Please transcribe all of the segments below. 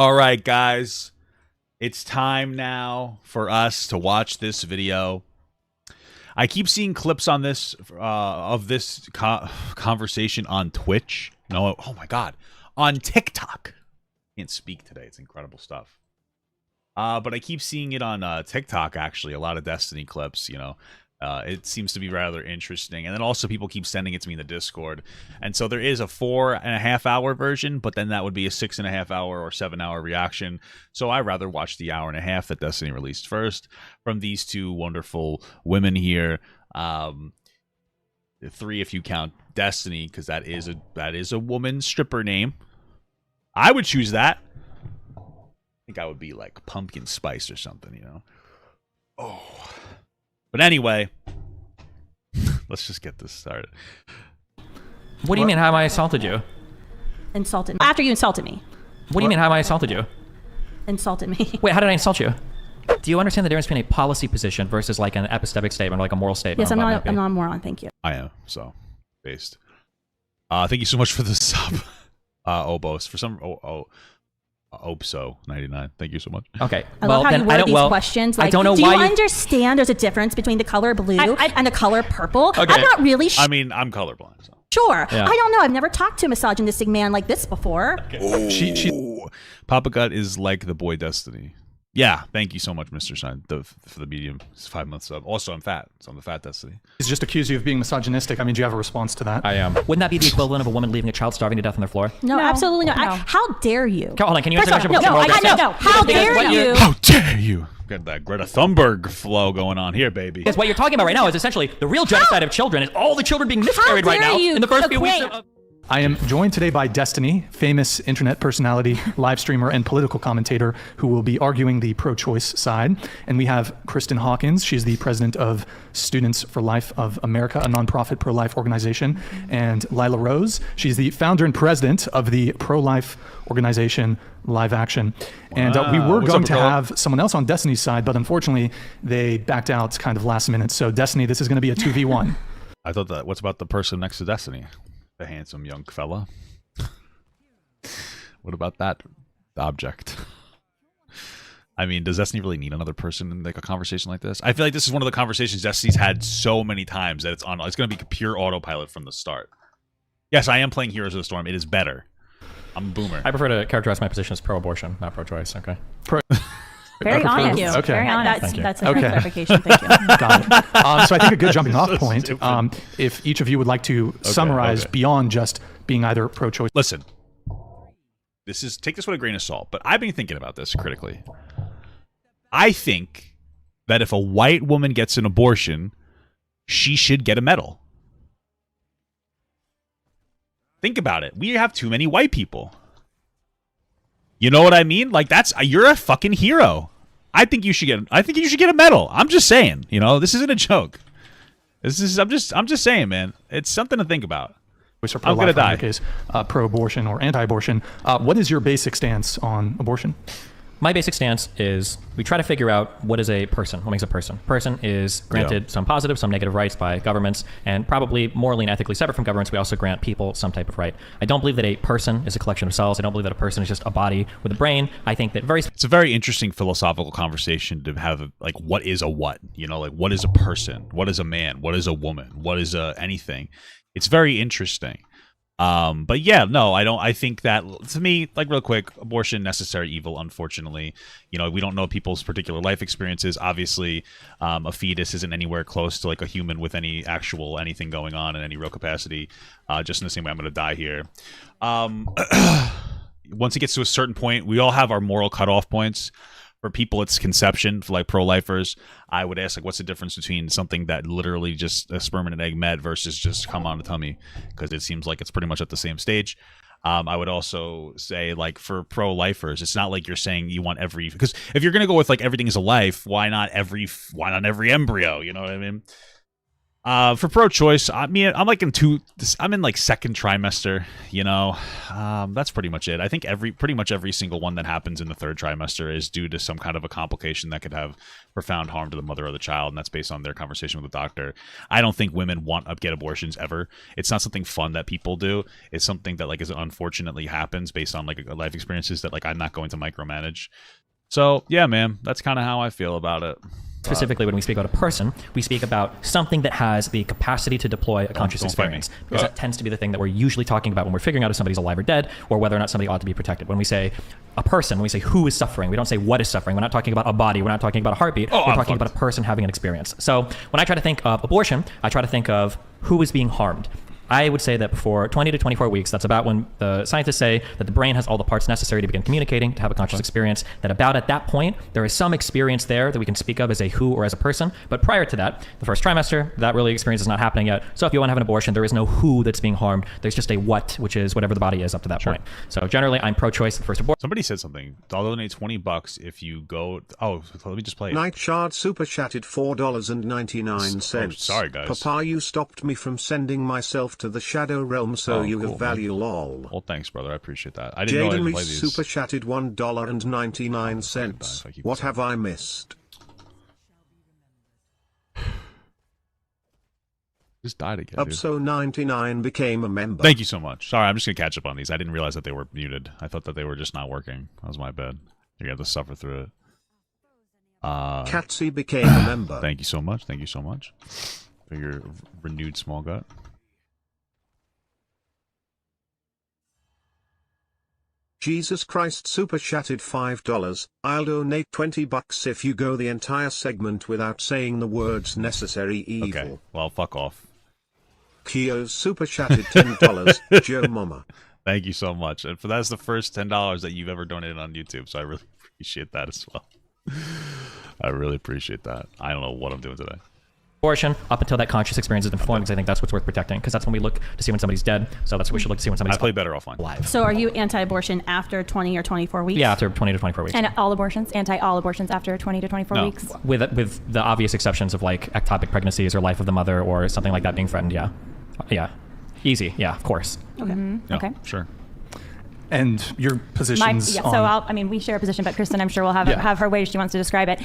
All right, guys, it's time now for us to watch this video. I keep seeing clips on this of this conversation on Twitch. No, oh my God, on TikTok. I can't speak today. It's incredible stuff. But I keep seeing it on TikTok. Actually, a lot of Destiny clips. You know, it seems to be rather interesting. And then also people keep sending it to me in the Discord. And so there is a 4.5 hour version, but then that would be a 6.5 hour or 7 hour reaction. So I rather watch the 1.5 hours that Destiny released first from these two wonderful women here. Three if you count Destiny, because that is a woman stripper name. I would choose that. I think I would be like Pumpkin Spice or something, you know. Oh. But anyway, let's just get this started. What do you mean, how have I assaulted you? Insulted me. After you insulted me. What do you mean, how have I assaulted you? Insulted me. Wait, how did I insult you? Do you understand the difference between a policy position versus like an epistemic statement or like a moral statement? Yes, I'm not a moron, thank you. I am, so, based. Thank you so much for the sub, Obos. For some, Opso 99. Thank you so much. Okay. I love how you word these questions. Like, I don't know do why you understand there's a difference between the color blue and the color purple? Okay. I'm not really sure. I mean, I'm colorblind, so. Sure. Yeah. I don't know. I've never talked to a misogynistic man like this before. Okay. Papa Gut is like the boy Destiny. Yeah, thank you so much, Mr. Stein, for the medium 5 months sub. Also, I'm fat, so I'm the fat Destiny. He's just accused you of being misogynistic. I mean, do you have a response to that? I am. Wouldn't that be the equivalent of a woman leaving a child starving to death on their floor? No, absolutely not. No. How dare you? Hold on, can you answer the question? No. How dare you? How dare you? Got that Greta Thunberg flow going on here, baby. Because what you're talking about right now is essentially the real genocide of children. Is all the children being miscarried right now in the first few weeks of... I am joined today by Destiny, famous internet personality, live streamer, and political commentator who will be arguing the pro-choice side. And we have Kristen Hawkins. She's the president of Students for Life of America, a nonprofit pro-life organization. And Lila Rose. She's the founder and president of the pro-life organization Live Action. And we were going to have someone else on Destiny's side, but unfortunately they backed out kind of last minute. So Destiny, this is going to be a 2v1. I thought that, what's about the person next to Destiny? The handsome young fella. What about that object? I mean, does Destiny really need another person in like a conversation like this? I feel like this is one of the conversations Destiny's had so many times that it's going to be pure autopilot from the start. Yes, I am playing Heroes of the Storm. It is better. I'm a boomer. I prefer to characterize my position as pro-abortion, not pro-choice. Okay. Very honest. Okay. Very honest. That's a clarification. Thank you. Got it. So I think a good jumping off point, if each of you would like to summarize beyond just being either pro-choice. Listen, take this with a grain of salt, but I've been thinking about this critically. I think that if a white woman gets an abortion, she should get a medal. Think about it. We have too many white people. You know what I mean? Like you're a fucking hero. I think you should get a medal. I'm just saying, you know, this isn't a joke. I'm just saying, man. It's something to think about. I'm gonna die. In your case, pro-abortion or anti-abortion. What is your basic stance on abortion? My basic stance is we try to figure out what is a person, what makes a person. Person is granted some positive, some negative rights by governments, and probably morally and ethically separate from governments, we also grant people some type of right. I don't believe that a person is a collection of cells. I don't believe that a person is just a body with a brain. I think that it's a very interesting philosophical conversation to have, like, what is a what? You know, like, what is a person? What is a man? What is a woman? What is anything? It's very interesting. But yeah, no, I think that, to me, like, real quick, abortion, necessary evil, unfortunately. You know, we don't know people's particular life experiences. Obviously, a fetus isn't anywhere close to like a human with anything going on in any real capacity. Just in the same way I'm going to die here. Once it gets to a certain point, we all have our moral cutoff points. For people, it's conception. For like pro-lifers, I would ask, like, what's the difference between something that literally just a sperm and an egg met versus just come on the tummy? Because it seems like it's pretty much at the same stage. I would also say, like, for pro-lifers, it's not like you're saying you want because if you're gonna go with like everything is a life, why not every embryo? You know what I mean? For pro-choice, I mean, I'm in like second trimester, you know. That's pretty much it. I think pretty much every single one that happens in the third trimester is due to some kind of a complication that could have profound harm to the mother or the child, and that's based on their conversation with the doctor. I don't think women want to get abortions ever. It's not something fun that people do. It's something that like is unfortunately happens based on like life experiences that like I'm not going to micromanage. So yeah, man, that's kind of how I feel about it. Specifically, when we speak about a person, we speak about something that has the capacity to deploy a conscious experience. Because that tends to be the thing that we're usually talking about when we're figuring out if somebody's alive or dead, or whether or not somebody ought to be protected. When we say a person, when we say who is suffering, we don't say what is suffering. We're not talking about a body. We're not talking about a heartbeat. We're talking about a person having an experience. So when I try to think of abortion, I try to think of who is being harmed. I would say that before 20 to 24 weeks, that's about when the scientists say that the brain has all the parts necessary to begin communicating, to have a conscious experience, that about at that point, there is some experience there that we can speak of as a who or as a person. But prior to that, the first trimester, that really experience is not happening yet. So if you want to have an abortion, there is no who that's being harmed. There's just a what, which is whatever the body is up to that point. So generally, I'm pro-choice, the first abortion. Somebody said something. I'll donate $20 if you go... Oh, let me just play it. Nightshard super chatted $4.99. Oh, sorry, guys. Papa, you stopped me from sending myself to the shadow realm, so you have value, lol. Well, thanks, brother. I appreciate that. I didn't know I didn't play these. Super chatted $1.99. What have I missed? Just died again. Upso99 became a member. Thank you so much. Sorry, I'm just gonna catch up on these. I didn't realize that they were muted. I thought that they were just not working. That was my bad. You're gonna have to suffer through it. Catsy became a member. Thank you so much. Thank you so much for your renewed small gut. Jesus Christ super chatted $5. I'll donate $20 if you go the entire segment without saying the words necessary evil. Okay, well, fuck off. Kio's super chatted $10. Joe Mama. Thank you so much. And that's the first $10 that you've ever donated on YouTube, so I really appreciate that as well. I really appreciate that. I don't know what I'm doing today. Abortion up until that conscious experience has been formed, because I think that's what's worth protecting, because that's when we look to see when somebody's dead. So that's what we should look to see when somebody's I play better offline. Alive. So are you anti-abortion after 20 or 24 weeks? Yeah, after 20 to 24 weeks. And all abortions, anti-all abortions after 20 to 24 weeks? With the obvious exceptions of like ectopic pregnancies or life of the mother or something like that being threatened, yeah. Yeah. Easy, yeah, of course. Okay. Yeah, Okay. sure. And your positions on... So we share a position, but Kristen, I'm sure will have her way she wants to describe it.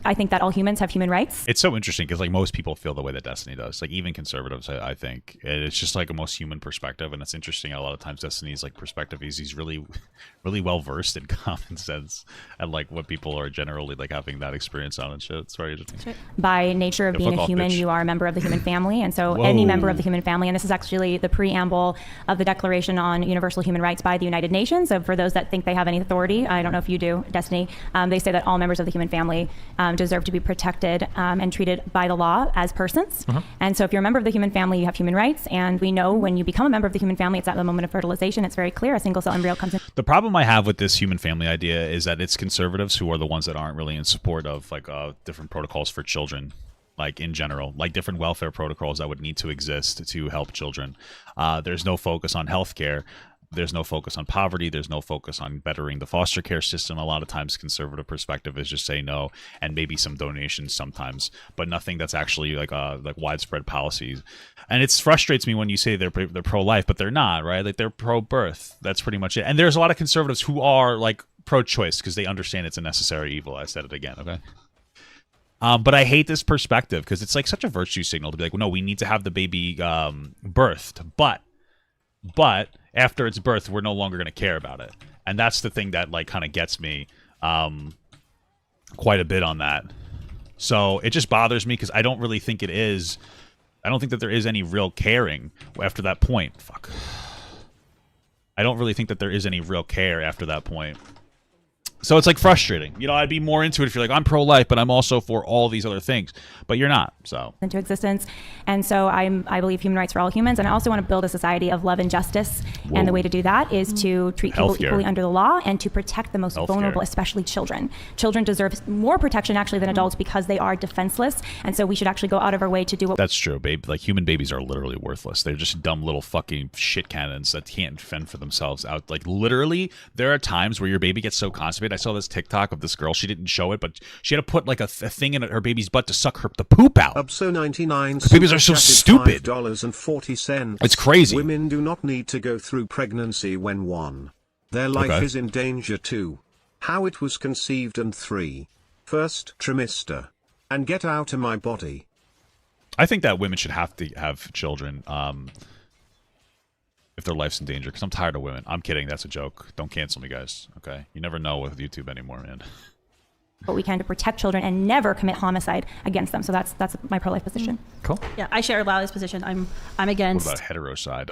I think that all humans have human rights. It's so interesting because like most people feel the way that Destiny does. Like even conservatives, I think it's just like a most human perspective, and it's interesting. A lot of times, Destiny's like perspective is he's really, really well versed in common sense and like what people are generally like having that experience on and shit. It's very interesting. By nature of being a human, you are a member of the human family, and so any member of the human family, and this is actually the preamble of the Declaration on Universal Human Rights by the United Nations. So for those that think they have any authority, I don't know if you do, Destiny, they say that all members of the human family deserve to be protected and treated by the law as persons. And so if you're a member of the human family, you have human rights. And we know when you become a member of the human family, it's at the moment of fertilization. It's very clear. A single cell embryo comes in. The problem I have with this human family idea is that it's conservatives who are the ones that aren't really in support of like different protocols for children. Like in general, like different welfare protocols that would need to exist to help children. There's no focus on healthcare. There's no focus on poverty. There's no focus on bettering the foster care system. A lot of times conservative perspective is just say no and maybe some donations sometimes, but nothing that's actually like widespread policies. And it frustrates me when you say they're pro-life, but they're not, right? Like they're pro-birth. That's pretty much it. And there's a lot of conservatives who are like pro-choice because they understand it's a necessary evil. I said it again, okay? But I hate this perspective because it's like such a virtue signal to be like, well, no, we need to have the baby birthed, but after its birth, we're no longer going to care about it. And that's the thing that like kind of gets me quite a bit on that. So it just bothers me because I don't really think it is. I don't think that there is any real caring after that point. Fuck. I don't really think that there is any real care after that point. So it's like frustrating. You know, I'd be more into it if you're like, I'm pro-life, but I'm also for all these other things. But you're not, so. Into existence. And so I believe human rights for all humans. And I also want to build a society of love and justice. Whoa. And the way to do that is to treat people equally under the law and to protect the most vulnerable, Healthcare. especially children. Children deserve more protection actually than adults because they are defenseless. And so we should actually go out of our way to do what. That's true, babe. Like human babies are literally worthless. They're just dumb little fucking shit cannons that can't fend for themselves out. Like literally, there are times where your baby gets so constipated started, I saw this TikTok of this girl. She didn't show it, but she had to put like a thing in her baby's butt to suck the poop out. Upso 99. Babies are so stupid. $5.40. It's crazy. Women do not need to go through pregnancy when 1. Their life is in danger 2. How it was conceived and 3. First trimester. And get out of my body. I think that women should have to have children if their life's in danger, because I'm tired of women. I'm kidding. That's a joke. Don't cancel me, guys. Okay? You never know with YouTube anymore, man. What we can to protect children and never commit homicide against them. So that's my pro-life position. Cool. Yeah, I share Lally's position. I'm against What about hetero side?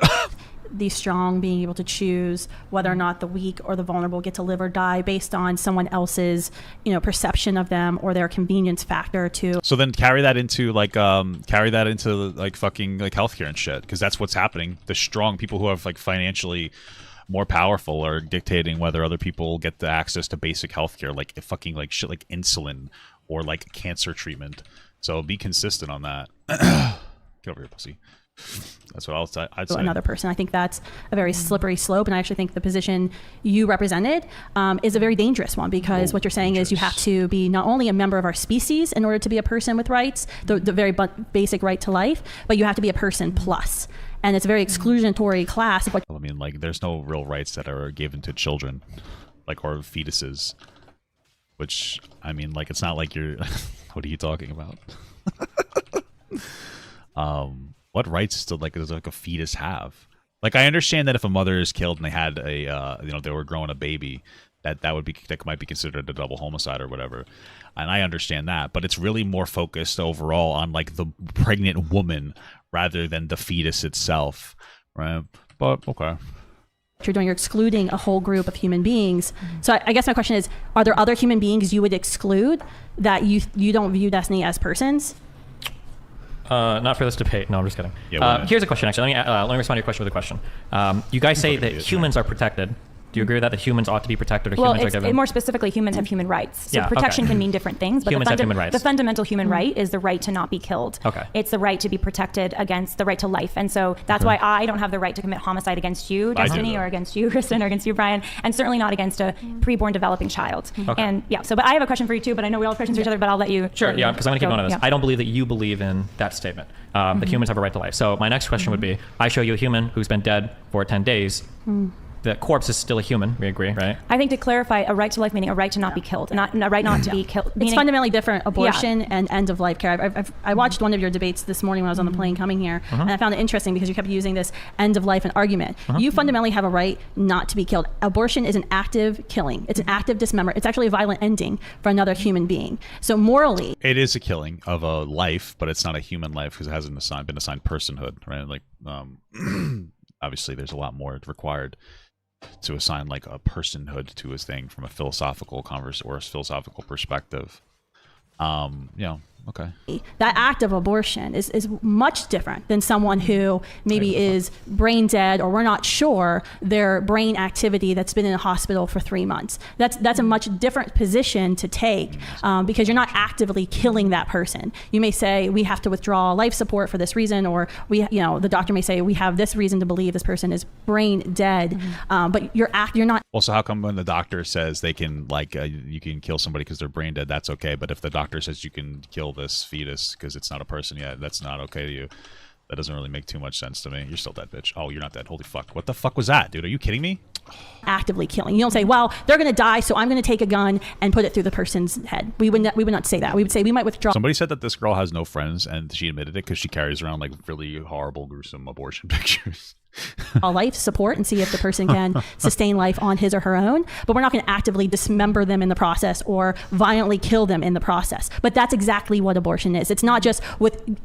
the strong being able to choose whether or not the weak or the vulnerable get to live or die based on someone else's, perception of them or their convenience factor to. So then carry that into like fucking like healthcare and shit, because that's what's happening. The strong people who have like financially more powerful are dictating whether other people get the access to basic healthcare, like fucking like shit like insulin or like cancer treatment. So be consistent on that. Get over here, pussy. That's what I'd say. Another person. I think that's a very slippery slope, and I actually think the position you represented is a very dangerous one, because what you're saying is you have to be not only a member of our species in order to be a person with rights, the very basic right to life, but you have to be a person plus. And it's a very exclusionatory class. I mean, like, there's no real rights that are given to children, like, or fetuses. Which, I mean, like, it's not like you're... What are you talking about? What rights does like a fetus have? Like, I understand that if a mother is killed and they had a, they were growing a baby, that might be considered a double homicide or whatever. And I understand that, but it's really more focused overall on like the pregnant woman rather than the fetus itself, right? But okay. You're excluding a whole group of human beings. So I guess my question is, are there other human beings you would exclude that you don't view Destiny as persons? Not for this debate. No, I'm just kidding. Yeah, here's a question, actually. Let me respond to your question with a question. You guys say that humans are protected. Do you agree with that humans ought to be protected, or humans are given? More specifically, humans have human rights. So protection can mean different things, but humans have human rights. The fundamental human right is the right to not be killed. Okay. It's the right to be protected against the right to life. And so that's why I don't have the right to commit homicide against you, Destiny, or against you, Kristen, or against you, Brian, and certainly not against a preborn developing child. Okay. And but I have a question for you too, but I know we all have questions for each other, but I'll let you. Sure, yeah, because I'm going to keep going on this. Yeah. I don't believe that you believe in that statement, that humans have a right to life. So my next question would be, I show you a human who's been dead for 10 days. The corpse is still a human. We agree, right? I think to clarify, a right to life meaning a right to not be killed, not a right not to be killed. It's fundamentally different, abortion and end of life care. I watched one of your debates this morning when I was on the plane coming here, and I found it interesting because you kept using this end of life and argument. You fundamentally have a right not to be killed. Abortion is an active killing. It's an active dismemberment. It's actually a violent ending for another human being. So morally, it is a killing of a life, but it's not a human life because it hasn't been assigned personhood, right? Like, obviously, there's a lot more required to assign like a personhood to a thing from a philosophical philosophical perspective. Okay. That act of abortion is much different than someone who maybe is brain dead, or we're not sure their brain activity that's been in a hospital for 3 months. That's a much different position to take, because you're not actively killing that person. You may say we have to withdraw life support for this reason, or the doctor may say we have this reason to believe this person is brain dead, but you're not. Well, so how come when the doctor says they can you can kill somebody because they're brain dead, that's okay, but if the doctor says you can kill this fetus because it's not a person yet, that's not okay to you? That doesn't really make too much sense to me. You're still dead, bitch. Oh, you're not dead. Holy fuck. What the fuck was that, dude? Are you kidding me? Actively killing. You don't say, well, they're going to die, so I'm going to take a gun and put it through the person's head. We would not say that. We would say we might withdraw. Somebody said that this girl has no friends, and she admitted it because she carries around like really horrible, gruesome abortion pictures. Life support and see if the person can sustain life on his or her own, but we're not going to actively dismember them in the process or violently kill them in the process. But that's exactly what abortion is. It's not just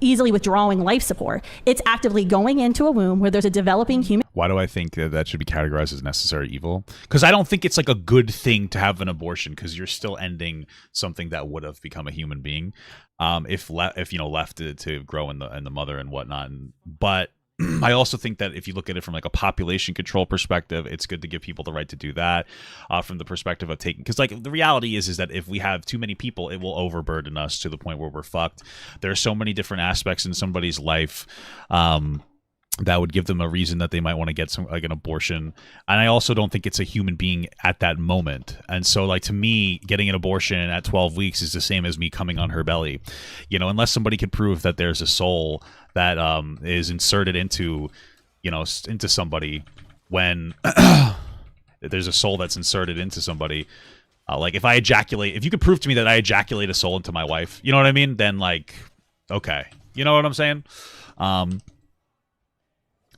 easily withdrawing life support. It's actively going into a womb where there's a developing human. Why do I think that should be categorized as necessary evil? Because I don't think it's like a good thing to have an abortion, because you're still ending something that would have become a human being, if left to grow in the mother and whatnot. But I also think that if you look at it from like a population control perspective, it's good to give people the right to do that, from the perspective of taking, because like the reality is that if we have too many people, it will overburden us to the point where we're fucked. There are so many different aspects in somebody's life that would give them a reason that they might want to get some like an abortion. And I also don't think it's a human being at that moment. And so like to me, getting an abortion at 12 weeks is the same as me coming on her belly. You know, unless somebody could prove that there's a soul that is inserted into, you know, into somebody when there's a soul that's inserted into somebody. Like if I ejaculate, if you could prove to me that I ejaculate a soul into my wife, you know what I mean? Then like, okay. You know what I'm saying?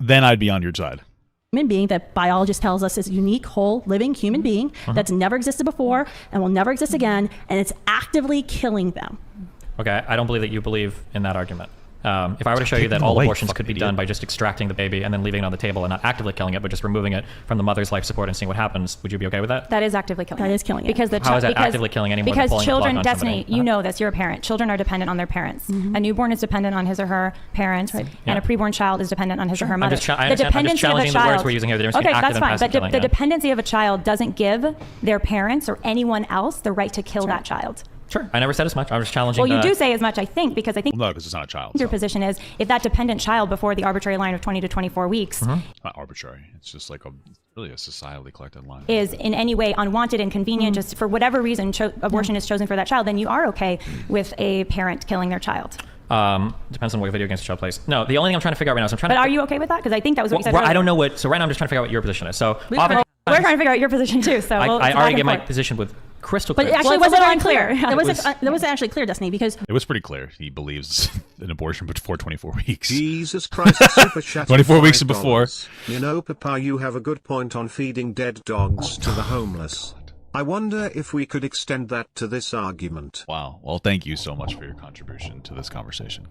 Then I'd be on your side. Human being that biologist tells us is a unique, whole, living human being that's never existed before and will never exist again, and it's actively killing them. Okay, I don't believe that you believe in that argument. If I were to show you that all abortions could be done by just extracting the baby and then leaving it on the table and not actively killing it, but just removing it from the mother's life support and seeing what happens, would you be okay with that? That is actively killing. That is killing it. Because the How is that actively killing any more than pulling the plug children, on Destiny, somebody? you know this. You're a parent. Children are dependent on their parents. A newborn is dependent on his or her parents, and a preborn child is dependent on his or her mother. I'm just challenging the words we're using here. The difference between active and passive killing. The dependency of a child doesn't give their parents or anyone else the right to kill that child. Sure, I never said as much. I was challenging. Well, you do say as much, I think, because I think no, because it's not a child. Your position is if that dependent child before the arbitrary line of 20 to 24 weeks, not arbitrary. It's just like really a societally collected line. Is in any way unwanted, inconvenient, just for whatever reason, abortion is chosen for that child, then you are okay with a parent killing their child. Depends on what video games the child plays. No, the only thing I'm trying to figure out right now is I'm trying But to. are you okay with that? Because I think that was what you said. I don't know what. So right now I'm just trying to figure out what your position is. So we're trying to figure out your position too. So I already get my position with crystal clear. But actually, well, it wasn't unclear. That wasn't actually clear, Destiny, because it was pretty clear. He believes an abortion before 24 weeks. Jesus Christ, super chat. 24 weeks and before. You know, Papa, you have a good point on feeding dead dogs to the homeless. I wonder if we could extend that to this argument. Wow. Well, thank you so much for your contribution to this conversation.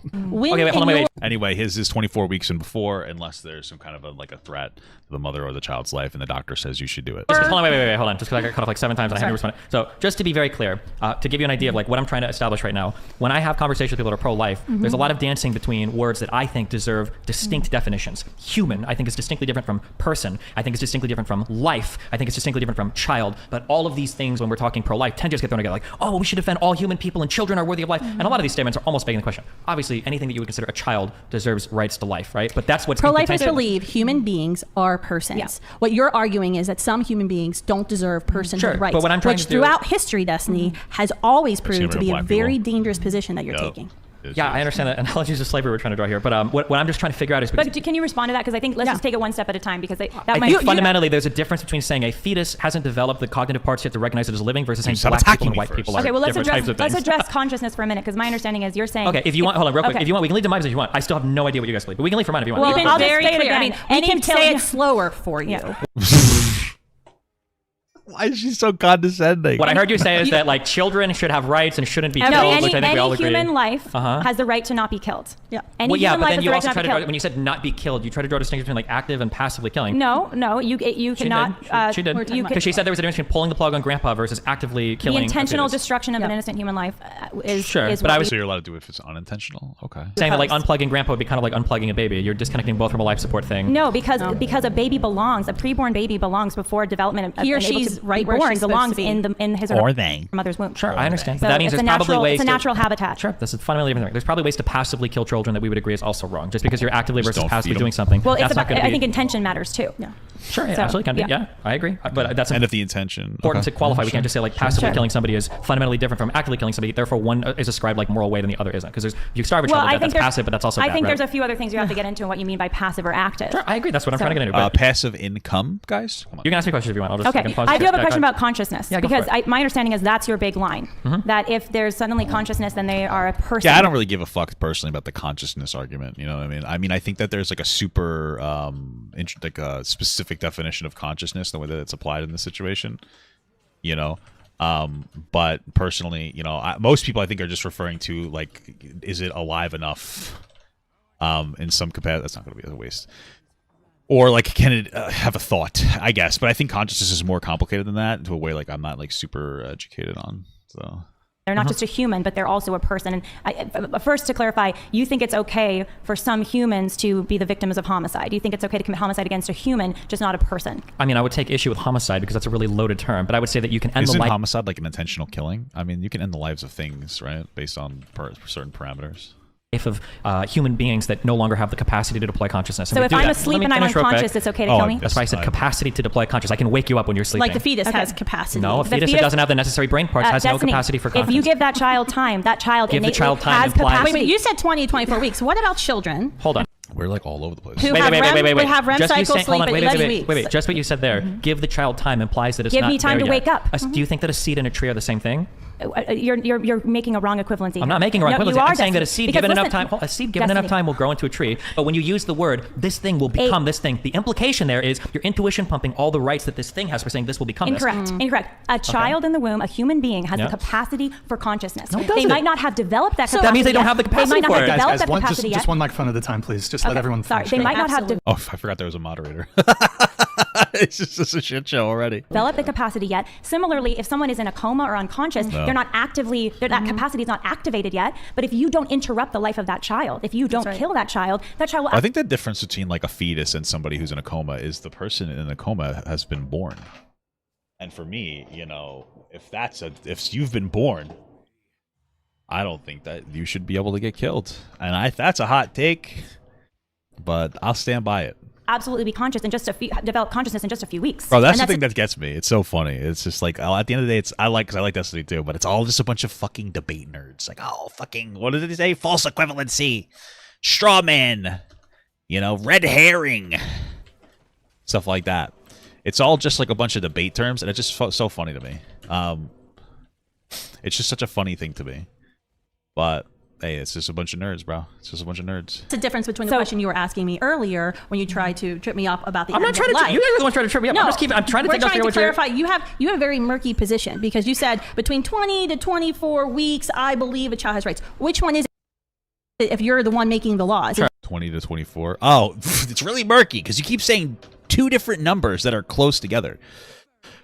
Okay, wait, hold on, wait. Anyway, his is 24 weeks and before, unless there's some kind of a threat to the mother or the child's life, and the doctor says you should do it. Hold on, wait, hold on. Just because I got cut off like 7 times and I haven't responded. So just to be very clear, to give you an idea of like what I'm trying to establish right now, when I have conversations with people that are pro-life, there's a lot of dancing between words that I think deserve distinct definitions. Human, I think, is distinctly different from person. I think it's distinctly different from life. I think it's distinctly different from child. But all of these things, when we're talking pro-life, tend to just get thrown together like, oh, we should defend all human people and children are worthy of life. And a lot of these statements are almost begging the question. Obviously, anything that you would consider a child deserves rights to life, right? But that's what's pro-lifers believe human beings are persons. Yeah. What you're arguing is that some human beings don't deserve personhood rights, but what I'm trying to do, throughout history, Destiny, has always proved to be a very dangerous position that you're taking. Yeah, I understand that analogies of slavery we're trying to draw here, but what I'm just trying to figure out is... But can you respond to that? Because I think let's just take it one step at a time, because that I might... think fundamentally there's a difference between saying a fetus hasn't developed the cognitive parts yet to recognize it as living versus saying black people and white people are okay, well, let's different types of things. let's address consciousness for a minute, because my understanding is you're saying... Okay, if you want, hold on, real quick. If you want, we can leave the mics if you want. I still have no idea what you guys believe, but we can leave for mine if you want. Well, I'll very just say clear. it again. I mean, we can say it slower for you. Yeah. Why is she so condescending? What I heard you say is that like children should have rights and shouldn't be killed, which I think we all agree. Any human life has the right to not be killed. Yeah. Well, yeah, but then you also try to draw, when you said not be killed, you try to draw a distinction between like active and passively killing. No, you cannot. She did. Because she said there was a difference between pulling the plug on grandpa versus actively killing. The intentional destruction of an innocent human life is sure. Is but so you're allowed to do it if it's unintentional. Okay. Saying that like unplugging grandpa would be kind of like unplugging a baby. You're disconnecting both from a life support thing. No, because a baby belongs, a preborn baby belongs before development. He or she's right born where she's belongs in in his or her mother's womb. Sure, I understand. So but that means there's probably ways. It's a natural habitat. Sure, that's a fundamentally different thing. There's probably ways to passively kill children that we would agree is also wrong. Just because you're actively versus passively doing something. Well, it's about, I think intention matters too. Yeah. Sure, yeah, absolutely. Yeah, I agree. But that's and if the intention important to qualify. We can't just say like passively killing somebody is fundamentally different from actively killing somebody. Therefore, one is ascribed like moral weight and the other isn't. Because you starve a child, that's passive, but that's also bad. I think there's a few other things you have to get into what you mean by passive or active. Sure, I agree. That's what I'm trying to get into. Passive income, guys. You can ask me questions if you want. I'll just okay. I do have a question about consciousness, because my understanding is that's your big line. That if there's suddenly consciousness, then they are a person. Yeah, I don't really give a fuck personally about the consciousness argument. You know what I mean? I mean, I think that there's like a super, like a specific definition of consciousness, the way that it's applied in this situation. You know, but personally, you know, most people I think are just referring to like, is it alive enough? In some capacity, that's not going to be a waste. Or like, can it have a thought? I guess, but I think consciousness is more complicated than that, to a way like I'm not like super educated on. So they're not just a human, but they're also a person. And first, to clarify, you think it's okay for some humans to be the victims of homicide? You think it's okay to commit homicide against a human, just not a person? I mean, I would take issue with homicide because that's a really loaded term, but I would say that you can end the life. Isn't homicide like an intentional killing? I mean, you can end the lives of things, right, based on certain parameters. of human beings that no longer have the capacity to deploy consciousness. So if I'm asleep and I'm unconscious, it's okay to kill me? That's why I said capacity to deploy consciousness. I can wake you up when you're sleeping. Like the fetus has capacity. No, a fetus that doesn't have the necessary brain parts has no capacity for consciousness. If you give that child time, that child Give the child time has implies- capacity. Wait, you said 20 to 24 weeks. What about children? Hold on. We're like all over the place. Who have REM Just you cycle saying, sleep hold on, at 11 weeks. wait. Just what you said there. Give the child time implies that it's Give not me time there to yet. wake up. Do you think that a seed and a tree are the same thing? You're making a wrong equivalency. I'm not making a wrong equivalency. I'm saying that a seed given enough time, Destiny. will grow into a tree. But when you use the word, this thing will become this thing, the implication there is your intuition pumping all the rights that this thing has for saying this will become Incorrect. this. Incorrect. A child in the womb, a human being, has the capacity for consciousness. No, it they doesn't. might not have developed that capacity. That means they don't have the capacity They might not for it. have developed Guys, that capacity just one microphone at a time, please. Just let everyone Sorry, finish. they might not have Absolutely. Oh, I forgot there was a moderator. It's just a shit show already. developed the capacity yet. Similarly, if someone is in a coma or unconscious, they're not actively, that capacity is not activated yet. But if you don't interrupt the life of that child, if you don't kill that child will I think the difference between like a fetus and somebody who's in a coma is the person in a coma has been born. And for me, you know, if you've been born, I don't think that you should be able to get killed. And that's a hot take, but I'll stand by it. absolutely be conscious and develop consciousness in just a few weeks. Bro, that's the thing that gets me. It's so funny. It's just like, at the end of the day, I like Destiny too, but it's all just a bunch of fucking debate nerds. Like, oh, fucking, what did he say? False equivalency, straw man, red herring, stuff like that. It's all just like a bunch of debate terms, and it's just so funny to me. It's just such a funny thing to me. But hey, it's just a bunch of nerds, bro. It's just a bunch of nerds. It's a difference between the question you were asking me earlier when you tried to trip me up about the I'm not trying to trip you. You're the one trying to trip me up. No, I'm trying to we're think of trying to clarify. what You have a very murky position because you said between 20 to 24 weeks, I believe a child has rights. Which one is it if you're the one making the laws? Sure. 20 to 24. Oh, it's really murky because you keep saying two different numbers that are close together.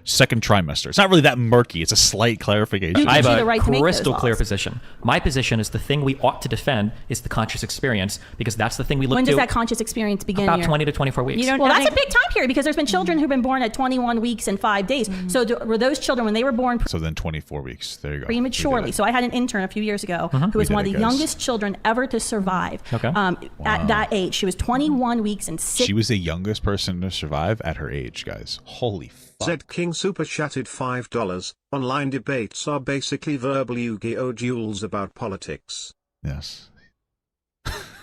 Second trimester. It's not really that murky. It's a slight clarification. I have the right to a make those crystal clear laws. position. My position is the thing we ought to defend is the conscious experience because that's the thing we look When to. does that conscious experience begin? About here? 20 to 24 weeks. You don't Well, have that's a any- big time period because there's been children who've been born at 21 weeks and 5 days. So were those children when they were born So then 24 weeks. There you go. prematurely? So I had an intern a few years ago who was We one of did the it, guys. youngest children ever to survive. Okay. At that age, she was 21 weeks and 6. She was the youngest person to survive at her age, guys. Holy fuck. Zed King super chatted $5. Online debates are basically verbal Yu-Gi-Oh duels about politics. Yes.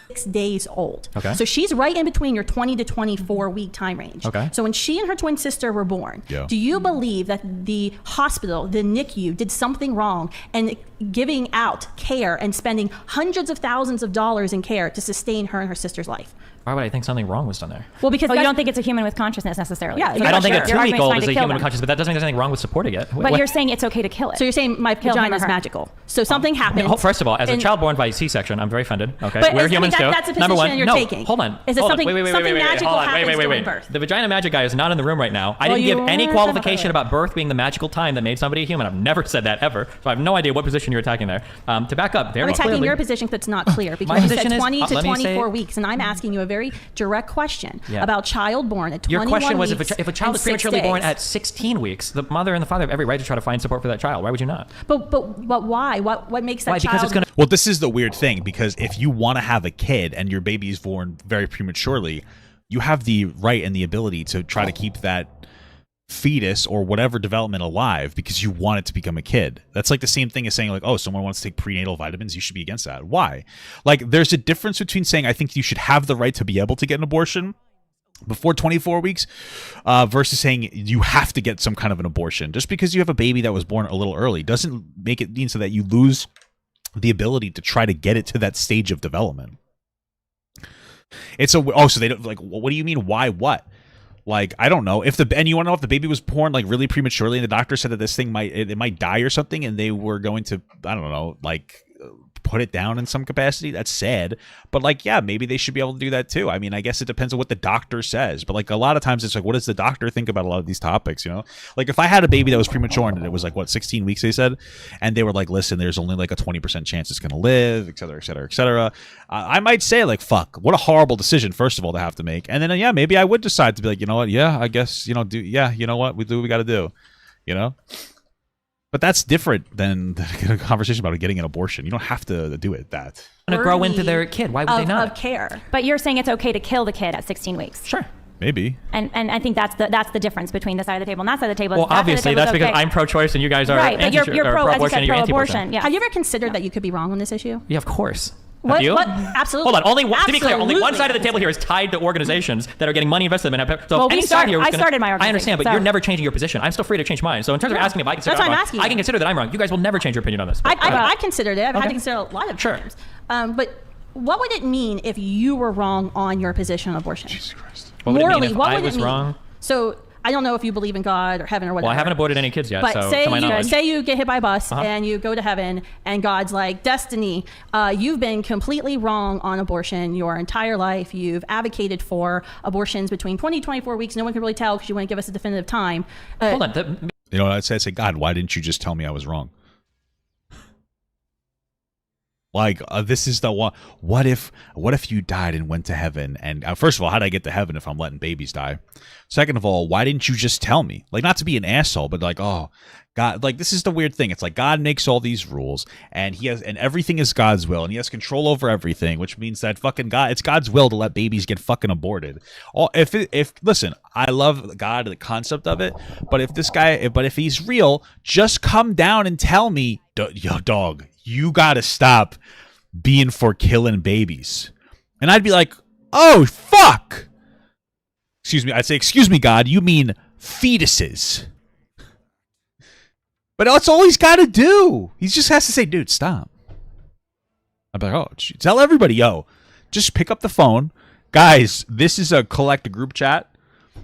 6 days old. Okay. So she's right in between your 20 to 24 week time range. Okay. So when she and her twin sister were born, Yeah. do you believe that the hospital, the NICU, did something wrong and giving out care and spending hundreds of thousands of dollars in care to sustain her and her sister's life? Why would I think something wrong was done there? Well, because you that's- don't think it's a human with consciousness necessarily. Yeah, I don't think a Your argument's 2-week-old fine is to a kill human them. with consciousness, but that doesn't mean there's anything wrong with supporting it. But you're saying it's okay to kill it. So you're saying my Kill him vagina or is her. magical. So something happened. No, first of all, as a and- child born by C-section, I'm very offended. Okay, But we're I mean, humans too. that's a Number one, position you're no, taking. hold on. Is it hold on. something- Wait, something magical hold on. happens during birth? The vagina magic guy is not in the room right now. I Well, didn't give you any were- qualification about birth being the magical time that made somebody a human. I've never said that ever. So I have no idea what position you're attacking there. To back up, very I'm attacking clearly, your position that's not clear because you position said is- 20 to let me say- 24 weeks, and I'm asking you a very direct question Yeah. about child born at 21 Your question was weeks if a child and is 6 prematurely born days. at 16 weeks, the mother and the father have every right to try to find support for that child. Why would you not? But why? What makes that Why? child? Because it's going to. Well, this is the weird thing because if you want to have a kid and your baby is born very prematurely, you have the right and the ability to try to keep that fetus or whatever development alive because you want it to become a kid. That's like the same thing as saying like, oh, someone wants to take prenatal vitamins, you should be against that. Why? Like there's a difference between saying I think you should have the right to be able to get an abortion before 24 weeks versus saying you have to get some kind of an abortion. Just because you have a baby that was born a little early doesn't make it mean so that you lose the ability to try to get it to that stage of development. So they don't like, what do you mean? Why? What? Like, I don't know and you want to know if the baby was born like really prematurely and the doctor said that this thing might die or something and they were going to, I don't know, like put it down in some capacity. That's sad. But like, yeah, maybe they should be able to do that too. I mean, I guess it depends on what the doctor says. But like a lot of times it's like, what does the doctor think about a lot of these topics, Like if I had a baby that was premature and it was like, 16 weeks they said, and they were like, listen, there's only like a 20% chance it's going to live, et cetera, et cetera, et cetera. I might say like, fuck, what a horrible decision, first of all, to have to make. And then, yeah, maybe I would decide to be like, you know what? Yeah, I guess, you know what? We do what we got to do, But that's different than a conversation about getting an abortion. You don't have to do it that. to grow into their kid. Why would they not? Of care. But you're saying it's okay to kill the kid at 16 weeks. Sure. Maybe. And I think that's the difference between this side of the table and that side of the table. Well, obviously, that's because I'm pro-choice and you guys are right. But you're pro, as you said, and you're pro-abortion. anti-abortion. Yeah. Have you ever considered that you could be wrong on this issue? Yeah, of course. What? Have you? Absolutely. Hold on. Only one, to be clear, only one Absolutely. side of the table here is tied to organizations that are getting money invested in them. So Well, any we side here, I started my I understand, but so. you're never changing your position. I'm still free to change mine. So in terms of asking if I consider That's what I'm I'm wrong, asking I you. can consider that I'm wrong. You guys will never change your opinion on this. I considered it. I've had Okay. to consider a lot of Sure. things. But what would it mean if you were wrong on your position on abortion? Jesus Christ. What would it mean Morally, if what I would it was mean? wrong? So I don't know if you believe in God or heaven or whatever. Well, I haven't aborted any kids yet, But so say to my you, knowledge. say you get hit by a bus and you go to heaven, and God's like, Destiny, you've been completely wrong on abortion your entire life. You've advocated for abortions between 20 and 24 weeks. No one can really tell because you wouldn't give us a definitive time. Hold on. You know what I'd say? I'd say, God, why didn't you just tell me I was wrong? Like, this is the one. What if you died and went to heaven? And first of all, how did I get to heaven if I'm letting babies die? Second of all, why didn't you just tell me? Like, not to be an asshole, but like, oh, God, like, this is the weird thing. It's like God makes all these rules, and and everything is God's will, and he has control over everything, which means that fucking God, it's God's will to let babies get fucking aborted. Listen, I love God, the concept of it, but if he's real, just come down and tell me, yo, dog, you gotta stop being for killing babies. And I'd be like, oh, fuck. Excuse me. I'd say, excuse me, God, you mean fetuses. But that's all he's got to do. He just has to say, dude, stop. I'd be like, oh, tell everybody, yo, just pick up the phone. Guys, this is a collect group chat.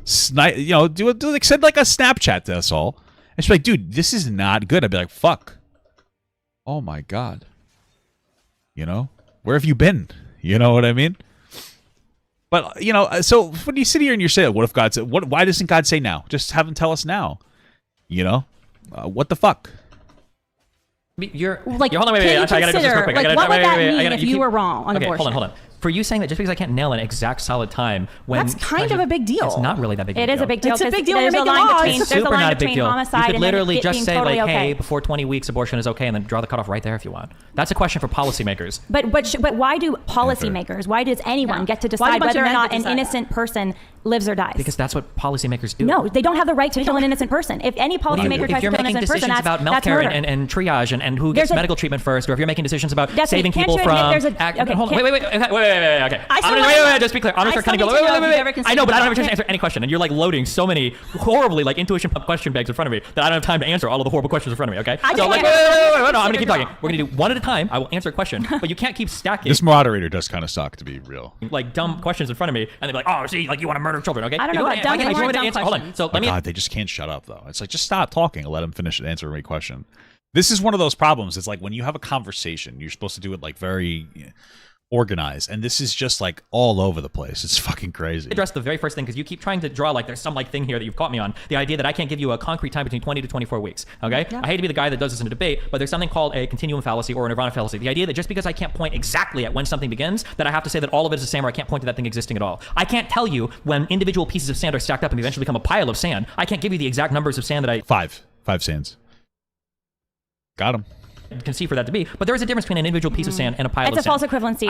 Send like a Snapchat to us all. And she'd be like, dude, this is not good. I'd be like, fuck. Oh my God. You know, where have you been? You know what I mean? But, you know, so when you sit here and you say, what if God said, why doesn't God say now? Just have him tell us now. You know, what the fuck? Like, hold on, wait. I gotta just real quick. What would that mean if you were wrong on abortion? Hold on. For you saying that just because I can't nail an exact solid time when that's kind of a big deal. It's not really that big. It is a big deal. It's a big deal. There's You're a making line laws. between It's there's a super line not a big between deal. homicide You could and literally then just being say totally like, okay. hey, before 20 weeks, abortion is okay, and then draw the cutoff right there if you want. That's a question for policymakers. But why do policymakers? Why does anyone get to decide whether or not an innocent person lives or dies? Because that's what policymakers do. No, they don't have the right to kill an innocent person. If any policymaker tries to kill an innocent person, decisions about that's healthcare murder. and triage and who gets medical treatment first, or if you're making decisions about saving people from. Hold on, wait. Okay. Wait. Just be clear. I'm gonna start kind of go. Wait. I know, but I don't have a chance to answer any question, and you're like loading so many horribly like intuition question bags in front of me that I don't have time to answer all of the horrible questions in front of me. Okay. So like, wait. No, I'm gonna keep talking. We're gonna do one at a time. I will answer a question, but you can't keep stacking. This moderator does kind of suck, to be real. Like dumb questions in front of me, and they're like, oh, see, like you want to murder children, okay? I don't know about dumb questions. Hold on. So let me. God, they just can't shut up though. It's like, just stop talking and let them finish answering my question. This is one of those problems. It's like when you have a conversation, you're supposed to do it like very organized, and this is just like all over the place. It's fucking crazy. Address the very first thing because you keep trying to draw like there's some like thing here that you've caught me on, the idea that I can't give you a concrete time between 20 to 24 weeks. Okay, I hate to be the guy that does this in a debate, but there's something called a continuum fallacy or a nirvana fallacy. The idea that just because I can't point exactly at when something begins, that I have to say that all of it is the same, or I can't point to that thing existing at all. I can't tell you when individual pieces of sand are stacked up and eventually become a pile of sand. I can't give you the exact numbers of sand that I five sands. Got him. Can see for that to be, but there is a difference between an individual piece of sand and a pile of sand. It's a false equivalency.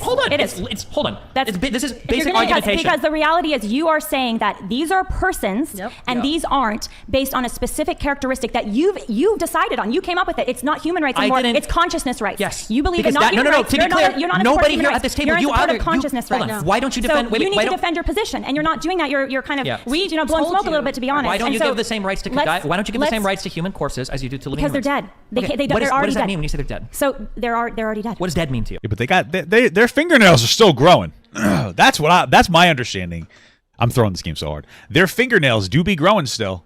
Hold on. It is. Hold on. This is basic argumentation. argumentation. Because the reality is you are saying that these are persons and these aren't based on a specific characteristic that you've decided on. You came up with it. It's not human rights anymore. It's consciousness rights. Yes. You believe in not human rights. To be clear, you're not nobody in here support of at this table. You're in You support are of consciousness hold right on. now. Why don't you defend? So you need to defend your position, and you're not doing that. You're kind of blowing smoke a little bit, to be honest. Why don't you give the same rights to die? Why don't you give the same rights to human corpses as you do to living humans? Because they're dead. They're already dead. What does that mean when you say they're dead? So they're already dead. What does dead mean to you? Yeah, but their fingernails are still growing. That's my understanding. I'm throwing this game so hard. Their fingernails do be growing still.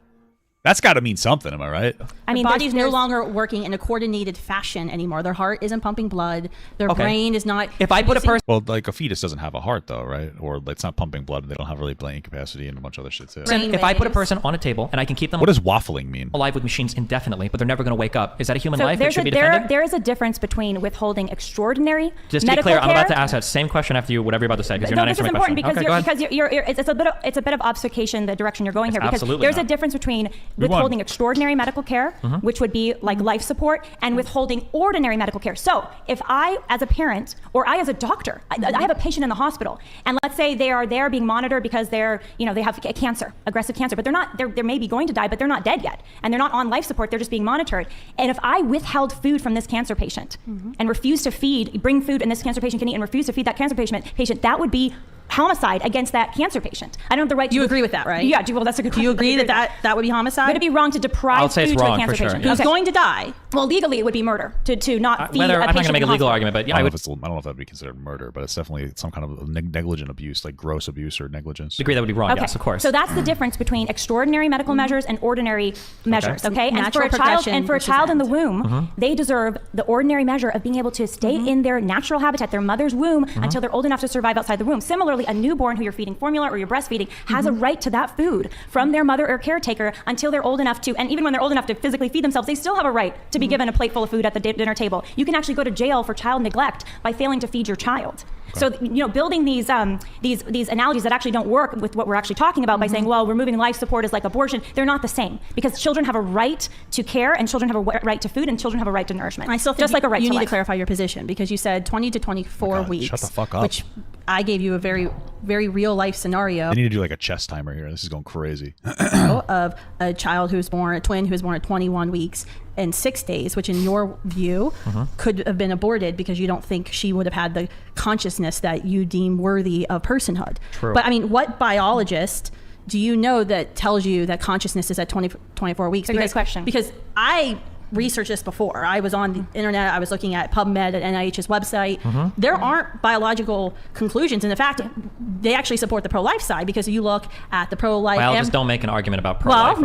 That's got to mean something, am I right? I mean, their body's no longer working in a coordinated fashion anymore. Their heart isn't pumping blood. Their brain is not. If I put a person, well, like a fetus doesn't have a heart though, right? Or it's not pumping blood, and they don't have really brain capacity and a bunch of other shit too. if I put a person on a table and I can keep them, what does waffling mean? Alive with machines indefinitely, but they're never going to wake up. Is that a human So life that should be defended? there is a difference between withholding extraordinary Just to be medical clear, care. I'm about to ask that same question after you, whatever you're about to say, because you're not answering my question. This is important because it's a bit of obfuscation the direction you're going here, because absolutely there's not. a difference between withholding extraordinary medical care, which would be like life support, and withholding ordinary medical care. So if I, as a parent, or I as a doctor, I have a patient in the hospital, and let's say they are there being monitored because they're, they have cancer, aggressive cancer, but they're maybe going to die, but they're not dead yet, and they're not on life support, they're just being monitored. And if I withheld food from this cancer patient and refused to bring food, and this cancer patient can eat, and refuse to feed that cancer patient, that would be homicide against that cancer patient. I don't have the right to... You agree with that, right? Yeah, well, that's a good question. Do you agree that would be homicide? Would it be wrong to deprive food to a cancer patient? Who's going to die? Well, legally, it would be murder to not feed a patient. I'm not going to make a legal argument, but yeah, I don't know if that would be considered murder, but it's definitely some kind of negligent abuse, like gross abuse or negligence. I agree that would be wrong. Yes, of course. So that's the difference between extraordinary medical measures and ordinary measures. Okay, and Natural for a child in the womb, they deserve the ordinary measure of being able to stay in their natural habitat, their mother's womb, until they're old enough to survive outside the womb. Similarly, a newborn who you're feeding formula or you're breastfeeding has a right to that food from their mother or caretaker until they're old enough to, and even when they're old enough to physically feed themselves, they still have a right to be given a plate full of food at the dinner table. You can actually go to jail for child neglect by failing to feed your child. So, building these analogies that actually don't work with what we're actually talking about by saying, well, removing life support is like abortion, they're not the same, because children have a right to care, and children have a right to food, and children have a right to nourishment. I still think just like a right you to need life. to clarify your position, because you said 20 to 24 weeks. Shut the fuck up. Which I gave you a very, very real life scenario. They need to do like a chess timer here. This is going crazy. Of a child who was born, a twin who was born at 21 weeks and 6 days, which in your view could have been aborted because you don't think she would have had the consciousness that you deem worthy of personhood. True. But I mean, what biologist do you know that tells you that consciousness is at 24 weeks? It's a great question. Because I researched this before. I was on the internet. I was looking at PubMed at NIH's website. There aren't biological conclusions. And in fact, they actually support the pro-life side, because you look at the pro-life. Just don't make an argument about pro-life.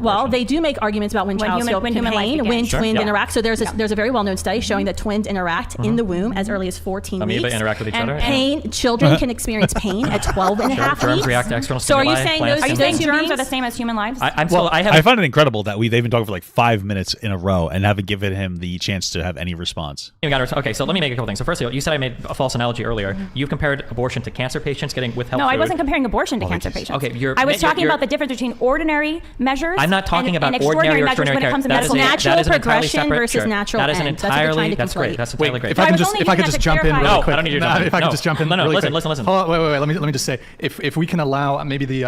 Well, they do make arguments about when child feel pain, when twins interact. So there's a very well-known study showing that twins interact in the womb as early as 14 weeks. Amoeba interact with each other. Children can experience pain at 12 and a half Germs weeks. react to external So stimuli. are you saying Are you saying those germs are the same as human lives? I find it incredible that they've been talking for like 5 minutes in a row and haven't given him the chance to have any response. Okay, so let me make a couple things. So first of all, you said I made a false analogy earlier. You've compared abortion to cancer patients getting withheld food. No, I wasn't comparing abortion to cancer patients. Okay, I was talking about the difference between ordinary measures. I'm not talking about and ordinary or measures extraordinary when it comes to medical natural progression versus natural That is an end. That's what you're trying entirely. to That's great. conflate. That's entirely great. If I could just jump in really No, quick. I don't need you to jump in. If I could No. just jump in No, really quick. listen. Hold on, wait. Let me just say, if we can allow maybe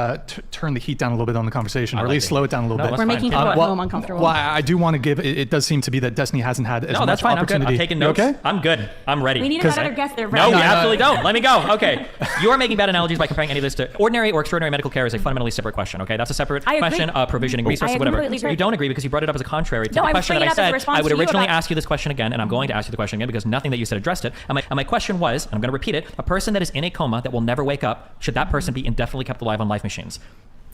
turn the heat down a little bit on the conversation, or at least slow it down a little bit. We're making people at home uncomfortable. Well, I do want to give. It does seem to be that Destiny hasn't had as much fine. I'm good. opportunity. I'm taking notes. Okay? I'm good. I'm ready. We need another guest there. No, you absolutely don't. Let me go. Okay. You are making bad analogies by comparing any of this to ordinary or extraordinary medical care is a fundamentally separate question. Okay, that's a separate question. Provisioning resources, whatever. You don't agree because you brought it up as a contrary to the question that I said. I would originally ask you this question again, and I'm going to ask you the question again because nothing that you said addressed it. And my question was, and I'm going to repeat it: a person that is in a coma that will never wake up, should that person be indefinitely kept alive on life machines?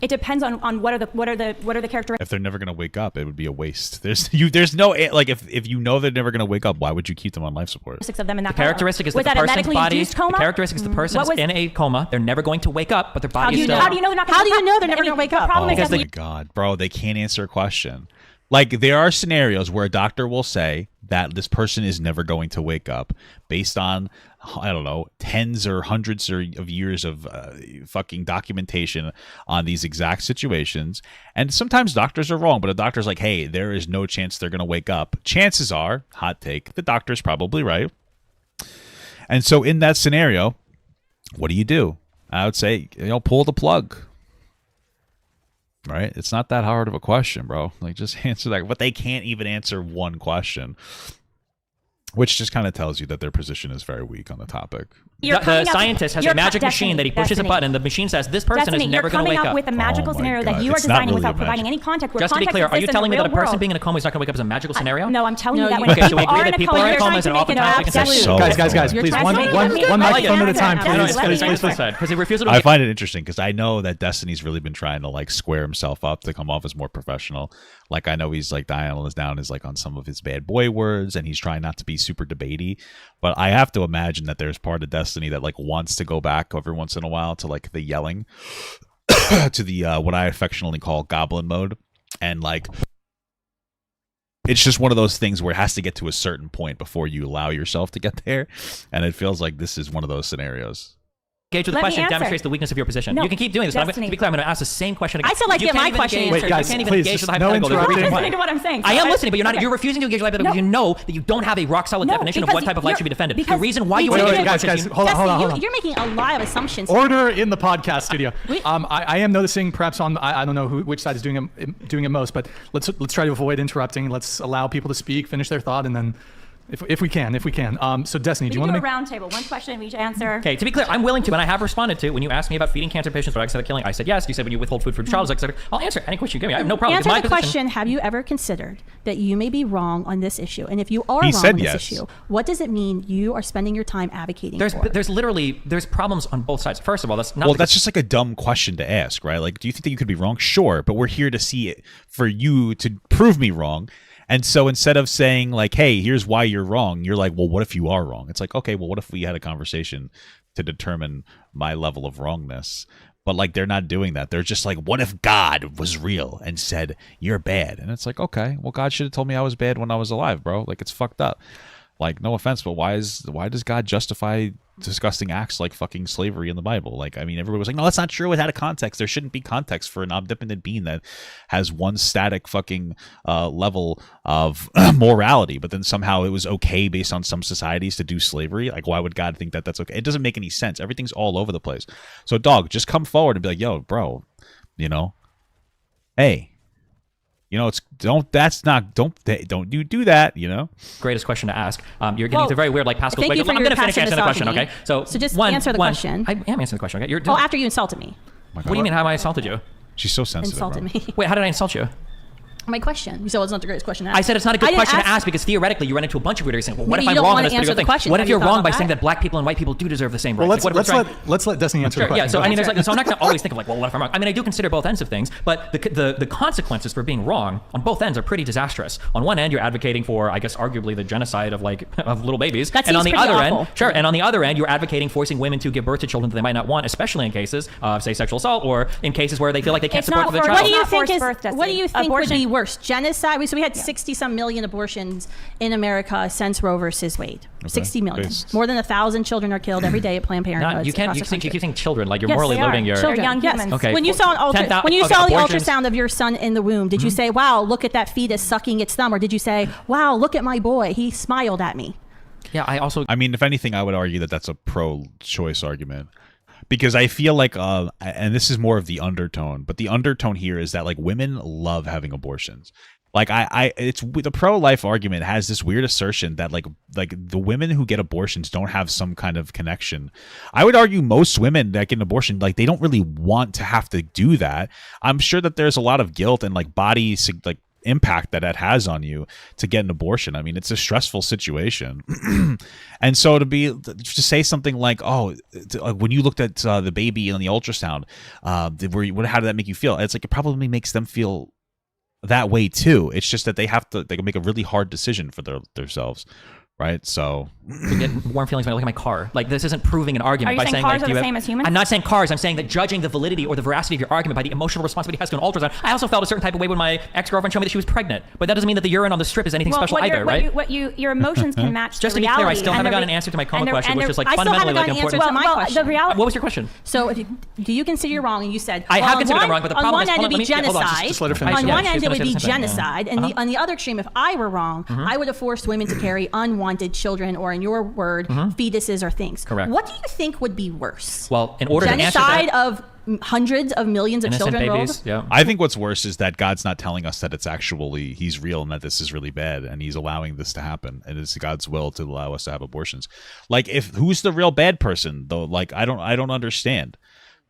It depends on what are the characteristics. If they're never going to wake up, it would be a waste. There's no like if you know they're never going to wake up, why would you keep them on life support? Of them in that the characteristic is that the person's body. The characteristic is the person's in a coma. They're never going to wake up, but their body is still. How do you know they're not? How do you know they're never going to wake up? Oh my God, bro, they can't answer a question. Like there are scenarios where a doctor will say that this person is never going to wake up based on, I don't know, tens or hundreds of years of fucking documentation on these exact situations. And sometimes doctors are wrong, but a doctor's like, hey, there is no chance they're going to wake up. Chances are, hot take, the doctor's probably right. And so in that scenario, what do? I would say, pull the plug. Right? It's not that hard of a question, bro. Like, just answer that. But they can't even answer one question, which just kind of tells you that their position is very weak on the topic. The scientist has a magic machine that he pushes a button, and the machine says, this person is never going to wake up. You're coming up with a magical scenario that you are designing without providing any context. Just to be clear, are you telling me that a person being in a coma is not going to wake up is a magical scenario? No, I'm telling you that when people are in a people are in comas and oftentimes they can say, guys, please, one microphone at a time, please. Because he refuses to. I find it interesting because I know that Destiny's really been trying to like square himself up to come off as more professional. Like I know he's like dialing down is like on some of his bad boy words, and he's trying not to be super debatey. But I have to imagine that there's part of Destiny that like wants to go back every once in a while to like the yelling, to the what I affectionately call goblin mode, and like it's just one of those things where it has to get to a certain point before you allow yourself to get there, and it feels like this is one of those scenarios. engage with the question demonstrates the weakness of your position. No, you can keep doing this, but Destiny. to be clear, I'm going to ask the same question again. I still like to get my question answered. Wait, guys, you can't even please, engage with the no hypothetical. interrupting. You're listening to what I'm saying. I am listening, but you're not. You're refusing to engage with hypothetical because you know that you don't have a rock solid definition of what type of life should be defended. The reason why you want to engage with guys, hold on. You're making a lot of assumptions. Order in the podcast studio. I am noticing perhaps on I don't know which side is doing it most, but let's try to avoid interrupting. Let's allow people to speak, finish their thought, and then if we can. So Destiny, do you want to make a round table? One question, we each answer. Okay, to be clear, I'm willing to, and I have responded to when you asked me about feeding cancer patients or exotic killing. I said yes. You said when you withhold food from child, etc. I'll answer any question you give me. I have no problem. Answer the question. Have you ever considered that you may be wrong on this issue? And if you are wrong on this issue, what does it mean you are spending your time advocating for? There's problems on both sides. First of all, that's not. Well, that's just like a dumb question to ask, right? Like, do you think that you could be wrong? Sure, but we're here to see it for you to prove me wrong. And so instead of saying like, hey, here's why you're wrong, you're like, well, what if you are wrong? It's like, okay, well, what if we had a conversation to determine my level of wrongness? But like, they're not doing that. They're just like, what if God was real and said, you're bad? And it's like, okay, well, God should have told me I was bad when I was alive, bro. Like, it's fucked up. Like, no offense, but why does God justify disgusting acts like fucking slavery in the Bible? Like, I mean, everybody was like, no, that's not true. It had a context. There shouldn't be context for an omnipotent being that has one static fucking level of morality, but then somehow it was okay based on some societies to do slavery. Like, why would God think that that's okay? It doesn't make any sense. Everything's all over the place. So, dog, just come forward and be like, yo, bro, hey. Don't you do that, Greatest question to ask. You're getting to very weird, like Pascal's. I'm going to finish answering the question, okay? So just answer the question. I am answering the question, okay? After you insulted me. What do you mean, how have I insulted you? She's so sensitive. Insulted me. Wait, how did I insult you? My question. You said it's not the greatest question to ask. I said it's not a good question to ask because theoretically you run into a bunch of weird saying, well, what if I'm wrong on this particular thing? What if you're wrong by saying that black people and white people do deserve the same rights? Well, let's let Destiny answer the question. Yeah, so I mean, so I'm not going to always think of like, well, what if I'm wrong? I mean, I do consider both ends of things, but the consequences for being wrong on both ends are pretty disastrous. On one end, you're advocating for, I guess, arguably the genocide of little babies, and on the other end, and on the other end, you're advocating forcing women to give birth to children that they might not want, especially in cases of, say, sexual assault or in cases where they feel like they can't support their child. What do you think would be worse? Genocide? So we had 60-some million abortions in America since Roe versus Wade. Okay. 60 million. More than 1,000 children are killed every day at Planned Parenthood. You keep saying children, like you're morally loading your children. Young humans. Okay. When you saw the ultrasound of your son in the womb, did you say, "Wow, look at that fetus sucking its thumb," or did you say, "Wow, look at my boy, he smiled at me"? Yeah, I mean, if anything, I would argue that that's a pro-choice argument. Because I feel like, and this is more of the undertone, but the undertone here is that like women love having abortions. Like it's the pro-life argument has this weird assertion that like the women who get abortions don't have some kind of connection. I would argue most women that get an abortion, like they don't really want to have to do that. I'm sure that there's a lot of guilt and like body impact that has on you to get an abortion. I mean, it's a stressful situation. And so to say something like, oh, when you looked at the baby on the ultrasound, how did that make you feel? It's like it probably makes them feel that way too. It's just that they can make a really hard decision for themselves, right? So I get warm feelings when I look at my car. Like, this isn't proving an argument by saying cars like, are the same as humans? I'm not saying cars. I'm saying that judging the validity or the veracity of your argument by the emotional responsibility it has to an ultrasound. I also felt a certain type of way when my ex-girlfriend showed me that she was pregnant, but that doesn't mean that the urine on the strip is anything special either, right? Your emotions can match just the to be reality. clear, I still haven't got an answer to my coma question, which is like fundamentally like important. What was your question? So do you consider you're wrong? And you said I have considered I'm wrong, but the problem is on one end it would be genocide. On one end it would be genocide, and on the other extreme, if I were wrong, I would have forced women to carry unwanted children, or in your word, fetuses or things. Correct. What do you think would be worse? Well, in order to answer that, genocide of hundreds of millions of children babies, yeah. I think what's worse is that God's not telling us that he's real and that this is really bad, and he's allowing this to happen, and it's God's will to allow us to have abortions. Like, who's the real bad person though? Like, I don't understand.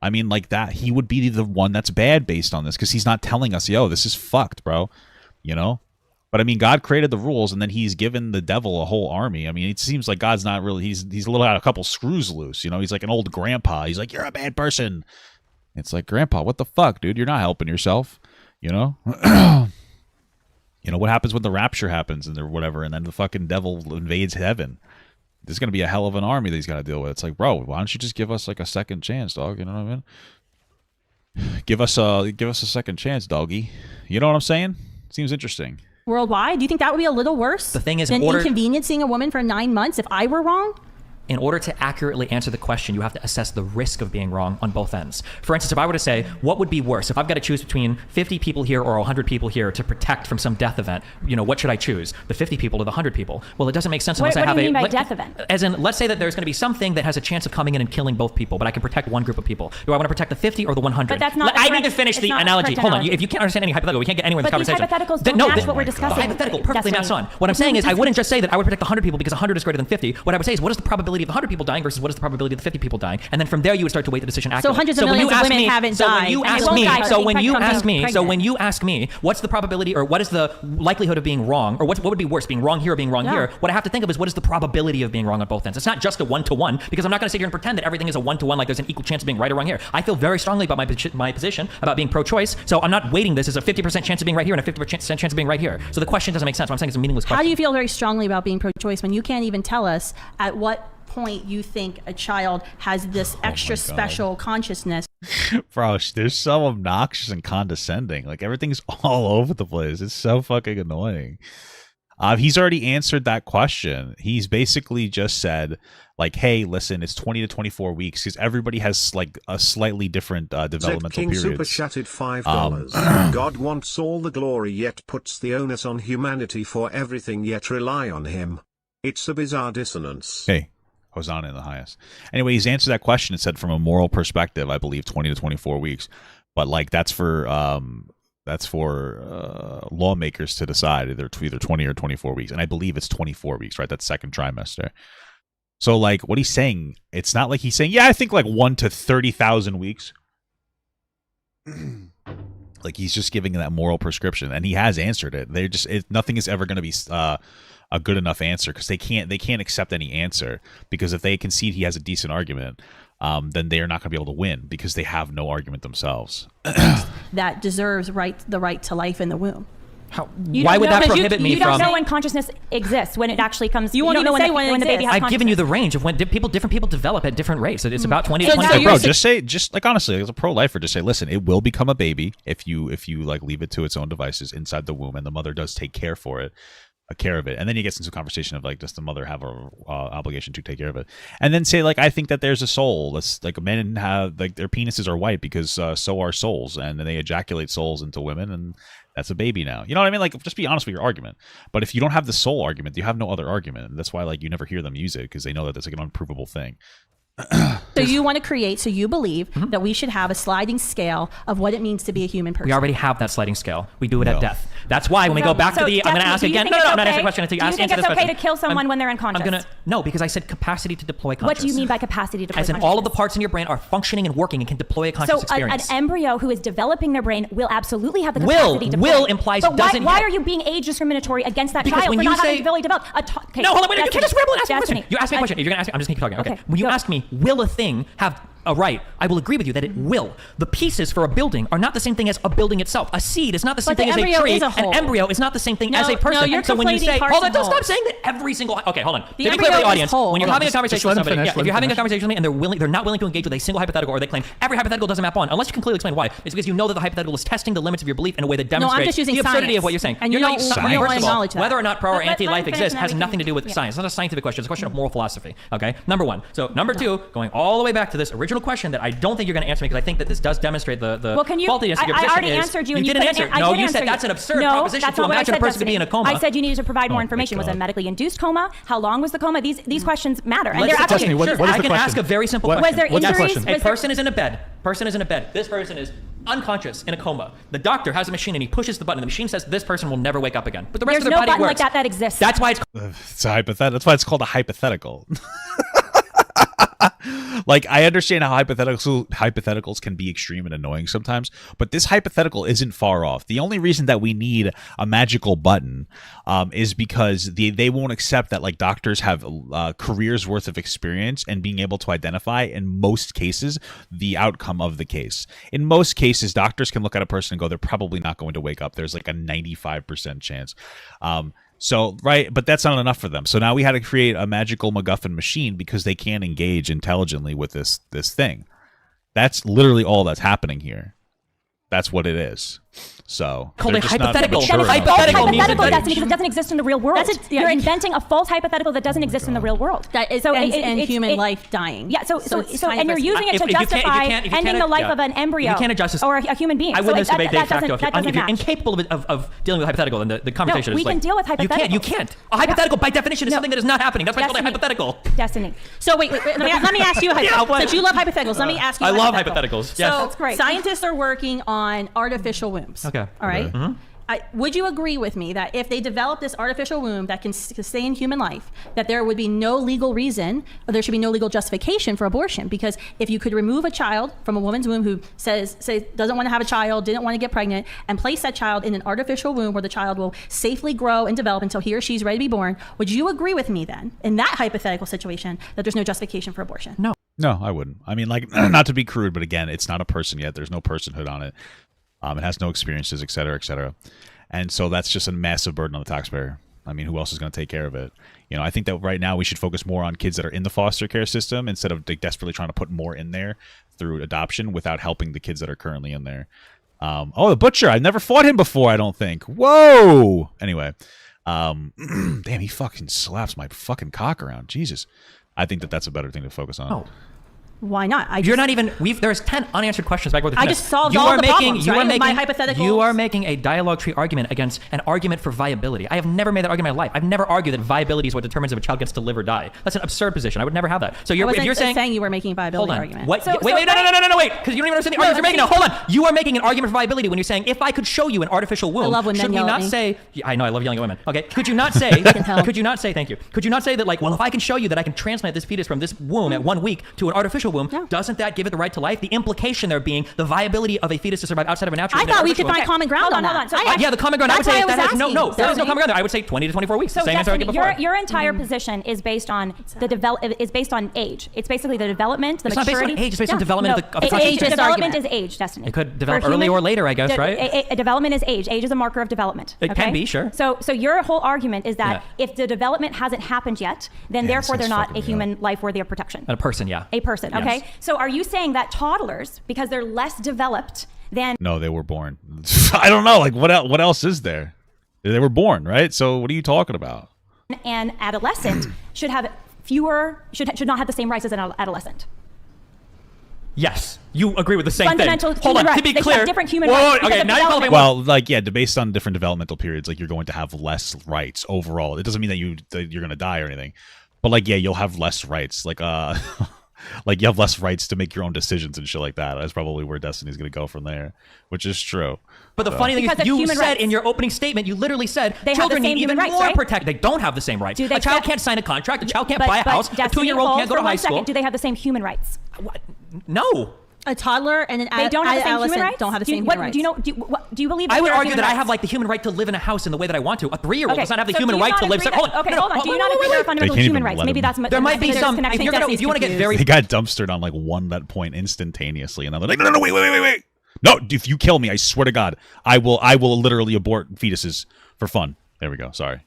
I mean, like, that he would be the one that's bad based on this, because he's not telling us, yo, this is fucked, bro. But I mean, God created the rules, and then he's given the devil a whole army. I mean, it seems like God's not really, he's a little out a couple screws loose. He's like an old grandpa. He's like, you're a bad person. It's like, grandpa, what the fuck, dude? You're not helping yourself. What happens when the rapture happens and whatever, and then the fucking devil invades heaven? There's going to be a hell of an army that he's got to deal with. It's like, bro, why don't you just give us like a second chance, dog? You know what I mean? Give us a second chance, doggy. You know what I'm saying? Seems interesting. Worldwide? Do you think that would be a little worse than inconveniencing a woman for 9 months if I were wrong? in order to accurately answer the question, you have to assess the risk of being wrong on both ends. For instance, if I were to say, what would be worse? If I've got to choose between 50 people here or 100 people here to protect from some death event, what should I choose? The 50 people or the 100 people? Well, it doesn't make sense unless I have What do you mean by death event? As in, let's say that there's going to be something that has a chance of coming in and killing both people, but I can protect one group of people. Do I want to protect the 50 or the 100? But that's not. I need to finish the analogy. Hold on. If you can't understand any hypothetical, we can't get anywhere in this conversation. But these hypotheticals don't match what we're discussing. The hypothetical perfectly maps on. What I'm saying is, I wouldn't just say that I would protect 100 people because 100 is greater than 50. What I would say is, what is the probability of 100 people dying versus what is the probability of the 50 people dying? And then from there, you would start to weight the decision accurately. So hundreds of millions of women haven't died. So when you ask me, what's the probability or what is the likelihood of being wrong, or what would be worse, being wrong here or being wrong here? What I have to think of is, what is the probability of being wrong on both ends? It's not just a 1-to-1, because I'm not going to sit here and pretend that everything is a 1-to-1, like there's an equal chance of being right or wrong here. I feel very strongly about my position about being pro-choice, so I'm not weighting this as a 50% chance of being right here and a 50% chance of being right here. So the question doesn't make sense. What I'm saying is a meaningless question. How do you feel very strongly about being pro-choice when you can't even tell us at what point you think a child has this extra special consciousness? Bro, they're so obnoxious and condescending. Like, everything's all over the place. It's so fucking annoying. He's already answered that question. He's basically just said, like, hey, listen, it's 20 to 24 weeks, because everybody has like a slightly different developmental King periods. Super chatted $5. God wants all the glory yet puts the onus on humanity for everything yet rely on him. It's a bizarre dissonance. Hey, Hosanna in the highest. Anyway, he's answered that question and said, from a moral perspective, I believe 20 to 24 weeks. But like, that's for lawmakers to decide, either 20 or 24 weeks. And I believe it's 24 weeks, right? That's second trimester. So like, what he's saying, it's not like he's saying, yeah, I think like 1 to 30,000 weeks. Like, he's just giving that moral prescription, and he has answered it. They're just, nothing is ever going to be a good enough answer, because they can't accept any answer, because if they concede he has a decent argument, then they are not going to be able to win, because they have no argument themselves. That deserves the right to life in the womb. Why would that prohibit me from? You don't know when consciousness exists, when it actually comes. You won't even say when the baby has consciousness. I've given you the range of when different people develop at different rates. It's about 20 to 25. Bro, just like, honestly, as a pro-lifer, just say, listen, it will become a baby if you like leave it to its own devices inside the womb, and the mother does take care of it. And then he gets into a conversation of like, does the mother have a obligation to take care of it? And then say, like, I think that there's a soul. That's like, men have, like, their penises are white because so are souls, and they ejaculate souls into women, and that's a baby now. You know what I mean? Like, just be honest with your argument. But if you don't have the soul argument, you have no other argument. And that's why, like, you never hear them use it, because they know that that's like an unprovable thing. So you want to create, so you believe that we should have a sliding scale of what it means to be a human person. We already have that sliding scale. We do it at death. That's why when we go back to the, I'm going to ask again. No, I'm not answering the question until you answer this question. Do you think it's okay to kill someone when they're unconscious? No, because I said capacity to deploy consciousness. What do you mean by capacity to deploy consciousness? As in, all of the parts in your brain are functioning and working and can deploy a conscious experience. So an embryo who is developing their brain will absolutely have the capacity to deploy. Will implies doesn't. Why are you being age discriminatory against that child for not having fully developed? No, hold on, wait, you can't just ramble and ask me a question. You ask me a question. If you're going to ask me, I'm just going to keep talking. Okay. When you ask me, will a thing have a right? I will agree with you that it will. The pieces for a building are not the same thing as a building itself. A seed is not the same thing as a tree. An embryo is not the same thing as a person. No, so when you say, hold on, don't stop saying that every single. Okay, hold on. To be clear to the audience, when you're having a conversation with somebody, if you're having a conversation with me and they're not willing to engage with a single hypothetical, or they claim every hypothetical doesn't map on, unless you can clearly explain why, it's because you know that the hypothetical is testing the limits of your belief in a way that demonstrates the absurdity of what you're saying. And you don't want to acknowledge that. Whether or not pro or anti-life exists has nothing to do with science. It's not a scientific question. It's a question of moral philosophy. Okay, number one. So number two, going all the way back to this original question that I don't think you're going to answer me, because I think that this does demonstrate the faultiness of your position. I already answered you. You didn't answer. No, you said that's an absurd proposition to imagine a person to be in a coma. I said you needed to provide more information. Was it a medically induced coma? How long was the coma? These questions matter. And they're actually. I can ask a very simple question. Was there injuries? A person is in a bed. This person is unconscious in a coma. The doctor has a machine and he pushes the button. The machine says this person will never wake up again. But the rest of their body works. There's no button like that exists. That's why it's a hypothetical. That's why it's called a hypothetical. Like, I understand how hypotheticals can be extreme and annoying sometimes, but this hypothetical isn't far off. The only reason that we need a magical button is because they won't accept that, like, doctors have careers worth of experience and being able to identify, in most cases, the outcome of the case. In most cases, doctors can look at a person and go, they're probably not going to wake up. There's like a 95% chance. So, right, but that's not enough for them. So now we had to create a magical MacGuffin machine because they can't engage intelligently with this thing. That's literally all that's happening here. That's what it is. So called a hypothetical. That is Hypothetical false means hypothetical, that- Destiny, because it doesn't exist in the real world. Yeah, You're inventing a false hypothetical that doesn't exist in the real world. That is, and human life dying. Yeah, so and you're using it If to you can't- justify if you ending can't- the life yeah. of an embryo You can't adjust this. or a human being. I So, wouldn't debate de that facto. doesn't If you're match. incapable of dealing with hypothetical, then the conversation we is like... can deal with hypotheticals. You can't. A hypothetical, by definition, is something that is not happening. That's why I call it hypothetical. Destiny. So wait, let me ask you a hypothetical. what? Since you love hypotheticals, let me ask you I a love hypothetical. hypotheticals. Yes. So That's great. Scientists are working on artificial wombs. Okay. All right. Mm-hmm. Would you agree with me that if they develop this artificial womb that can sustain human life, that there would be no legal reason, or there should be no legal justification for abortion? Because if you could remove a child from a woman's womb who doesn't want to have a child, didn't want to get pregnant, and place that child in an artificial womb where the child will safely grow and develop until he or she's ready to be born, would you agree with me then, in that hypothetical situation, that there's no justification for abortion? No. No, I wouldn't. I mean, like, not to be crude, but again, it's not a person yet. There's no personhood on it. It has no experiences, et cetera, et cetera. And so that's just a massive burden on the taxpayer. I mean, who else is going to take care of it? You know, I think that right now we should focus more on kids that are in the foster care system instead of like, desperately trying to put more in there through adoption without helping the kids that are currently in there. Oh, the butcher. I've never fought him before, I don't think. Whoa. Anyway, damn, he fucking slaps my fucking cock around. Jesus. I think that that's a better thing to focus on. Oh. Why not? You're not even. There's 10 unanswered questions back with the I just solved all the problems, right? My hypotheticals. You are making a dialogue tree argument against an argument for viability. I have never made that argument in my life. I've never argued that viability is what determines if a child gets to live or die. That's an absurd position. I would never have that. So if you're saying you were making a viability argument. Wait, no, because you don't even understand the argument you're making. No, hold on. You are making an argument for viability when you're saying, if I could show you an artificial womb, I love when men should we yell at not me. say? I know, I love yelling at women. Okay, could you not say? Could you not say? Thank you. Could you not say that, like, well, if I can show you that I can transplant this fetus from this womb at 1 week to an artificial womb, doesn't that give it the right to life? The implication there being the viability of a fetus to survive outside of a natural. I thought we could find common ground on that. Hold on. So Yeah, the common ground. I would say that's why I that was has no. asking. There is no common ground there. I would say 20 to 24 weeks. So Same answer I Destiny, gave before. your entire position is based on is based on age. It's basically the development, the It's not based maturity. on age. It's based on development of the Age constitution. development is age, Destiny. It could develop early or later, I guess, right? A development is age. Age is a marker of development. It can be, sure. So your whole argument is that if the development hasn't happened yet, then therefore they're not a human life worthy of protection. And a person, yeah. A person, Yes. okay? So are you saying that toddlers, because they're less developed than... No, they were born. I don't know. Like, what else is there? They were born, right? So what are you talking about? An adolescent should have should not have the same rights as an adolescent. Yes, you agree with the same Fundamental thing. Hold on, human to be rights. They should clear. have different human Whoa, rights okay, because of now you're calling me. development. Well, like, yeah, based on different developmental periods, like, you're going to have less rights overall. It doesn't mean that you're going to die or anything, but like, yeah, you'll have less rights. Like, like, you have less rights to make your own decisions and shit like that. That's probably where Destiny's going to go from there, which is true. But the funny thing is, Because of you human said rights. in your opening statement, you literally said They have the children same need even human rights, more right? protection. They don't have the same rights. Do they- A child can't sign a contract. A child can't But- buy a but house. A Destiny, 2-year-old hold can't go for to high 1 second. school. Do they have the same human rights? What? No. A toddler and an They don't have the same human rights. don't have the Do you- same what- human rights. Do you know? Do you believe? I would there are argue human that I have rights? like the human right to live in a house in the way that I want to. A 3-year-old does not have the so human do you right not to live. agree Hold on. Okay, No, hold on. Do you not agree there are fundamental can't human even rights? let Maybe them- that's There might be some. If you want to get very They got dumpstered on like that point instantaneously, and then they're like, no, wait. No, if you kill me, I swear to God, I will literally abort fetuses for fun. There we go. Sorry.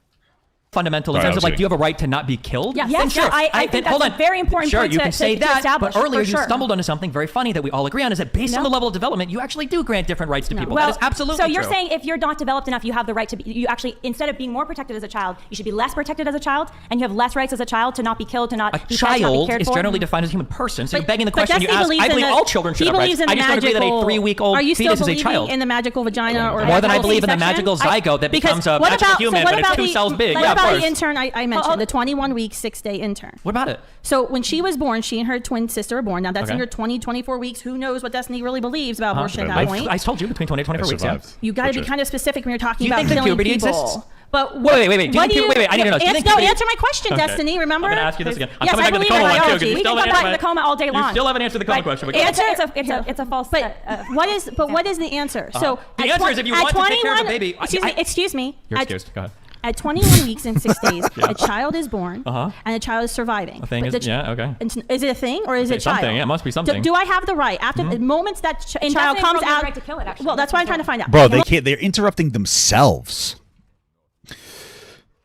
fundamental in Sorry, terms of like, kidding. do you have a right to not be killed? Yes, Then yes, sure. I think that's a very important Sure, point you to- can say to that, establish, but earlier for you sure. stumbled onto something very funny that we all agree on, is that based on No. the level of development, you actually do grant different rights to people. Well, that is absolutely so you're true. saying if you're not developed enough, you have the right to be, you actually, instead of being more protected as a child, you should be less protected as a child, and you have less rights as a child to not be killed, to not a be fed, not be child cared is for. generally defined as a human person, so you're begging the But question you Destiny ask. believes I believe in the- all children should he have rights. believes in I the just don't agree that a magical- 3-week-old Are you still fetus is a believing child. in the magical vagina or More than I magical believe in the C-section? magical zygote that Because becomes a what magical about- human, so what but it's about 2 the- cells big. What Yeah, of about course. the intern I mentioned, the 21-week, 6-day intern? What about it? So when she was born, she and her twin sister were born. Now that's in Okay. her 24 weeks. Who knows what Destiny really believes about abortion at I- that point? I told you between 20 and 24 weeks. Yeah. survived. You got to be Butcher. kind of specific when you're talking Do you about think that killing puberty people. exists? But Wait. Do you what think wait, I need to know. Do you think puberty- answer my question, Okay. Destiny. Remember? I'm gonna ask you this again. I'm Yes, coming I back to the believe coma in one, too, 'cause biology. you We still can haven't come back to answered the coma all day long. You still haven't answered the coma Right. question. But It's a false. But what is the answer? So The at answer twen- is if you at want to take care of a 21 baby- Excuse me. You're At- excused. Go ahead. At 21 weeks and 6 days, a child is born, Uh-huh. and a child is surviving. A thing But is- yeah, okay. Is it a thing or is it a child? something, yeah, it must be something. Do I have the right after the moments that child Indefinite comes world, you have out? the right to kill it, actually. Well, that's what I'm trying to find out. Bro, they can't. They're interrupting themselves.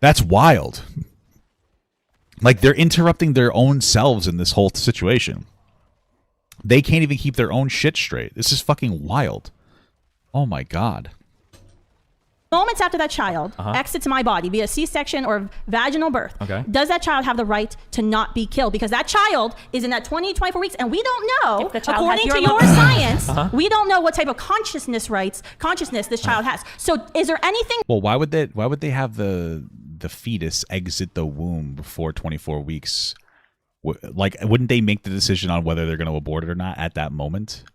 That's wild. Like, they're interrupting their own selves in this whole situation. They can't even keep their own shit straight. This is fucking wild. Oh my God. Moments after that child exits my body via C-section or vaginal birth, does that child have the right to not be killed? Because that child is in that 20 to 24 weeks, and we don't know, according to your science, we don't know what type of consciousness this child has. So is there anything? Well, why would they have the fetus exit the womb before 24 weeks? Like, wouldn't they make the decision on whether they're going to abort it or not at that moment?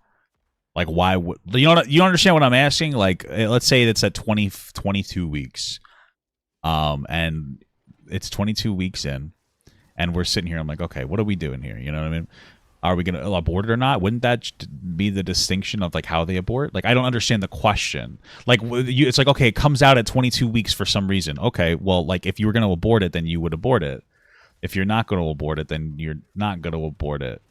Like, why would you don't understand what I'm asking? Like, let's say it's at 22 weeks, and it's 22 weeks in, and we're sitting here. I'm like, okay, what are we doing here? You know what I mean? Are we going to abort it or not? Wouldn't that be the distinction of like how they abort? Like, I don't understand the question. Like, it's like, okay, it comes out at 22 weeks for some reason. Okay, well, like if you were going to abort it, then you would abort it. If you're not going to abort it, then you're not going to abort it.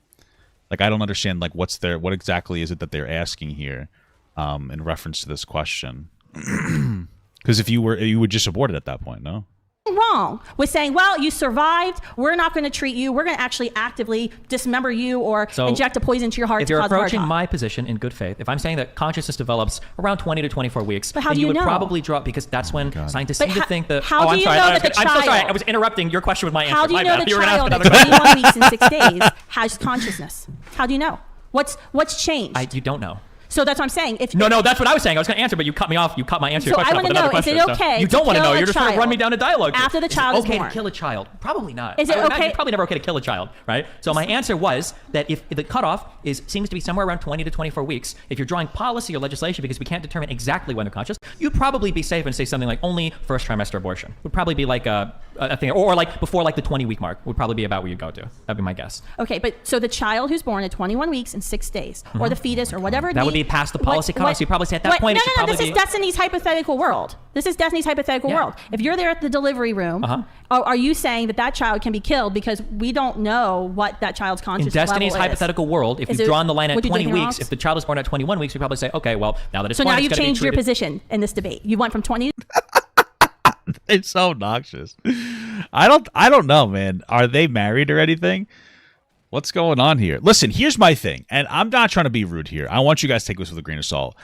Like, I don't understand, like, what exactly is it that they're asking here in reference to this question? Because if you would just abort it at that point, no? Wrong with saying, well, you survived, we're not going to treat you, we're going to actually actively dismember you or inject a poison into your heart. If you're approaching my position in good faith, if I'm saying that consciousness develops around 20 to 24 weeks, but how then do you would know? Probably draw, because that's when scientists seem to think that. How do you know that the child? I'm so sorry, I was interrupting your question with my answer. How do you know the you child at 21 weeks and 6 days has consciousness? How do you know? What's changed? You don't know. So that's what I'm saying. No, that's what I was saying. I was going to answer, but you cut me off. You cut my answer to your question I off with another question. Is it okay? You don't want to know. You're just trying to run me down a dialogue. After the child is born. Is it okay to kill a child? Probably not. Is it okay? It's probably never okay to kill a child, right? So my answer was that if the cutoff seems to be somewhere around 20 to 24 weeks, if you're drawing policy or legislation because we can't determine exactly when they're conscious, you'd probably be safe and say something like only first trimester abortion would probably be like a thing, or like before like the 20-week mark would probably be about where you go to. That'd be my guess. Okay, but so the child who's born at 21 weeks and 6 days, or the fetus, or whatever. That would be past the policy cutoff. So you probably say at that point. No. This is Destiny's hypothetical world. This is Destiny's hypothetical world. If you're there at the delivery room, are you saying that child can be killed because we don't know what that child's conscious level is? In Destiny's hypothetical world, if you've drawn the line at 20 weeks, if the child is born at 21 weeks, we probably say, okay, well, now that it's so born, now it's you've changed your position in this debate. You went from 20. It's so obnoxious. I don't know, man. Are they married or anything? What's going on here? Listen, here's my thing, and I'm not trying to be rude here. I want you guys to take this with a grain of salt.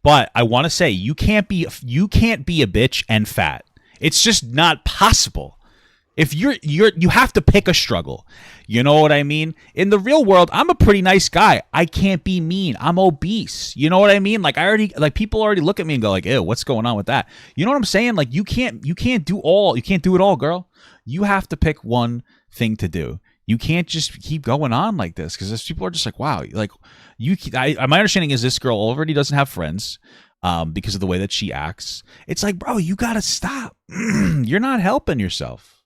But I want to say you can't be a bitch and fat. It's just not possible. If you have to pick a struggle. You know what I mean? In the real world, I'm a pretty nice guy. I can't be mean. I'm obese. You know what I mean? Like people already look at me and go like, "Ew, what's going on with that?" You know what I'm saying? Like you can't do it all, girl. You have to pick one thing to do. You can't just keep going on like this because people are just like, wow, like my understanding is this girl already doesn't have friends because of the way that she acts. It's like, bro, you got to stop. You're not helping yourself.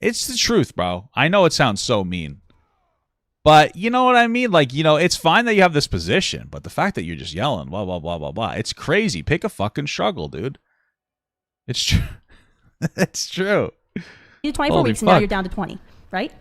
It's the truth, bro. I know it sounds so mean, but you know what I mean? Like, it's fine that you have this position, but the fact that you're just yelling, blah, blah, blah, blah, blah, it's crazy. Pick a fucking struggle, dude. It's true. It's true. You're 24 weeks and now you're down to 20, right?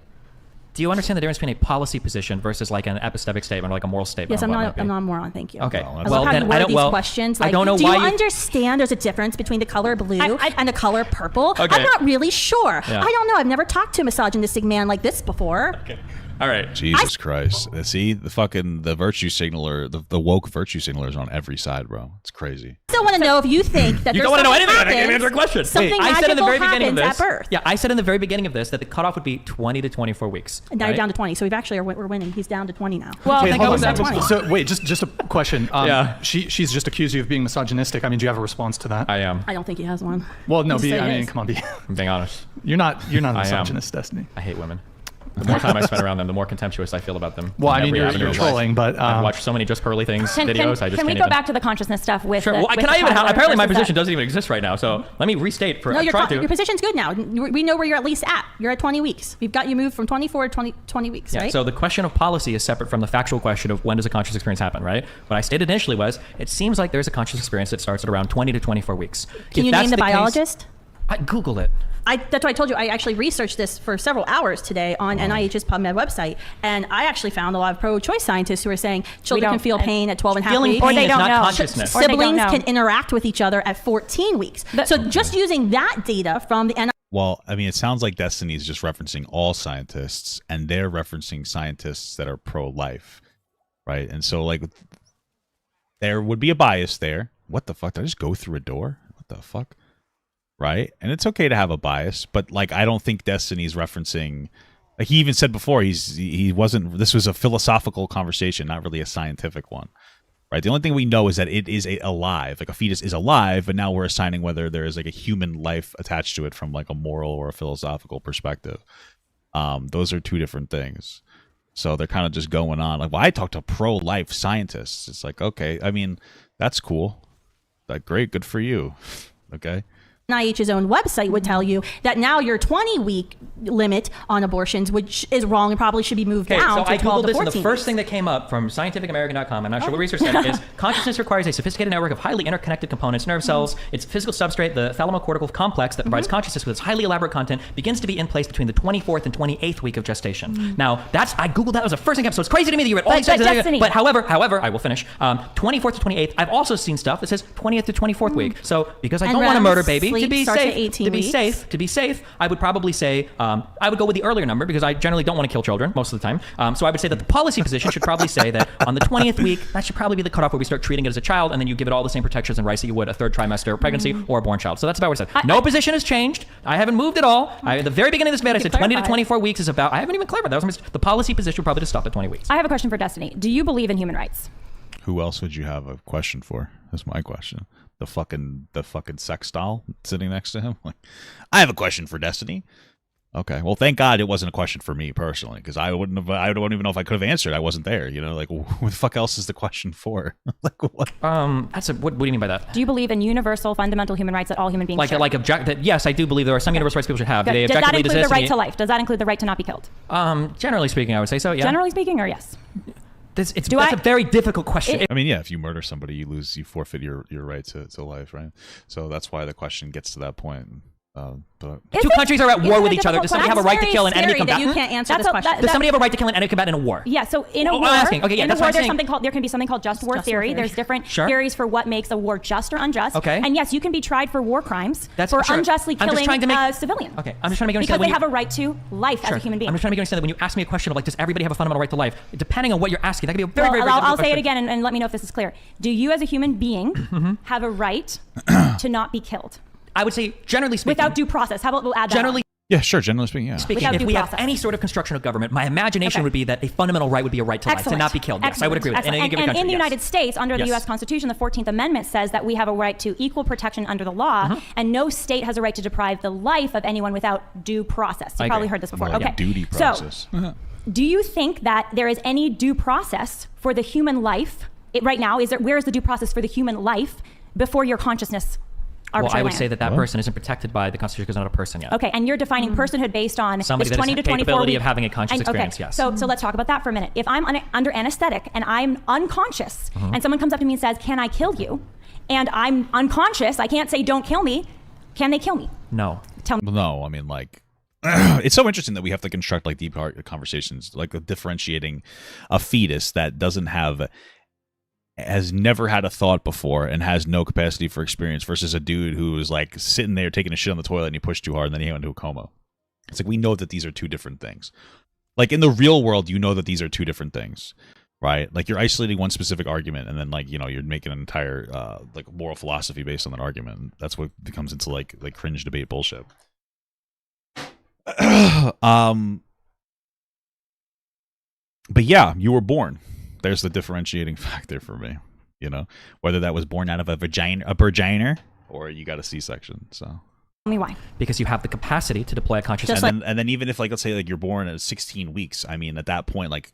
Do you understand the difference between a policy position versus like an epistemic statement or like a moral statement? Yes, I'm not a moron. Thank you. Okay. I love how you word these questions. Like, I don't know do why you understand there's a difference between the color blue and the color purple? Okay. I'm not really sure. Yeah. I don't know. I've never talked to a misogynistic man like this before. Okay. All right. Jesus Christ. See, the virtue signaler, the woke virtue signaler is on every side, bro. It's crazy. I still want to know if you think that you there's don't want to know something anything. I happens, can't answer a question. something I said in the very magical beginning of happens this. at birth. Yeah, I said in the very beginning of this that the cutoff would be 20 to 24 weeks. And now you're down to 20. So we're winning. He's down to 20 now. Well, Wait, hold on. 20. So wait, just a question. Yeah. She's just accused you of being misogynistic. I mean, do you have a response to that? I am. I don't think he has one. Well, no, Just say I it mean, is. come on, B. I'm being honest. You're not a I am. misogynist, Destiny. I hate women. The more time I spend around them, the more contemptuous I feel about them. Well, I mean, Every you're avenue of trolling, life. but I've watched so many just pearly things videos. Can we go back to the consciousness stuff with? Sure. The, Well, with can the I even? toddler Apparently, my versus position that? doesn't even exist right now. So let me restate. No, your position's good now. We know where you're at least at. You're at 20 weeks. We've got you moved from 24 to 20 weeks, right? So the question of policy is separate from the factual question of when does a conscious experience happen, right? What I stated initially was it seems like there's a conscious experience that starts at around 20 to 24 weeks. Can you name the biologist? Google it. That's why I told you I actually researched this for several hours today on NIH's PubMed website, and I actually found a lot of pro-choice scientists who are saying children can feel pain at 12 and a half Feeling weeks. pain they is don't not know. consciousness. Or they don't Siblings know. can interact with each other at 14 weeks. So just using that data from the NIH. Well, I mean, it sounds like Destiny is just referencing all scientists, and they're referencing scientists that are pro-life, right? And so, like, there would be a bias there, what the fuck? Did I just go through a door? What the fuck? Right? And it's okay to have a bias, but like I don't think Destiny's referencing. Like he even said before, he wasn't. This was a philosophical conversation, not really a scientific one. Right? The only thing we know is that it is alive. Like a fetus is alive, but now we're assigning whether there is like a human life attached to it from like a moral or a philosophical perspective. Those are two different things. So they're kind of just going on. Like, well, I talk to pro-life scientists. It's like, okay, I mean, that's cool. Like, great, good for you. Okay. NIH's own website would tell you that now your 20-week limit on abortions, which is wrong and probably should be moved down so to I 12 googled to this, 14 and the first weeks. thing that came up from scientificamerican.com, I'm not sure what research said, is consciousness requires a sophisticated network of highly interconnected components, nerve cells. Its physical substrate, the thalamocortical complex that provides consciousness with its highly elaborate content, begins to be in place between the 24th and 28th week of gestation. Now, I googled that was the first thing that came up, so it's crazy to me that you read all these things. But however, I will finish. 24th to 28th, I've also seen stuff that says 20th to 24th week. So because I don't want to murder baby, to be safe, I would probably say I would go with the earlier number because I generally don't want to kill children most of the time. So I would say that the policy position should probably say that on the 20th week, that should probably be the cutoff where we start treating it as a child, and then you give it all the same protections and rights that you would a third trimester pregnancy or a born child. So that's about what I said. No position has changed. I haven't moved at all. At the very beginning of this debate, I said 20 to 24 weeks is about. I haven't even clarified. That was the policy position would probably just stop at 20 weeks. I have a question for Destiny. Do you believe in human rights? Who else would you have a question for? That's my question. The fucking sex doll sitting next to him. Like, I have a question for Destiny. Okay, well, thank God it wasn't a question for me personally, because I don't even know if I could have answered. I wasn't there. You know, like, who the fuck else is the question for? Like, what? What do you mean by that? Do you believe in universal fundamental human rights that all human beings share? Yes, I do believe there are some universal rights people should have. Does that include the right to life? Does that include the right to not be killed? Generally speaking, I would say so. Yeah. Generally speaking, or yes? That's a very difficult question. I mean, yeah, if you murder somebody, you forfeit your right to life, right? So that's why the question gets to that point. But two countries are at war with each other. Does somebody have a right to kill an enemy combatant? You can't answer this question. Does somebody have a right to kill an enemy combatant in a war? Yeah. So in a war, I'm asking. Okay, yeah, in a war, there can be something called just war theory. There's different theories for what makes a war just or unjust. Okay. And yes, you can be tried for war crimes for unjustly killing a civilian. Okay. I'm just trying to make you understand because they have a right to life as a human being. I'm just trying to make you understand that when you ask me a question of like, does everybody have a fundamental right to life? Depending on what you're asking, that could be a very, very difficult I'll say question. it again and let me know if this is clear. Do you, as a human being, have a right to not be killed? I would say, generally speaking, without due process. How about we'll add that? Generally. Yeah, sure. Generally speaking, yeah. If we have any sort of construction of government, my imagination would be that a fundamental right would be a right to life, to not be killed. Yes, I would agree with that. And in the United States, under the U.S. Constitution, the 14th Amendment says that we have a right to equal protection under the law, and no state has a right to deprive the life of anyone without due process. You probably heard this before. Okay. Duty process. So, do you think that there is any due process for the human life right now? Where is the due process for the human life before your consciousness? Well, I would say that person isn't protected by the Constitution because they're not a person yet. Okay, and you're defining personhood based on somebody this 20 that has to 24 capability week of having a conscious experience. Yes. So let's talk about that for a minute. If I'm under anesthetic and I'm unconscious, and someone comes up to me and says, "Can I kill you?" and I'm unconscious, I can't say, "Don't kill me." Can they kill me? No. Tell me. No, I mean, like, it's so interesting that we have to construct like deep conversations, like differentiating a fetus that has never had a thought before and has no capacity for experience versus a dude who is like sitting there taking a shit on the toilet and he pushed too hard and then he went into a coma. It's like, we know that these are two different things. Like in the real world, you know that these are two different things, right? Like you're isolating one specific argument and then like, you know, you're making an entire like moral philosophy based on that argument. That's what becomes into like cringe debate bullshit. But yeah, you were born. There's the differentiating factor for me, you know, whether that was born out of a vagina, or you got a C-section. So tell me why. Because you have the capacity to deploy a consciousness. And then even if, like, let's say like you're born at 16 weeks, I mean, at that point, like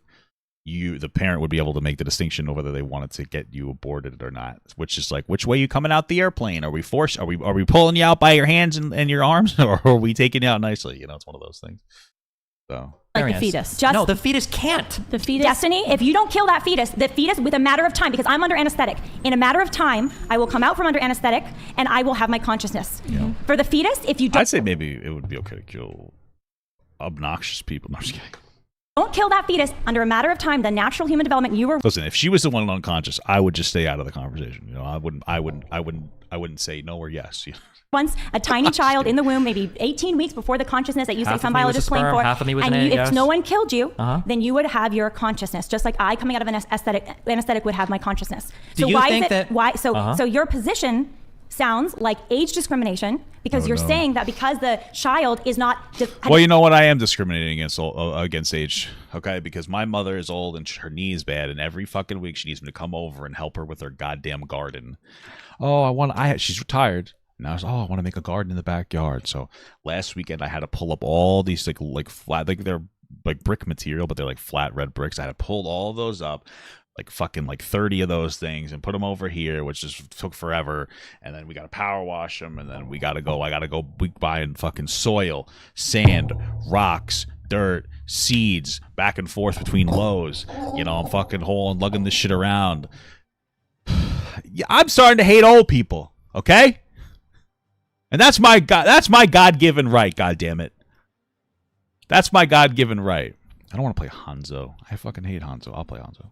the parent would be able to make the distinction of whether they wanted to get you aborted or not, which is like, which way you coming out the airplane? Are we pulling you out by your hands and your arms, or are we taking you out nicely? You know, it's one of those things. So. Like the fetus. No, the fetus can't. The fetus. Destiny, if you don't kill that fetus, the fetus, with a matter of time, because I'm under anesthetic, in a matter of time, I will come out from under anesthetic and I will have my consciousness. Yeah. For the fetus, if you don't... I'd say maybe it would be okay to kill obnoxious people. No, I'm just kidding. Don't kill that fetus under a matter of time, the natural human development you were... Listen, if she was the one unconscious, I would just stay out of the conversation. You know, I wouldn't I wouldn't say no or yes. Once a tiny child in the womb, maybe 18 weeks before the consciousness that you say some biologists playing for, half of me was and an egg, if yes. no one killed you, then you would have your consciousness, just like I coming out of an anesthetic would have my consciousness. Do so you why think is it that, why? So your position sounds like age discrimination because you're saying that because the child is not. Well, you know what? I am discriminating against age, okay? Because my mother is old and her knee is bad, and every fucking week she needs me to come over and help her with her goddamn garden. Oh, she's retired. And I was, I want to make a garden in the backyard. So last weekend I had to pull up all these like flat, like they're like brick material, but they're like flat red bricks. I had to pull all those up, like fucking like 30 of those things, and put them over here, which just took forever. And then we got to power wash them, and then I got to go buying fucking soil, sand, rocks, dirt, seeds, back and forth between Lowe's. You know, I'm fucking lugging this shit around. Yeah, I'm starting to hate old people, okay? And that's my God-given right, goddammit. That's my God-given right. I don't want to play Hanzo. I fucking hate Hanzo. I'll play Hanzo.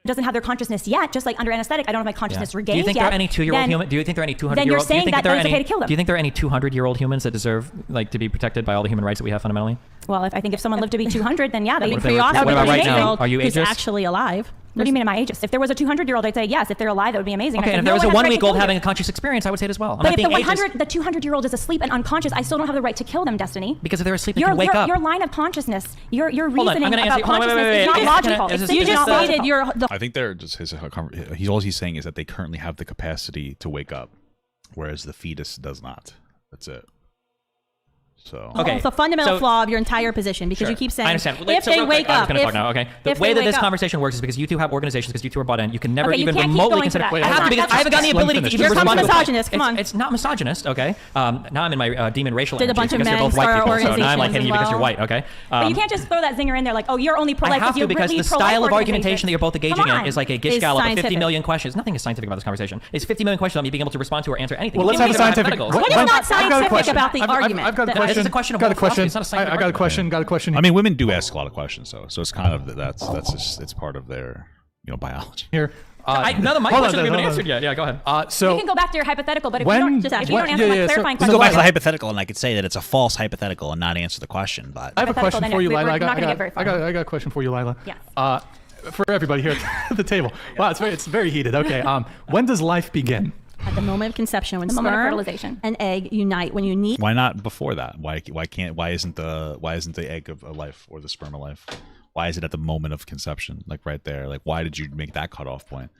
Doesn't have their consciousness yet, just like under anesthetic, I don't have my consciousness regained yet. Do you think there are any 2-year-old humans? Do you think there are any 200-year-old? Then you're saying that it's okay to kill them. Do you think there are any 200-year-old humans that deserve like to be protected by all the human rights that we have fundamentally? Well, I think if someone lived to be 200, then yeah, that would be What awesome. about right now? Are you who's ageist? actually alive? What do you mean am I ageist? If there was a 200-year-old, I'd say yes. If they're alive, that would be amazing. Okay, and if there was a 1-week-old having a conscious experience, I would say it as well. But if the 200-year-old is asleep and unconscious, I still don't have the right to kill them, Destiny. Because if they're asleep, they can wake up. Your line of consciousness, your Hold on, reasoning I'm gonna about answer. Hold on, consciousness wait. is not logical. You just stated your. I think they're just all he's saying is that they currently have the capacity to wake up, whereas the fetus does not. That's it. So Okay. It's a fundamental flaw of your entire position because you keep saying if they wake up. I'm going to talk now. Okay. The way that this conversation works is because you two have organizations, because you two are bought in. You can never Okay, you even can't keep remotely going to consider. that. I have to because I haven't gotten the ability to even You're respond to it. misogynist. Come on. It's not misogynist. Okay. Now I'm in my demon racial. Did a bunch of because men you're both white start people, so now I'm like organizations hitting you as because you're well? white. Okay. But you can't just throw that zinger in there like, oh, you're only pro-life I have to because the style of argumentation that you're both engaging in is like a gish gallop of 50 scientific. million questions. Nothing is scientific about this conversation. It's 50 million questions about me being able to respond to or answer anything. Well, let's have a scientific. What is not scientific about the argument? I've got a question. This is a question of Got a philosophy. question. It's not a scientific I got a argument. question. Got a question. I mean, women do ask a lot of questions, so it's kind of that's just it's part of their biology. Here. None of my questions have even been answered yet. Yeah, go ahead. So You can go back to your hypothetical, but if When- you don't answer yeah, my yeah, so- clarifying so question, Go back to the hypothetical, and I could say that it's a false hypothetical and not answer the question. But I have a question Hypothetical, for you, then Lila. we're not gonna get very far. I got a question for you, Lila. Yes. For everybody here at the table. Wow, it's very heated. Okay. When does life begin? At the moment of conception, when The moment of sperm fertilization. and egg unite, when you need. Why not before that? Why isn't the egg of a life or the sperm of life? Why is it at the moment of conception, like right there? Like, why did you make that cutoff point?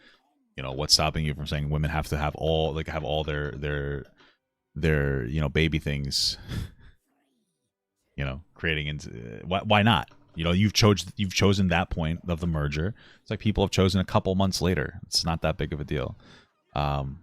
You know, what's stopping you from saying women have to have all their baby things, creating into why not? You've chosen that point of the merger. It's like people have chosen a couple months later. It's not that big of a deal.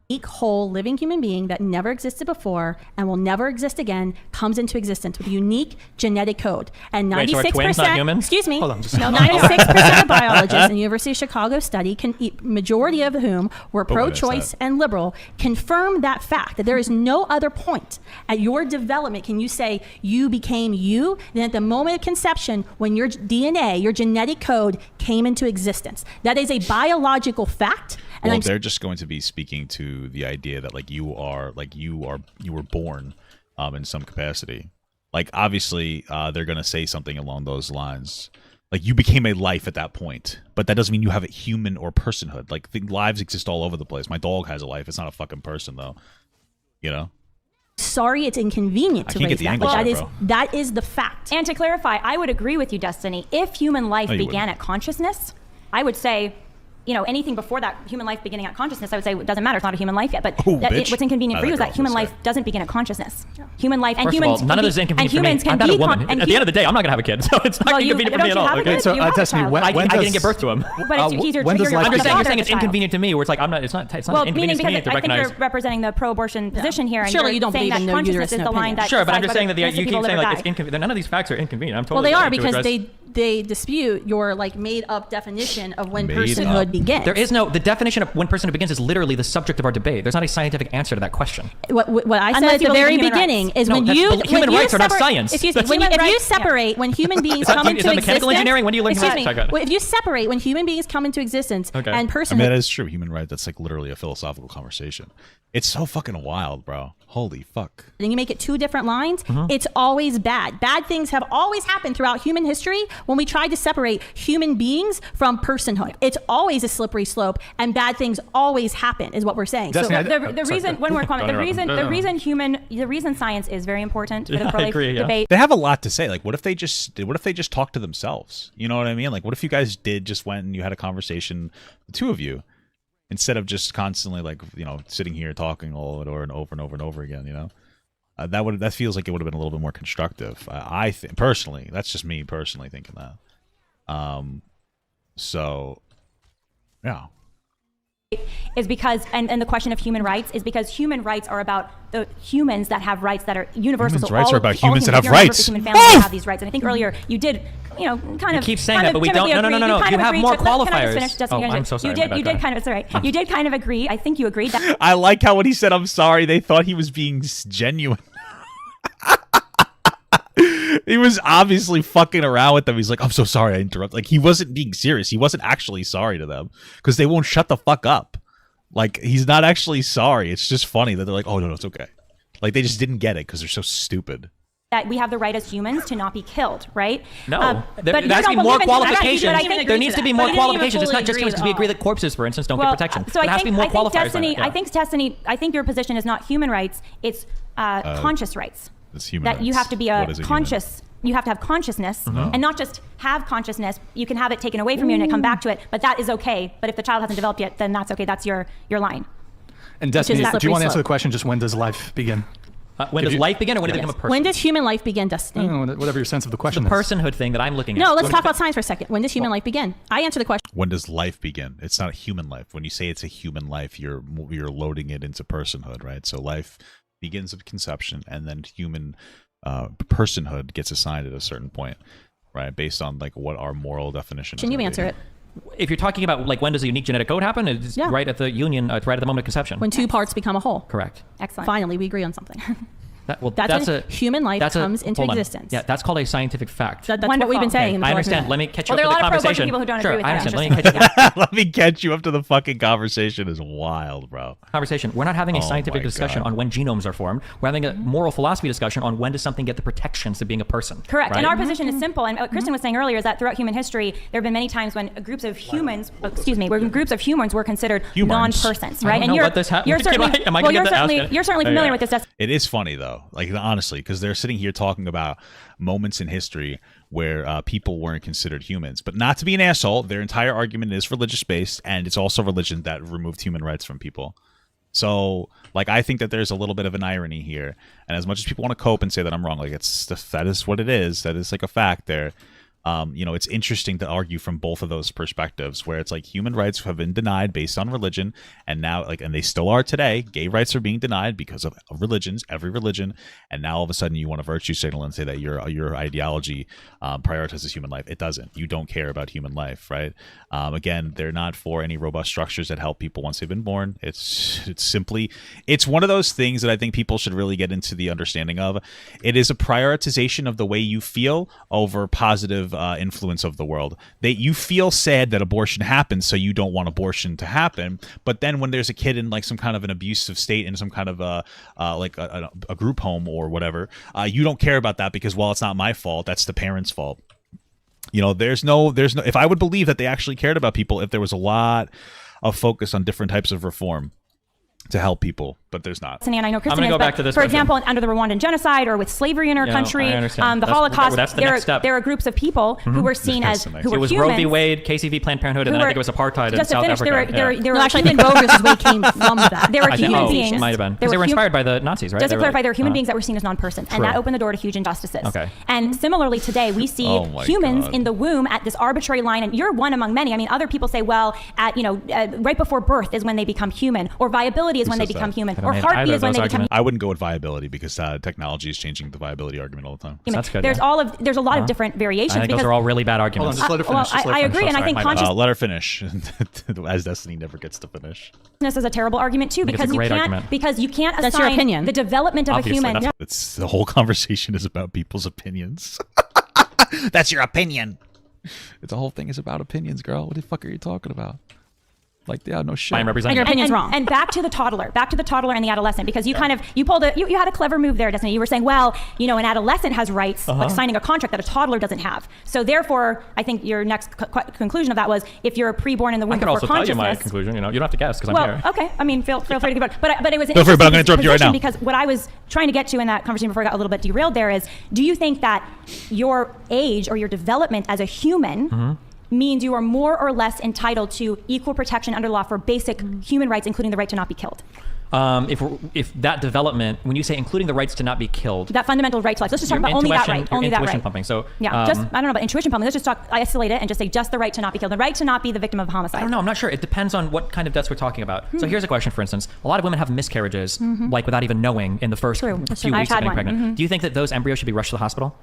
Unique, whole, living human being that never existed before and will never exist again comes into existence with a unique genetic code. And Wait, so are twins not 96%, human? excuse me, Hold on, just- no, 96% of biologists in the University of Chicago study, majority of whom were pro-choice and liberal, confirm that fact, that there is no other point at your development can you say you became you than at the moment of conception when your DNA, your genetic code came into existence. That is a biological fact. Well, they're just going to be speaking to the idea that you were born in some capacity. Like, obviously, they're going to say something along those lines. Like, you became a life at that point, but that doesn't mean you have a human or personhood. Like, lives exist all over the place. My dog has a life. It's not a fucking person, though. Sorry, it's inconvenient to can't raise get the that. English But out, bro. that is the fact. And to clarify, I would agree with you, Destiny. If human life No, you began wouldn't. at consciousness, I would say, anything before that human life beginning at consciousness, I would say it doesn't matter. It's not a human life yet. But bitch. what's inconvenient I for you like is that girls human this life guy. doesn't begin at consciousness. Human life and First humans. of all, none of this is inconvenient for me. And I'm not a woman. and At the end of the day, I'm not gonna have a kid, so it's not Well, inconvenient for don't me at you all. have a Okay? kid? So, You have a Destiny, child. when I does didn't give birth to him. But he's your when does life I'm just saying, you're saying father it's of the child. inconvenient to me, where it's like I'm not. It's not Well, an meaning inconvenience to me because to I think recognize. you're representing the pro-abortion position here, and Surely you're you don't saying believe in that no consciousness uterus, is no the line opinion. that Sure, but I'm decides just saying that whether you keep people saying live or like it's die. inconvenient. None of these facts are inconvenient. I'm Well, totally they are willing to because address- they dispute your made up definition of when Made personhood begins. There is no, the definition of when personhood begins is literally the subject of our debate. There's not a scientific answer to that question. What I said at the very beginning is when human rights are not science. Excuse me. If you separate when human beings come into existence. Mechanical engineering? When do you learn excuse me. If you separate when human beings come into existence and personhood. I mean, that is true. Human rights, that's like literally a philosophical conversation. It's so fucking wild, bro. Holy fuck. And you make it two different lines, it's always bad. Bad things have always happened throughout human history when we tried to separate human beings from personhood. It's always a slippery slope, and bad things always happen, is what we're saying. So the reason, one more comment, the reason science is very important for the pro-life debate. They have a lot to say. Like, what if they just talk to themselves? You know what I mean? Like, what if you guys just went and you had a conversation, the two of you, instead of just constantly, like, you know, sitting here talking all over and over and over and over again, you know? That feels like it would have been a little bit more constructive. I think, personally, that's just me personally thinking that. So, yeah. Is because, and the question of human rights is because human rights are about the humans that have rights that are universal. Humans' rights are about humans that have rights. Human families have these rights, and I think earlier you did, you know, kind of. You keep saying that, but we don't. No. You have more qualifiers. I'm so sorry. You did kind of. It's all right. You did kind of agree. I think you agreed that. I like how when he said "I'm sorry," they thought he was being genuine. He was obviously fucking around with them. He's like, "I'm so sorry, I interrupted." Like, he wasn't being serious. He wasn't actually sorry to them because they won't shut the fuck up. Like, he's not actually sorry. It's just funny that they're like, "Oh no, it's okay." Like, they just didn't get it because they're so stupid. That we have the right as humans to not be killed, right? No, there has to be more qualifications. There needs to be more qualifications. It's not just humans, because we agree that corpses, for instance, don't get protection. So there has to be more qualifiers. Destiny, I think your position is not human rights; it's conscious rights. It's human that rights. You have to be conscious. You have to have consciousness, and not just have consciousness. You can have it taken away from you and come back to it, but that is okay. But if the child hasn't developed yet, then that's okay. That's your line. And Destiny, do you want to answer the question? Just when does life begin? When does life begin, or when does it become a person? When does human life begin, Destiny? Whatever your sense of the question is. The personhood thing that I'm looking at. No, let's talk about science for a second. When does human life begin? I answer the question. When does life begin? It's not a human life. When you say it's a human life, you're loading it into personhood, right? So life begins at conception, and then human personhood gets assigned at a certain point, right? Based on like what our moral definition is. Can you answer it? If you're talking about like when does a unique genetic code happen, it's right at the union, right at the moment of conception. When two parts become a whole. Correct. Excellent. Finally, we agree on something. That's when human life comes into existence. Yeah, that's called a scientific fact. That's what we've been saying. In the I understand. Let me catch you up to to the conversation. There are a lot of people who don't agree with I that. understand. Let me catch you up. Let me catch you up to the fucking conversation. Is wild, bro. Conversation. We're not having a scientific discussion on when genomes are formed. We're having a moral philosophy discussion on when does something get the protections of being a person. Correct. Right? And our position is simple. And what Kristen was saying earlier is that throughout human history, there have been many times when groups of humans, were considered non-persons, right? And you're certainly familiar with this. It is funny though, like honestly, because they're sitting here talking about moments in history where people weren't considered humans. But not to be an asshole, their entire argument is religious based, and it's also religion that removed human rights from people. So, like, I think that there's a little bit of an irony here. And as much as people want to cope and say that I'm wrong, like, that is what it is. That is like a fact there. You know, it's interesting to argue from both of those perspectives, where it's like human rights have been denied based on religion, and now, like, and they still are today. Gay rights are being denied because of religions, every religion, and now all of a sudden you want to virtue signal and say that your ideology prioritizes human life. It doesn't. You don't care about human life, right? Again, they're not for any robust structures that help people once they've been born. It's one of those things that I think people should really get into the understanding of. It is a prioritization of the way you feel over positive influence of the world. You feel sad that abortion happens, so you don't want abortion to happen. But then when there's a kid in like some kind of an abusive state in some kind of a group home or whatever, you don't care about that because, well, it's not my fault. That's the parents' fault. You know, there's no. If I would believe that they actually cared about people, if there was a lot of focus on different types of reform to help people, but there's not. And I know Kristen I'm going to go back to this. For example, under the Rwandan genocide or with slavery in our country, the Holocaust, that's the next step. There are groups of people who were seen as who were humans. It was Roe v. Wade, KCV, Planned Parenthood, and then I think it was apartheid in South Africa. There were actually, I think Roe versus Wade came from that. There were human beings. Might have been. Because they were inspired by the Nazis, right? Just to clarify, there were human beings that were seen as non-persons, and that opened the door to huge injustices. Okay. And similarly today, we see humans in the womb at this arbitrary line, and you're one among many. I mean, other people say, well, right before birth is when they become human, or viability viability is when they become human, or heartbeat is when they become. I wouldn't go with viability because technology is changing the viability argument all the time. That's good. There's a lot of different variations. I think those are all really bad arguments. Hold on, just let her finish. I agree, and I think consciousness. Let her finish, as Destiny never gets to finish. Is a terrible argument too because you can't That's your assign opinion. the development of Obviously, a human. It's the whole conversation is about people's opinions. That's your opinion. The whole thing is about opinions, girl. What the fuck are you talking about? Like, yeah, no shit. I am representing. Your opinion's wrong. And back to the toddler and the adolescent, because you you had a clever move there, Destiny. You were saying, well, an adolescent has rights, like signing a contract that a toddler doesnn't have. So therefore, I think your next conclusion of that was, if you're preborn in the womb before consciousness. I can also tell you my conclusion. You don't have to guess because I'm here. Okay. I mean, feel free to give it. But it was. Feel free, but I'm going to interrupt you right now. Because what I was trying to get to in that conversation before I got a little bit derailed there is, do you think that your age or your development as a human means you are more or less entitled to equal protection under law for basic human rights, including the right to not be killed? If that development, when you say including the rights to not be killed, that fundamental right to life, let's just talk about only that right. Only that right. Pumping. So yeah, I don't know about intuition pumping. Let's just isolate it and just say just the right to not be killed, the right to not be the victim of homicide. I don't know. I'm not sure. It depends on what kind of deaths we're talking about. So here's a question, for instance. A lot of women have miscarriages, like without even knowing in the first few weeks of getting pregnant. Do you think that those embryos should be rushed to the hospital?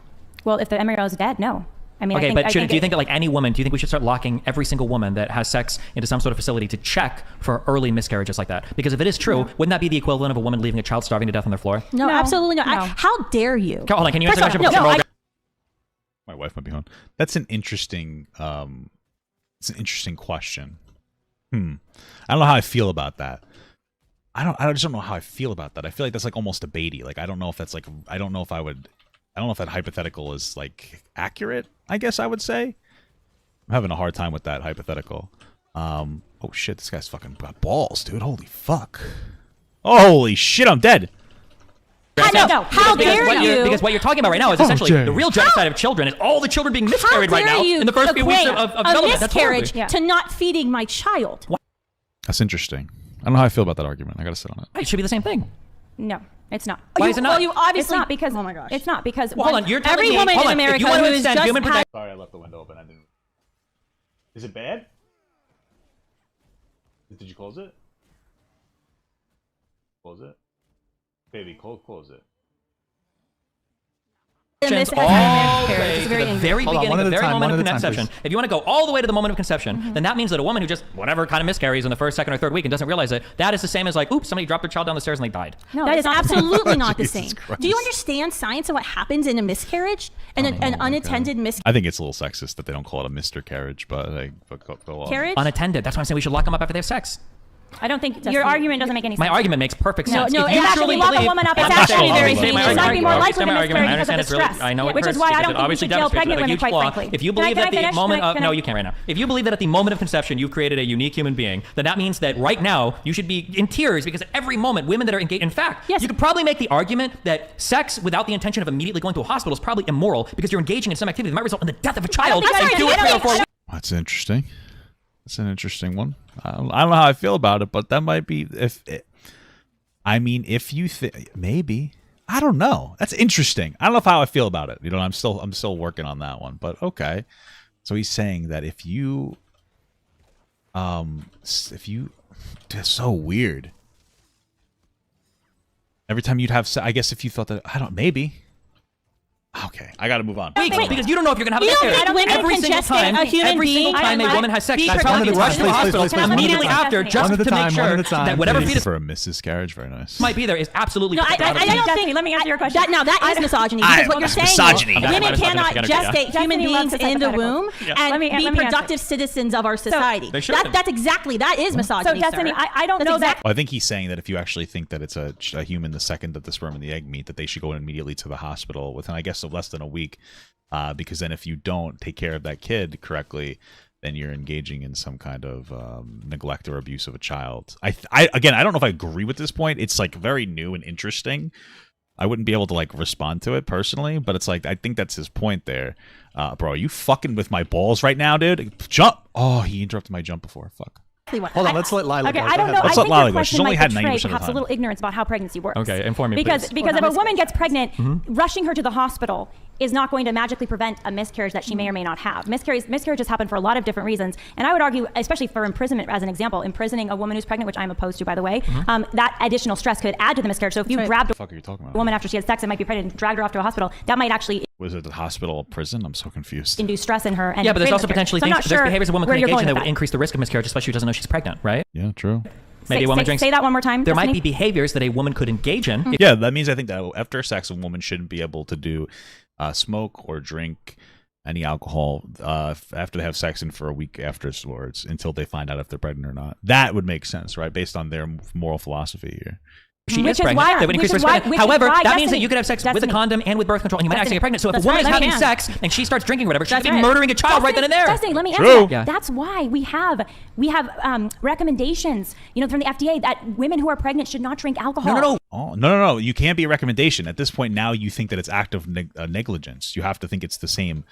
Well, if the embryo is dead, no. I mean, okay, do you think that like any woman, do you think we should start locking every single woman that has sex into some sort of facility to check for early miscarriages like that? Because if it is true, wouldn't that be the equivalent of a woman leaving a child starving to death on their floor? No, absolutely not. No. How dare you? Hold on, can you answer the question? My wife might be on. That's an interesting. It's an interesting question. I don't know how I feel about that. I just don't know how I feel about that. I feel like that's like almost debatey. Like I don't know if that's like I don't know if that hypothetical is like accurate, I guess I would say. I'm having a hard time with that hypothetical. Oh shit, this guy's fucking got balls, dude. Holy fuck. Holy shit, I'm dead. I know. How dare you? Because what you're talking about right now is essentially the real genocide of children is all the children being miscarried right now in the first few weeks of development. That's miscarriage to not feeding my child. That's interesting. I don't know how I feel about that argument. I gotta sit on it. It should be the same thing. No. It's not. Why is it not? Well, you obviously. It's not because. Oh my gosh. It's not because. Well, hold on. You're telling every me, woman in America who is just human protection. Sorry, I left the window open. I didn't. Is it bad? Did you close it? Close it, baby. Close it. All the way to the very beginning, the very moment of conception. If you want to go all the way to the moment of conception, then that means that a woman who just whatever kind of miscarries in the first, second, or third week and doesn't realize it, that is the same as like, oops, somebody dropped their child down the stairs and they died. No, that is absolutely not the same. Do you understand science and what happens in a miscarriage and an unattended miscarriage? I think it's a little sexist that they don't call it a Mr. Carriage, but like, go on. Carriage? Unattended. That's why I'm saying we should lock them up after they have sex. I don't think your argument doesn't make any sense. My argument makes perfect sense. No, if you truly lock a woman up, it's actually very dangerous. It might be more likely to miscarry because of the stress. I know it which is why I don't think we should jail pregnant women, quite frankly. If you believe that the moment of no, you can't right now. If you believe that at the moment of conception you've created a unique human being, then that means that right now you should be in tears because at every moment women that are engaged. In fact, you could probably make the argument that sex without the intention of immediately going to a hospital is probably immoral because you're engaging in some activity that might result in the death of a child. That's interesting. That's an interesting one. I don't know how I feel about it, but that might be if you think maybe I don't know. That's interesting. I don't know how I feel about it. You know, I'm still working on that one. But okay. So he's saying that if you that's so weird. Every time you'd have, I guess if you thought that maybe. Okay, I gotta move on. Because you don't know if you're gonna have a miscarriage. Every single time a woman has sex, she's probably rushed to the hospital immediately after just to make sure that whatever fetus for a miscarriage, very nice. Might be there is absolutely. No, I don't think. Let me answer your question. That is misogyny. Because what you're saying is women cannot gestate human beings in the womb and be productive citizens of our society. That is misogyny. So Destiny, I don't know that. I think he's saying that if you actually think that it's a human the second that the sperm and the egg meet, that they should go immediately to the hospital within, I guess, of less than a week, because then if you don't take care of that kid correctly, then you're engaging in some kind of neglect or abuse of a child. Again, I don't know if I agree with this point. It's like very new and interesting. I wouldn't be able to like respond to it personally, but it's like I think that's his point there. Bro, are you fucking with my balls right now, dude? Jump! Oh, he interrupted my jump before. Fuck. Hold on, let's let Lila Okay, go. I don't Go know. ahead. Let's I let think Lila your go. question She's only might had betray 90% of the perhaps a time. little ignorance about how pregnancy works. Okay, inform me, because please. if a woman gets pregnant, rushing her to the hospital is not going to magically prevent a miscarriage that she may or may not have. Miscarriages happen for a lot of different reasons, and I would argue, especially for imprisonment as an example, imprisoning a woman who's pregnant, which I'm opposed to, by the way, that additional stress could add to the miscarriage. So if you grabbed What the fuck are you talking a about? woman after she had sex and might be pregnant and dragged her off to a hospital, that might actually Was it the hospital or prison? I'm so confused. induce stress in her. And Yeah, but there's create a also miscarriage. potentially So I'm things, not there's sure behaviors a woman where can you're engage going in that with would increase the risk of miscarriage, especially if she doesn't know she's pregnant, right? Yeah, true. Maybe a woman drinks. Say that one more time. There might Destiny. be behaviors that a woman could engage in. Yeah, that means I think that after sex, a woman shouldn't be able to do smoke or drink any alcohol after they have sex and for a week afterwards until they find out if they're pregnant or not. That would make sense, right? Based on their moral philosophy here. She Which is is pregnant. why- That would which increase is risk. why- Pregnant. which is However, why- that means that Destiny- you could have sex with a Destiny. condom and with birth control, and you might actually get pregnant. So if a That's woman right, is you having can. sex and she starts drinking or whatever, she could That's be right. murdering a child right then and there. Destiny, let me answer True. that. Yeah. That's why we have recommendations, from the FDA that women who are pregnant should not drink alcohol. No. Oh, no. You can't be a recommendation. At this point now, you think that it's act of negligence. You have to think it's the same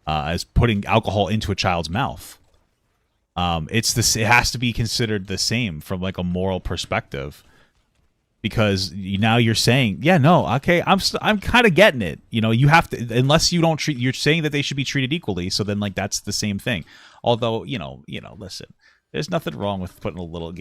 as putting alcohol into a child's mouth. It has to be considered the same from like a moral perspective. Because now you're saying, yeah, no, okay, I'm kind of getting it. You have to, unless you don't treat, you're saying that they should be treated equally. So then, like, that's the same thing. Although, listen, there's nothing wrong with putting a little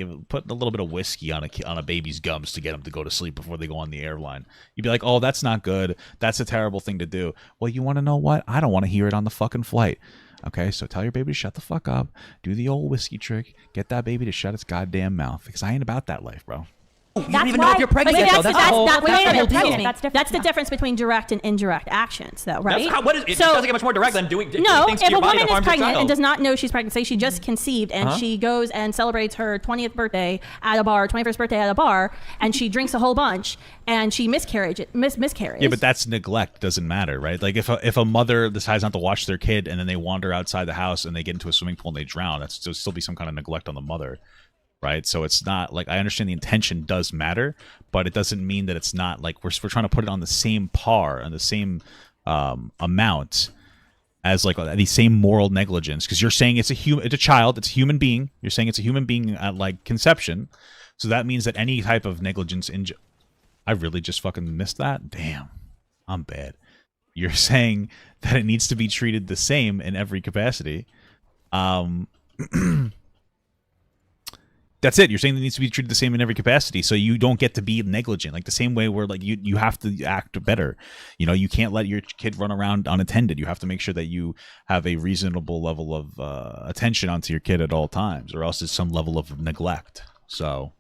bit of whiskey on a baby's gums to get them to go to sleep before they go on the airline. You'd be like, oh, that's not good. That's a terrible thing to do. Well, you want to know what? I don't want to hear it on the fucking flight. Okay, so tell your baby to shut the fuck up. Do the old whiskey trick. Get that baby to shut its goddamn mouth. Because I ain't about that life, bro. You don't even know if you're pregnant yet, though. That's the whole deal. That's different. That's the difference between direct and indirect actions, though, right? It doesn't get much more direct than doing No, things to if your a body woman that is harms your pregnant child. and does not know she's pregnant, say she just conceived and she goes and celebrates her 20th birthday at a bar, 21st birthday at a bar, and she drinks a whole bunch and she miscarries. Yeah, but that's neglect. Doesn't matter, right? Like if a mother decides not to watch their kid and then they wander outside the house and they get into a swimming pool and they drown, that's still be some kind of neglect on the mother. Right, so it's not like I understand the intention does matter, but it doesn't mean that it's not like we're trying to put it on the same par and the same amount as like the same moral negligence. Because you're saying it's a child, it's a human being. You're saying it's a human being at like conception, so that means that any type of negligence I really just fucking missed that. Damn, I'm bad. You're saying that it needs to be treated the same in every capacity. That's it. You're saying it needs to be treated the same in every capacity, so you don't get to be negligent. Like the same way where like you have to act better. You can't let your kid run around unattended. You have to make sure that you have a reasonable level of attention onto your kid at all times, or else it's some level of neglect. So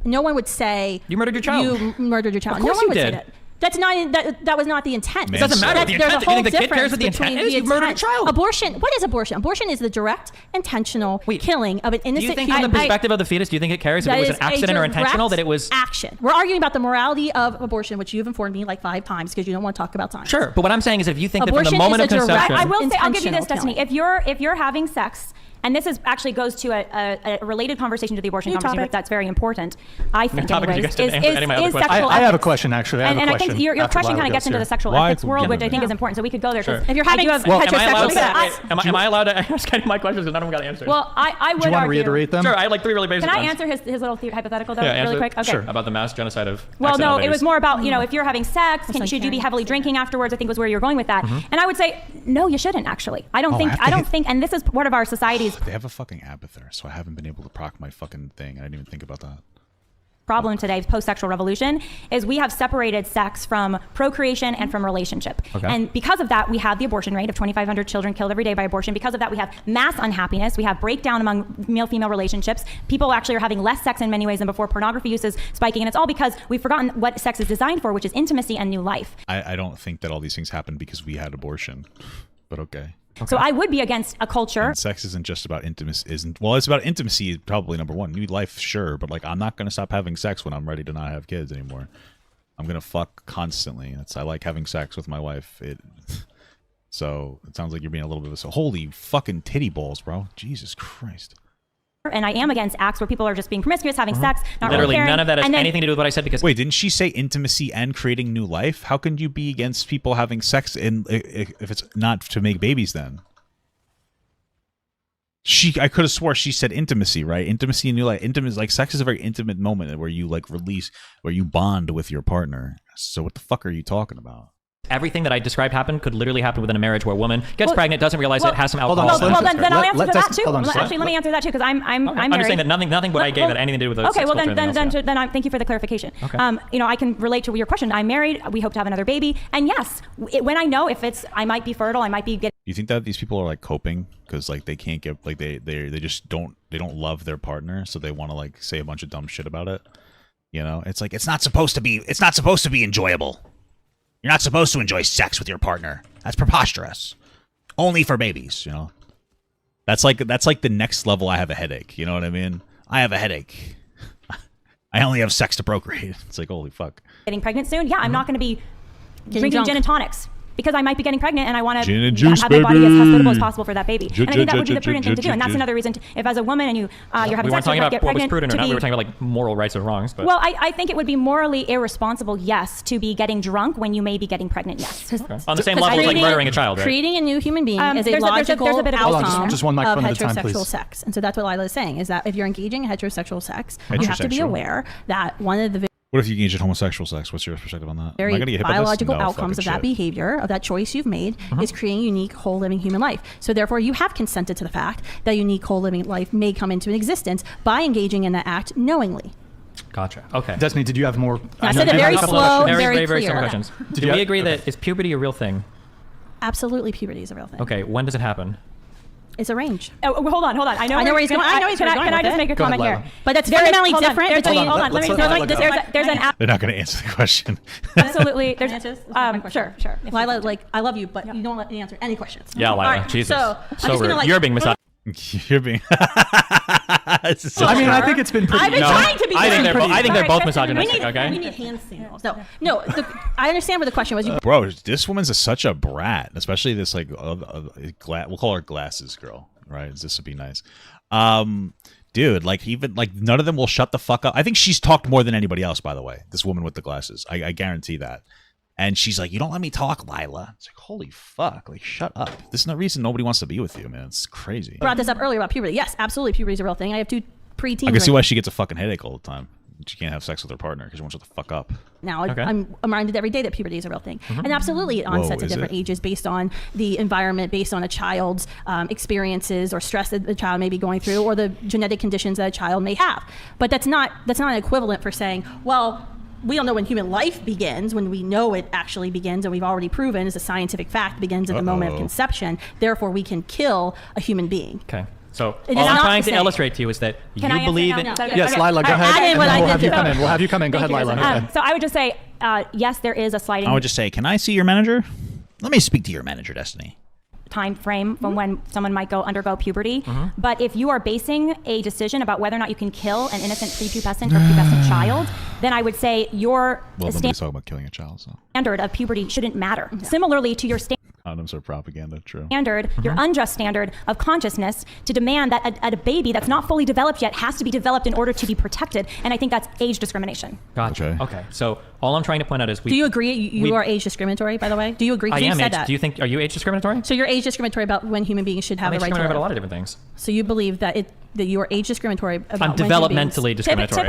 no one would say you murdered your child. You murdered your child. Of course no one you would did. say that. That's not that was not the intent. It doesn't matter what the There's intent. a whole You think the kid cares difference what the intent between is? You murdered a child. Abortion. What is abortion? Abortion is the direct, intentional killing of an Do innocent. you think from the perspective of the fetus, do you think it cares if it was an accident or intentional that it was action? We're arguing about the morality of abortion, which you've informed me like 5 times because you don't want to talk about time. Sure, but what I'm saying is if you think Abortion that from the moment of is a direct- conception, I will say, I'll give you this, intentional Destiny. If you're having sex, and this actually goes to a related conversation to the abortion conversation, but that's very important, I think, topic you anyways, guys didn't answer any of my other is questions. sexual I have a ethics. question, actually. And I think your question kind of gets into the sexual ethics world, which I think is important, so we could go there. Sure. If you're having heterosexual sex. am I allowed to ask any of my questions because none of them got answered? Well, I would Do you want to argue. reiterate them? Sure, I had like 3 really basic Can I ones. answer his little hypothetical though, Yeah, really answer quick? it. Okay. Sure. About the mass genocide of Well, no, accidental it was babies. more about, if you're having sex, like should you be caring. heavily drinking afterwards? I think was where you're going with that. And I would say, no, you shouldn't actually. I don't think, and this is part of our society's they have a fucking abathur, so I haven't been able to proc my fucking thing. I didn't even think about that. problem today, post-sexual revolution, is we have separated sex from procreation and from relationship. Okay. And because of that, we have the abortion rate of 2,500 children killed every day by abortion. Because of that, we have mass unhappiness. We have breakdown among male-female relationships. People actually are having less sex in many ways than before. Pornography use is spiking. And it's all because we've forgotten what sex is designed for, which is intimacy and new life. I don't think that all these things happen because we had abortion, but okay. So I would be against a culture. And sex isn't just about intimacy. Well, it's about intimacy, probably number one. New life, sure, but like I'm not gonna stop having sex when I'm ready to not have kids anymore. I'm gonna fuck constantly. I like having sex with my wife. So it sounds like you're being a little bit of a holy fucking titty balls, bro. Jesus Christ. And I am against acts where people are just being promiscuous, having sex, not Literally, really caring. none of that has And then- anything to do with what I said because Wait, didn't she say intimacy and creating new life? How can you be against people having sex if it's not to make babies then? I could have swore she said intimacy, right? Intimacy and intimate, like sex is a very intimate moment where you like release, where you bond with your partner. So what the fuck are you talking about? Everything that I described could literally happen within a marriage where a woman gets pregnant, doesn't realize it, has some alcohol. Well, then I'll answer that too. Actually, let me answer that too, because I'm married. I'm just saying that nothing what I gave had anything to do with the okay, well then thank you for the clarification. Okay. I can relate to your question. I'm married. We hope to have another baby, and yes, when I know if I might be fertile, I might be getting. You think that these people are like coping because like they can't get like they just don't love their partner, so they want to like say a bunch of dumb shit about it? You know, it's like it's not supposed to be enjoyable. You're not supposed to enjoy sex with your partner. That's preposterous. Only for babies, you know. That's like the next level. I have a headache. You know what I mean? I have a headache. I only have sex to procreate. It's like, holy fuck. Getting pregnant soon? Yeah, I'm not going to be drinking gin and tonics. Because I might be getting pregnant and I want to have my body as hospitable as possible for that baby. And I think that would be the prudent thing to do. And that's another reason, if as a woman and you're having we weren't sex, you talking might about get what was pregnant. prudent or not. We were talking about like moral rights or wrongs. But. Well, I think it would be morally irresponsible, yes, to be getting drunk when you may be getting pregnant, yes. Okay. On the same level as like murdering a child, right? Creating a new human being is a logical there's a bit of outcome just one microphone of at a time, heterosexual please. sex. And so that's what Lila is saying, is that if you're engaging in heterosexual sex, you have to be aware that one of the What if you engage in homosexual sex? What's your perspective on that? very Am I gonna get hit by this? biological No, outcomes of fucking that shit. behavior, of that choice you've made, is creating a unique, whole living human life. So therefore, you have consented to the fact that unique, whole living life may come into existence by engaging in that act knowingly. Gotcha. Okay. Destiny, did you have more? I said it very slow, very very clear. simple questions. Did Do you we have- agree that is puberty a real thing? Absolutely, puberty is a real thing. Okay. When does it happen? It's a range. Oh, hold on. I know where he's going. I know he's going Can I with just it. make a Go ahead, comment Lila. here? But that's There is- fundamentally hold on, different there's- between. Hold on. Let me there's an They're not going to answer the question. absolutely. There's Answers? That's my question. sure. Lila, like, I love you, but you don't let me answer any questions. Yeah, Lila. All right, Jesus. So, I'm so just rude. gonna, like, You're being misogynist. You're being. This is so I mean, I hard. think it's been pretty. I've been trying to be. I think they're both We misogynistic. need, Okay. we need hand signals. No. I understand what the question was. Bro, this woman's such a brat, especially this like we'll call her glasses girl, right? This would be nice. Dude, like even like none of them will shut the fuck up. I think she's talked more than anybody else, by the way. This woman with the glasses, I guarantee that. And she's like, "You don't let me talk, Lila." It's like, holy fuck, like shut up. There's no reason nobody wants to be with you, man. It's crazy. Brought this up earlier about puberty. Yes, absolutely, puberty is a real thing. I have 2 preteens. I can see why she gets a fucking headache all the time. She can't have sex with her partner because she won't shut the fuck up. Now Okay. I'm reminded every day that puberty is a real thing, and absolutely it onsets at is different it? ages based on the environment, based on a child's experiences or stress that the child may be going through, or the genetic conditions that a child may have. But that's not an equivalent for saying, well, we don't know when human life begins, when we know it actually begins, and we've already proven as a scientific fact begins at the moment of conception. Therefore, we can kill a human being. Okay. So It all is I'm not trying the to same. illustrate to you is that Can I you answer? believe No, in. no. Yes, Okay. Lila, go ahead. Add in what And I we'll did have you too. come in. We'll have you come in. Go ahead, Thank you, Lila. Go Kristen. ahead. So I would just say, yes, there is a sliding I would just say, "Can I see your manager?" Let me speak to your manager, Destiny. time frame from when someone might undergo puberty. But if you are basing a decision about whether or not you can kill an innocent prepubescent or pubescent child, then I would say your Well, nobody's talking about killing a child, so standard of puberty shouldn't matter. Similarly to your condoms are propaganda. True. standard, your unjust standard of consciousness to demand that a baby that's not fully developed yet has to be developed in order to be protected. And I think that's age discrimination. Gotcha. Okay. So all I'm trying to point out is Do you agree you are age discriminatory, by the way? Do you agree? I You am said age. that. Do you think are you age discriminatory? So you're age discriminatory about when human beings should have I'm the right to discriminatory live. about a lot of different things. So you believe that you are age discriminatory about I'm when human beings- developmentally discriminatory.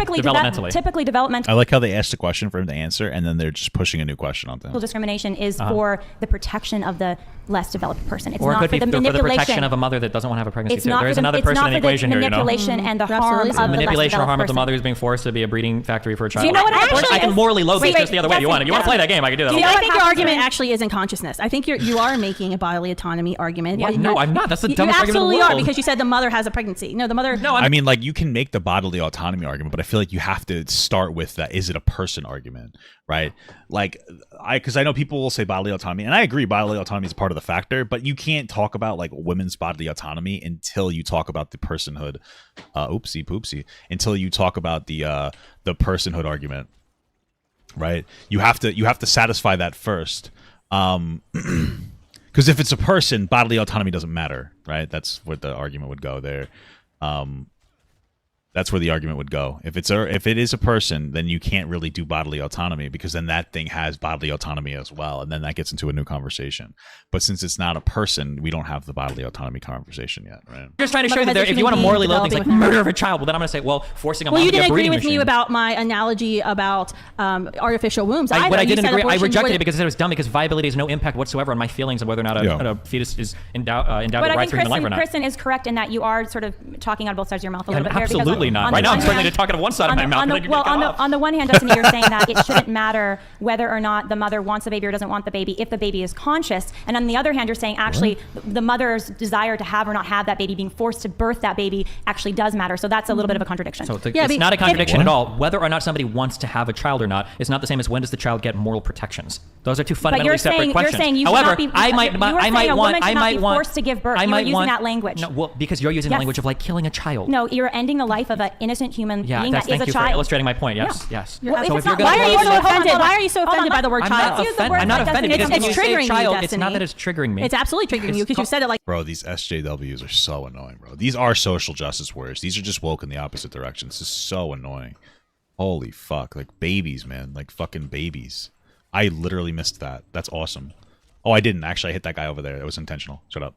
Typically developmental I like how they asked a question for him to answer, and then they're just pushing a new question on them. discrimination is for the protection of the less developed person. It's Or it not could for be the for the manipulation. protection of a mother that doesn't want to have a pregnancy It's too. not There is for the, another it's person not in the for equation the here, you know. manipulation and the harm Absolutely. of the less Manipulation or developed harm of the person. mother who's being forced to be a breeding factory for a child. Do you know what I abortion can is? morally loathe this Wait, just the other way. You want to play that game? I can do that. Do you know I what think your happens argument when- actually is in consciousness. I think you are making a bodily autonomy argument. Yeah. No, I'm not. That's the dumbest You argument in the absolutely world. are, because you said the mother has a pregnancy. No, the mother. No, I mean, like, you can make the bodily autonomy argument, but I feel like you have to start with that. Is it a person argument, right? Like, because I know people will say bodily autonomy, and I agree, bodily autonomy is part of the factor, but you can't talk about like women's bodily autonomy until you talk about the personhood. Oopsie poopsie. Until you talk about the personhood argument, right? You have to satisfy that first. Because if it's a person, bodily autonomy doesn't matter, right? That's what the argument would go there. That's where the argument would go. If it is a person, then you can't really do bodily autonomy, because then that thing has bodily autonomy as well, and then that gets into a new conversation. But since it's not a person, we don't have the bodily autonomy conversation yet, right? Just trying to show you that if you want to morally load things like murder of a child, well, then I'm going to say, well, forcing a mom to get a breeding you didn't agree with me machine. about my analogy about artificial wombs. What I didn't agree, I rejected it because I said it was dumb, because viability has no impact whatsoever on my feelings of whether or not a fetus is endowed with rights for human life or not. Kristen is correct in that you are sort of talking out of both sides of your mouth a little bit. Absolutely not. Right now, I'm certainly talking out of one side of my mouth. On the one hand, Destiny, you're saying that it shouldn't matter whether or not the mother wants the baby or doesn't want the baby if the baby is conscious. And on the other hand, you're saying actually the mother's desire to have or not have that baby, being forced to birth that baby, actually does matter. So that's a little bit of a contradiction. So it's not a contradiction at all. Whether or not somebody wants to have a child or not is not the same as when does the child get moral protections. Those are two fundamentally separate questions. You're saying you However, should not be, I might want forced to give birth. You were using that language. No, well, because you're using the language of like killing a child. No, you're ending the life of an innocent human being that is a child. Thank you for illustrating my point. Yes, yes. Why are you so offended? Why are you so offended by the word child? I'm not offended because when you say triggering child, you, it's not that it's triggering me. It's absolutely triggering you because you said it like. Bro, these SJWs are so annoying, bro. These are social justice warriors. These are just woke in the opposite direction. This is so annoying. Holy fuck. Like babies, man. Like fucking babies. I literally missed that. That's awesome. Oh, I didn't. Actually, I hit that guy over there. That was intentional. Shut up.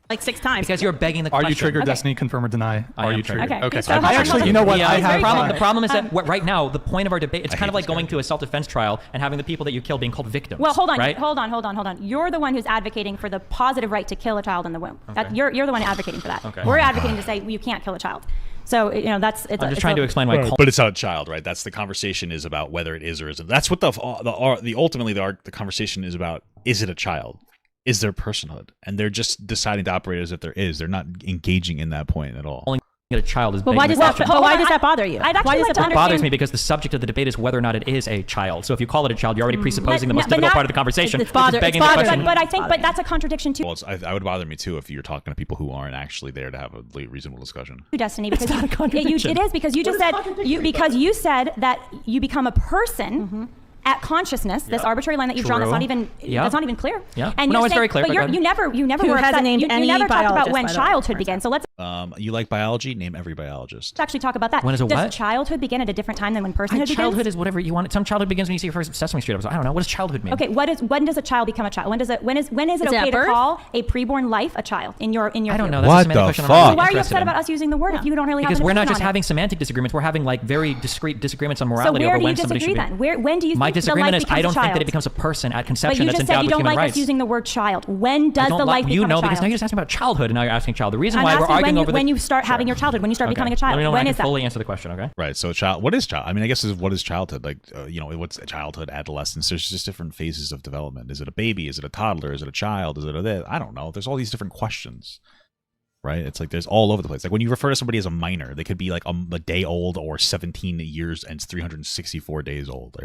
Like 6 times. Because you're begging the question. Are you triggered, Destiny? Confirm or deny? Are you triggered? Okay. Okay. So I actually, you know what? The problem is that right now, the point of our debate, it's kind of like going to a self-defense trial and having the people that you killed being called victims. Well, hold on, right? hold on. You're the one who's advocating for the positive right to kill a child in the womb. Okay. You're the one advocating for that. Okay. We're advocating to say you can't kill a child. So that's. I'm just trying to explain why. But it's not a child, right? That's the conversation is about whether it is or isn't. That's what the ultimately the conversation is about. Is it a child? Is there personhood? And they're just deciding to operate as if there is. They're not engaging in that point at all. A child is. But why does that bother you? It bothers me because the subject of the debate is whether or not it is a child. So if you call it a child, you're already presupposing the most difficult part of the conversation. It's begging the question. But I think that's a contradiction too. Well, I would bother me too if you're talking to people who aren't actually there to have a reasonable discussion. Destiny, because it's not a contradiction. It is because you just said you said that you become a person. At consciousness, this arbitrary line that you've drawn that's not even clear. Yeah. And no, it's very clear. But you never were upset. You never talked about when childhood began. So let's You like biology? Name every biologist. actually talk about that. When is a what? Does childhood begin at a different time than when personhood begins? Childhood is whatever you want. Some childhood begins when you see your first Sesame Street episode. I don't know. What does childhood mean? Okay, when does a child become a child? When is it okay to call a preborn life a child in your I don't know. view? That's What a semantic the question. fuck? So why are you upset about us using the word if you don't really have because an we're not opinion just on having it? semantic disagreements. We're having like very discrete disagreements on So morality where over do you when somebody disagree should be. then? When do you My think the disagreement life is I don't think that it becomes becomes a person at But conception you that's just said endowed you with don't human like rights. us using the word child. When does the life become a child? Because now you're just asking about childhood and now you're asking child. The reason I'm why we're asking arguing over when you start having your childhood, when you start becoming a child. Let me know when I is can that? fully answer the question, okay? Right. So what is child? I mean, I guess what is childhood? Like, what's childhood, adolescence? There's just different phases of development. Is it a baby? Is it a toddler? Is it a child? Is it I don't know. There's all these different questions. Right? It's like there's all over the place. Like when you refer to somebody as a minor, they could be like a day old or 17 years and 364 days old.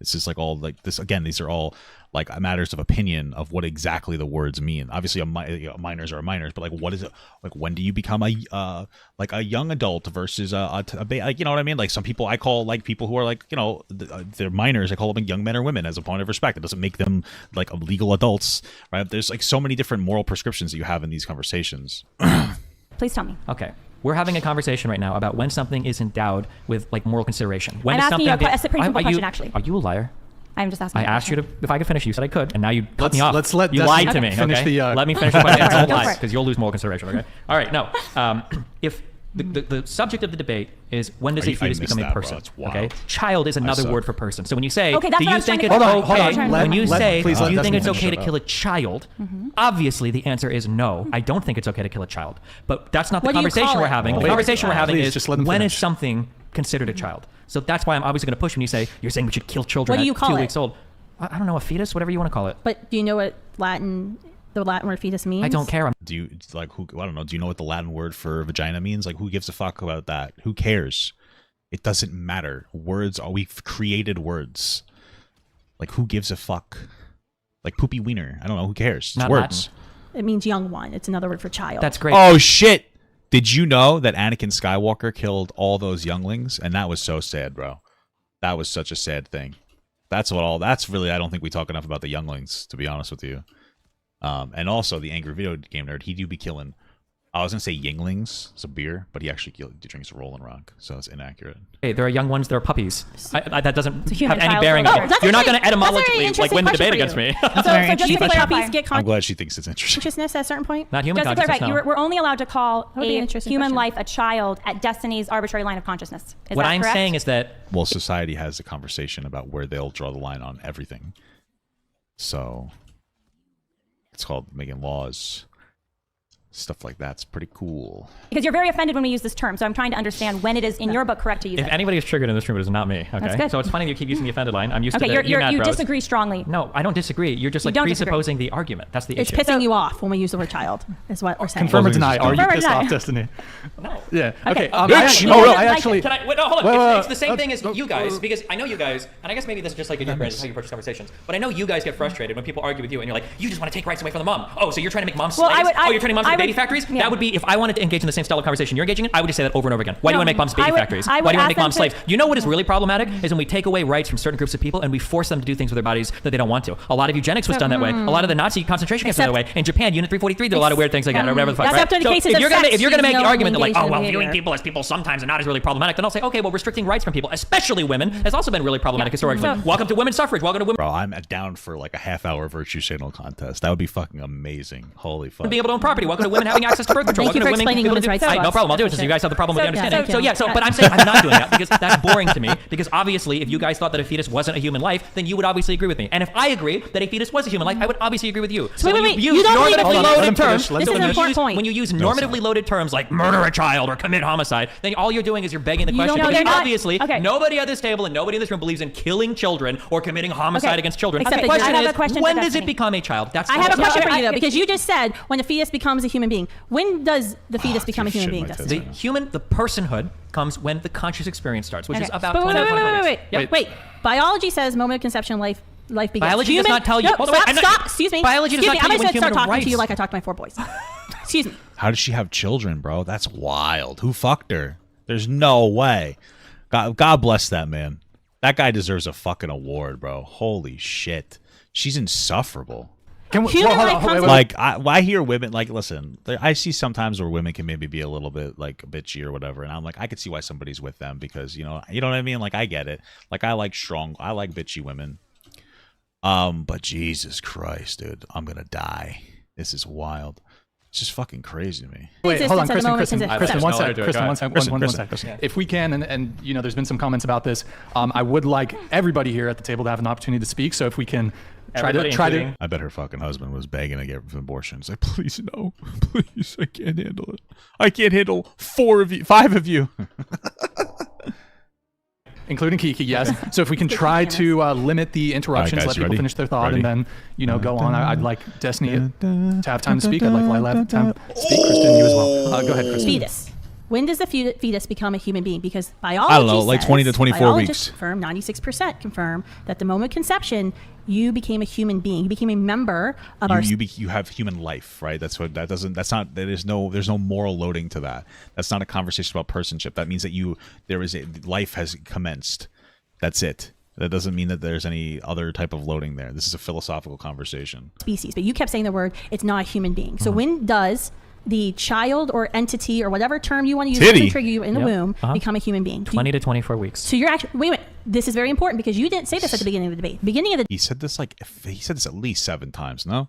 It's just like all like this. Again, these are all like matters of opinion of what exactly the words mean. Obviously, minors are minors, but like what is it? Like when do you become a young adult versus a you know what I mean? Like some people I call like people who are like they're minors. I call them young men or women as a point of respect. It doesn't make them like legal adults, right? There's like so many different moral prescriptions that you have in these conversations. Please tell me. Okay. We're having a conversation right now about when something is endowed with like moral consideration. When I'm is asking something you a pretty simple question, actually. Are you a liar? I'm just asking. I asked you if I could finish. You said I could, and now you cut me off. Let's let you Destiny lied to me. finish Okay? the, let me finish the question. Don't Go lie, for it. because you'll lose moral consideration. Okay. All right. No. If the subject of the debate is when does a fetus become a person? Okay. Child is another word for person. So when you say, Okay, that's do what I you was trying think to it's get at. okay? Let- When you let- say, please do let you think Destiny it's okay to finish. kill a child? Obviously, the answer is no. I don't think it's okay to kill a child. But that's not the What do you conversation call we're it? having. The Wait, conversation we're having please, is just let him when is finish. something considered a child? So that's why I'm obviously going to push when you say you're saying we should kill children What do you at call 2 it? weeks old. I don't know, a fetus, whatever you want to call it. But do you know what the Latin word fetus means? I don't care. Do you like who? I don't know. Do you know what the Latin word for vagina means? Like, who gives a fuck about that? Who cares? It doesn't matter. Words are. We've created words. Like, who gives a fuck? Like poopy wiener. I don't know. Who cares? It's Not words. It means young one. It's another word for child. That's great. Oh shit! Did you know that Anakin Skywalker killed all those younglings? And that was so sad, bro. That was such a sad thing. That's really. I don't think we talk enough about the younglings, to be honest with you. And also the angry video game nerd. He do be killing I was gonna say Yinglings. It's a beer, but he actually drinks Rolling Rock, so it's inaccurate. Hey, there are young ones that are puppies. That doesn't have human any child bearing soldier. on it. You're not going to etymologically interesting win the question debate for you. against me. So just to clarify, puppies get I'm glad she thinks it's interesting. consciousness at a certain point? Not human just to consciousness, clarify, no. we're only allowed to call That would be an a interesting human question. life a child at Destiny's arbitrary line of consciousness. Is What that I'm correct? saying is that Well, society has a conversation about where they'll draw the line on everything. So it's called making laws. Stuff like that's pretty cool. Because you're very offended when we use this term, so I'm trying to understand when it is in your book correct to use if it. anybody is triggered in this room, it is not me. Okay, That's good. so it's funny you keep using the offended line. I'm used Okay, to the you bros. disagree strongly. No, I don't disagree. You're just like don't disagree. presupposing the argument. That's the It's issue. pissing you off when we use the word child, is what we're saying. Confirm or Well, deny. Are you confirm or pissed deny. off, Destiny? No. Yeah. Okay. Bitch! No, Like I it. actually. Can I wait? No, hold on. Wait, It's the same thing as wait, you guys, because I know you guys, and I guess maybe this is just like in your brain, how you approach conversations. But I know you guys get frustrated when people argue with you, and you're like, you just want to take rights away from the mom. Oh, so you're trying to make moms Well, slaves? I would- You're turning moms into I baby would- factories? yeah. That would be if I wanted to engage in the same style of conversation you're engaging in. I would just say that over and over again. Why do you No, want to make moms baby I would- factories? I Why would do you want to ask make them moms to- slaves? You know what is really problematic is when we take away rights from certain groups of people and we force them to do things with their bodies that they don't want to. A lot of eugenics was done that way. A lot of the Nazi concentration camps done that way. In Japan, Unit 343 did a lot of weird things like that, or whatever the fuck. That's Right? after the So cases if of you're gonna sex, if you're gonna make the no argument that like, oh engagement well, behavior. viewing people as people sometimes are not as really problematic, then I'll say, okay, well, restricting rights from people, especially women, has also been really problematic historically. Welcome to women's suffrage. Welcome to women Bro, I'm down for like a half-hour virtue signal contest. That would be fucking amazing. Holy fuck. being able to own property. Welcome to women having access to birth control. Thank you Welcome for to women explaining being able to women's do- rights to No us. problem. I'll do it just as you guys have the problem with the So, understanding. yeah, So but I'm saying I'm not doing that because that's boring to me. Because obviously, if you guys thought that a fetus wasn't a human life, then you would obviously agree with me. And if I agree that a fetus was a human life, I would obviously agree with you. So wait, when wait, you you use don't believe normatively in loaded fetus? terms, This is an important point. when you use normatively loaded terms like murder a child or commit homicide, then all you're doing is you're begging the You don't question. know, Because they're not- obviously, okay. nobody at this table and nobody in this room believes in killing children or committing homicide Okay. against children. Except the that question I have is, a question for when does Destiny. it become a child? That's I the have a question. question for you I- though, because you just said when a fetus becomes a human being. When does the fetus become a dude, human shit being, my Dustin? tits. The personhood comes when the conscious experience starts, which is Okay. about But 20 to 24 weeks. wait. Yep. Wait. Biology says moment of conception, life begins. Biology does not tell you- No, hold on, wait, stop, I'm not- stop. Excuse me. Biology does Excuse not me. tell I'm you when gonna start human talking to you rights- like I talk to my 4 boys. Excuse me. How does she have children, bro? That's wild. Who fucked her? There's no way. God bless that man. That guy deserves a fucking award, bro. Holy shit. She's insufferable. Can we, Human hold on, life wait, comes wait, Like I hear women like listen. I see sometimes where women can maybe be a little bit like bitchy or whatever, and I'm like I could see why somebody's with them because you know what I mean. Like I get it. Like I like bitchy women. But Jesus Christ, dude, I'm gonna die. This is wild. It's just fucking crazy to me. Wait, hold on, Existence at the moment Kristen, of Kristen, one conception. sec, Go Kristen, ahead. one sec, Kristen, one Kristen. sec. If we can, and you know, there's been some comments about this. I would like everybody here at the table to have an opportunity to speak. So if we can try Everybody, to including- I bet her fucking husband was begging to get an abortion. He's like, please no, please, I can't handle it. I can't handle 5 of you. including Kiki, yes. So if we can try to limit the interruptions, guys, let people ready? finish their thought, Ready? and then go on. I'd like Destiny to have time to speak. I'd like Lila to have time to speak. Kristen, you as well. Go ahead, Kristen. Fetus. When does the fetus become a human being? Because biology I don't know, like 20 to 24 biologists weeks. confirm, 96% confirm that the moment of conception, you became a human being. You became a member of our. You have human life, right? There's no moral loading to that. That's not a conversation about personship. That means that life has commenced. That's it. That doesn't mean that there's any other type of loading there. This is a philosophical conversation. Species, but you kept saying the word, it's not a human being. So when does the child or entity or whatever term you want to use Titty. to trigger you in the womb become a human being? 20 to 24 weeks. So you're actually, wait a minute, this is very important because you didn't say this at the beginning of the debate. Beginning of the He said this at least 7 times. No,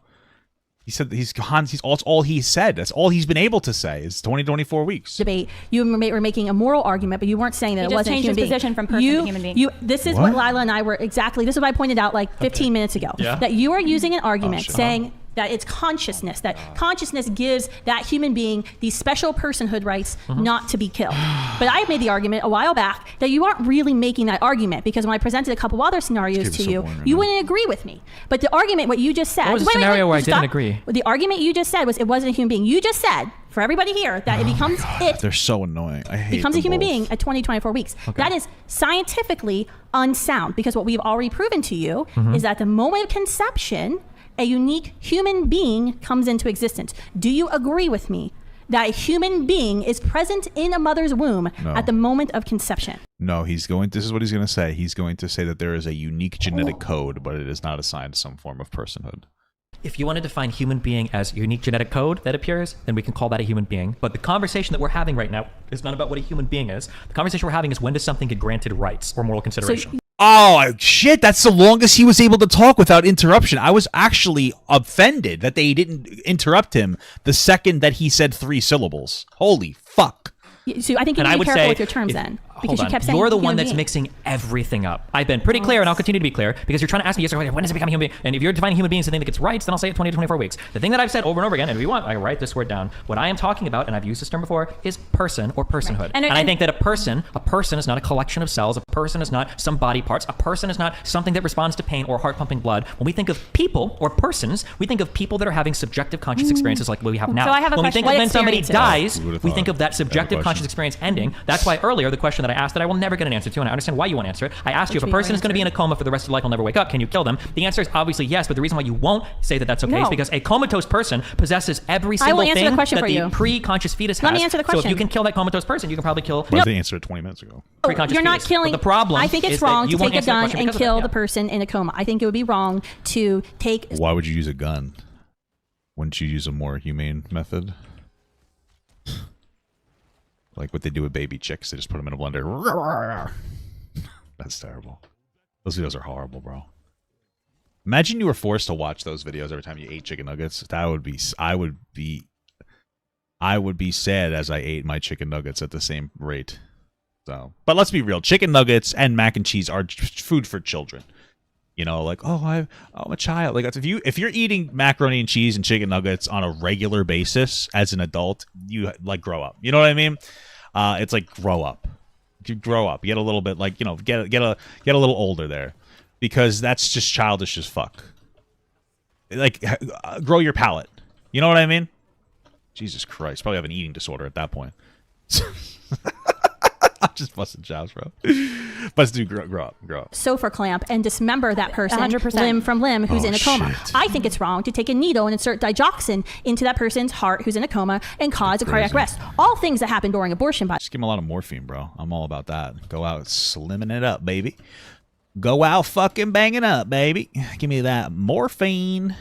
he said that's all he said. That's all he's been able to say is 20 to 24 weeks. debate, you were making a moral argument, but you weren't saying that He it just wasn't a changed human his being. position from person to human being. This is What? what Lila and I were exactly. This is what I pointed out like 15 minutes ago. Yeah. That you are using an argument shit. saying that it's consciousness, that consciousness gives that human being these special personhood rights not to be killed. But I made the argument a while back that you aren't really making that argument because when I presented a couple other scenarios This to game's so you, boring right you now. wouldn't agree with me. But the argument, what you just said. What was the wait, scenario where I stop. didn't agree? The argument you just said was it wasn't a human being. You just said, for everybody here, that it becomes They're so annoying. I hate becomes a them human both. being at 20, 24 weeks. That is scientifically unsound because what we've already proven to you is that the moment of conception, a unique human being comes into existence. Do you agree with me that a human being is present in a mother's womb No. at the moment of conception? No, this is what he's going to say. He's going to say that there is a unique genetic code, but it is not assigned to some form of personhood. If you want to define human being as unique genetic code that appears, then we can call that a human being. But the conversation that we're having right now is not about what a human being is. The conversation we're having is when does something get granted rights or moral consideration. Oh, shit. That's the longest he was able to talk without interruption. I was actually offended that they didn't interrupt him the second that he said 3 syllables. Holy fuck. So I think you need to be careful with your terms then. Because you kept saying you're the one human that's being. mixing everything up. I've been pretty clear, and I'll continue to be clear, because you're trying to ask me, yes, when does it become a human being? And if you're defining human beings as a thing that gets rights, then I'll say it 20 to 24 weeks. The thing that I've said over and over again, and if you want, I write this word down. What I am talking about, and I've used this term before, is person or personhood. Right. And I think that a person is not a collection of cells. A person is not some body parts. A person is not something that responds to pain or heart pumping blood. When we think of people or persons, we think of people that are having subjective conscious experiences like what we have now. So I have a when question. We think of when somebody dies, we we think of that subjective conscious experience ending. That's why earlier the question that I asked that I will never get an answer to, and I understand why you won't answer it. I asked you, if a person is going to be in a coma for the rest of their life and will never wake up, can you kill them? The answer is obviously yes, but the reason why you won't say that that's okay is because a comatose person possesses every single thing that the pre-conscious fetus has. Let me answer the question. So if you can kill that comatose person, you can probably kill... Well, they answered it 20 minutes ago. Pre-conscious You're not fetus. killing... But the problem I think it's is wrong that you to won't take a answer that gun question and because of kill that. the person in a coma. I think it would be wrong to take... Why would you use a gun? Wouldn't you use a more humane method? Like what they do with baby chicks. They just put them in a blender. That's terrible. Those videos are horrible, bro. Imagine you were forced to watch those videos every time you ate chicken nuggets. That would be... I would be sad as I ate my chicken nuggets at the same rate. So, but let's be real. Chicken nuggets and mac and cheese are food for children. You know, like, I'm a child. Like, that's if you're eating macaroni and cheese and chicken nuggets on a regular basis as an adult, you like grow up. You know what I mean? It's like grow up. You grow up. You get a little bit like, you know, get a little older there, because that's just childish as fuck. Like, grow your palate. You know what I mean? Jesus Christ, probably have an eating disorder at that point. I'm just busting chops, bro. But do grow up. Sofa clamp and dismember that person 100%. limb from limb who's in a coma. Shit. I think it's wrong to take a needle and insert digoxin into that person's heart who's in a coma and cause a cardiac arrest. All things that happen during abortion. Just give him a lot of morphine, bro. I'm all about that. Go out slimming it up, baby. Go out fucking banging up, baby. Give me that morphine.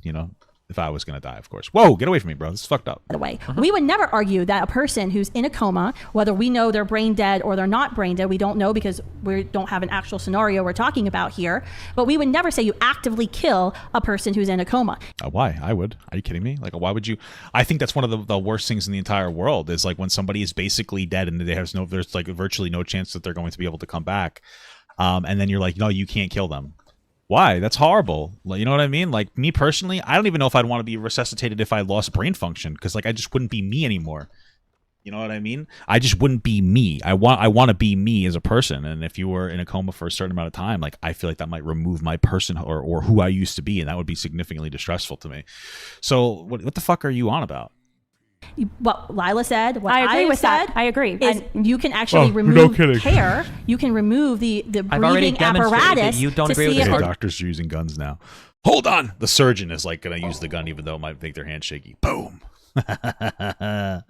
You know, if I was going to die, of course. Whoa, get away from me, bro. This is fucked up. By the way, we would never argue that a person who's in a coma, whether we know they're brain dead or they're not brain dead, we don't know because we don't have an actual scenario we're talking about here, but we would never say you actively kill a person who's in a coma. Why? I would. Are you kidding me? Like, why would you? I think that's one of the worst things in the entire world is like when somebody is basically dead and there's like virtually no chance that they're going to be able to come back. And then you're like, no, you can't kill them. Why? That's horrible. You know what I mean? Like, me personally, I don't even know if I'd want to be resuscitated if I lost brain function, because like I just wouldn't be me anymore. You know what I mean? I just wouldn't be me. I want to be me as a person. And if you were in a coma for a certain amount of time, like I feel like that might remove my person or who I used to be, and that would be significantly distressful to me. So what the fuck are you on about? What Lila said, what I agree with said, that. I agree. Is you can actually remove hair. You can remove the breathing apparatus. You don't to agree with see this if part. Doctors are using guns now. Hold on. The surgeon is like going to use the gun even though it might make their hand shaky. Boom. the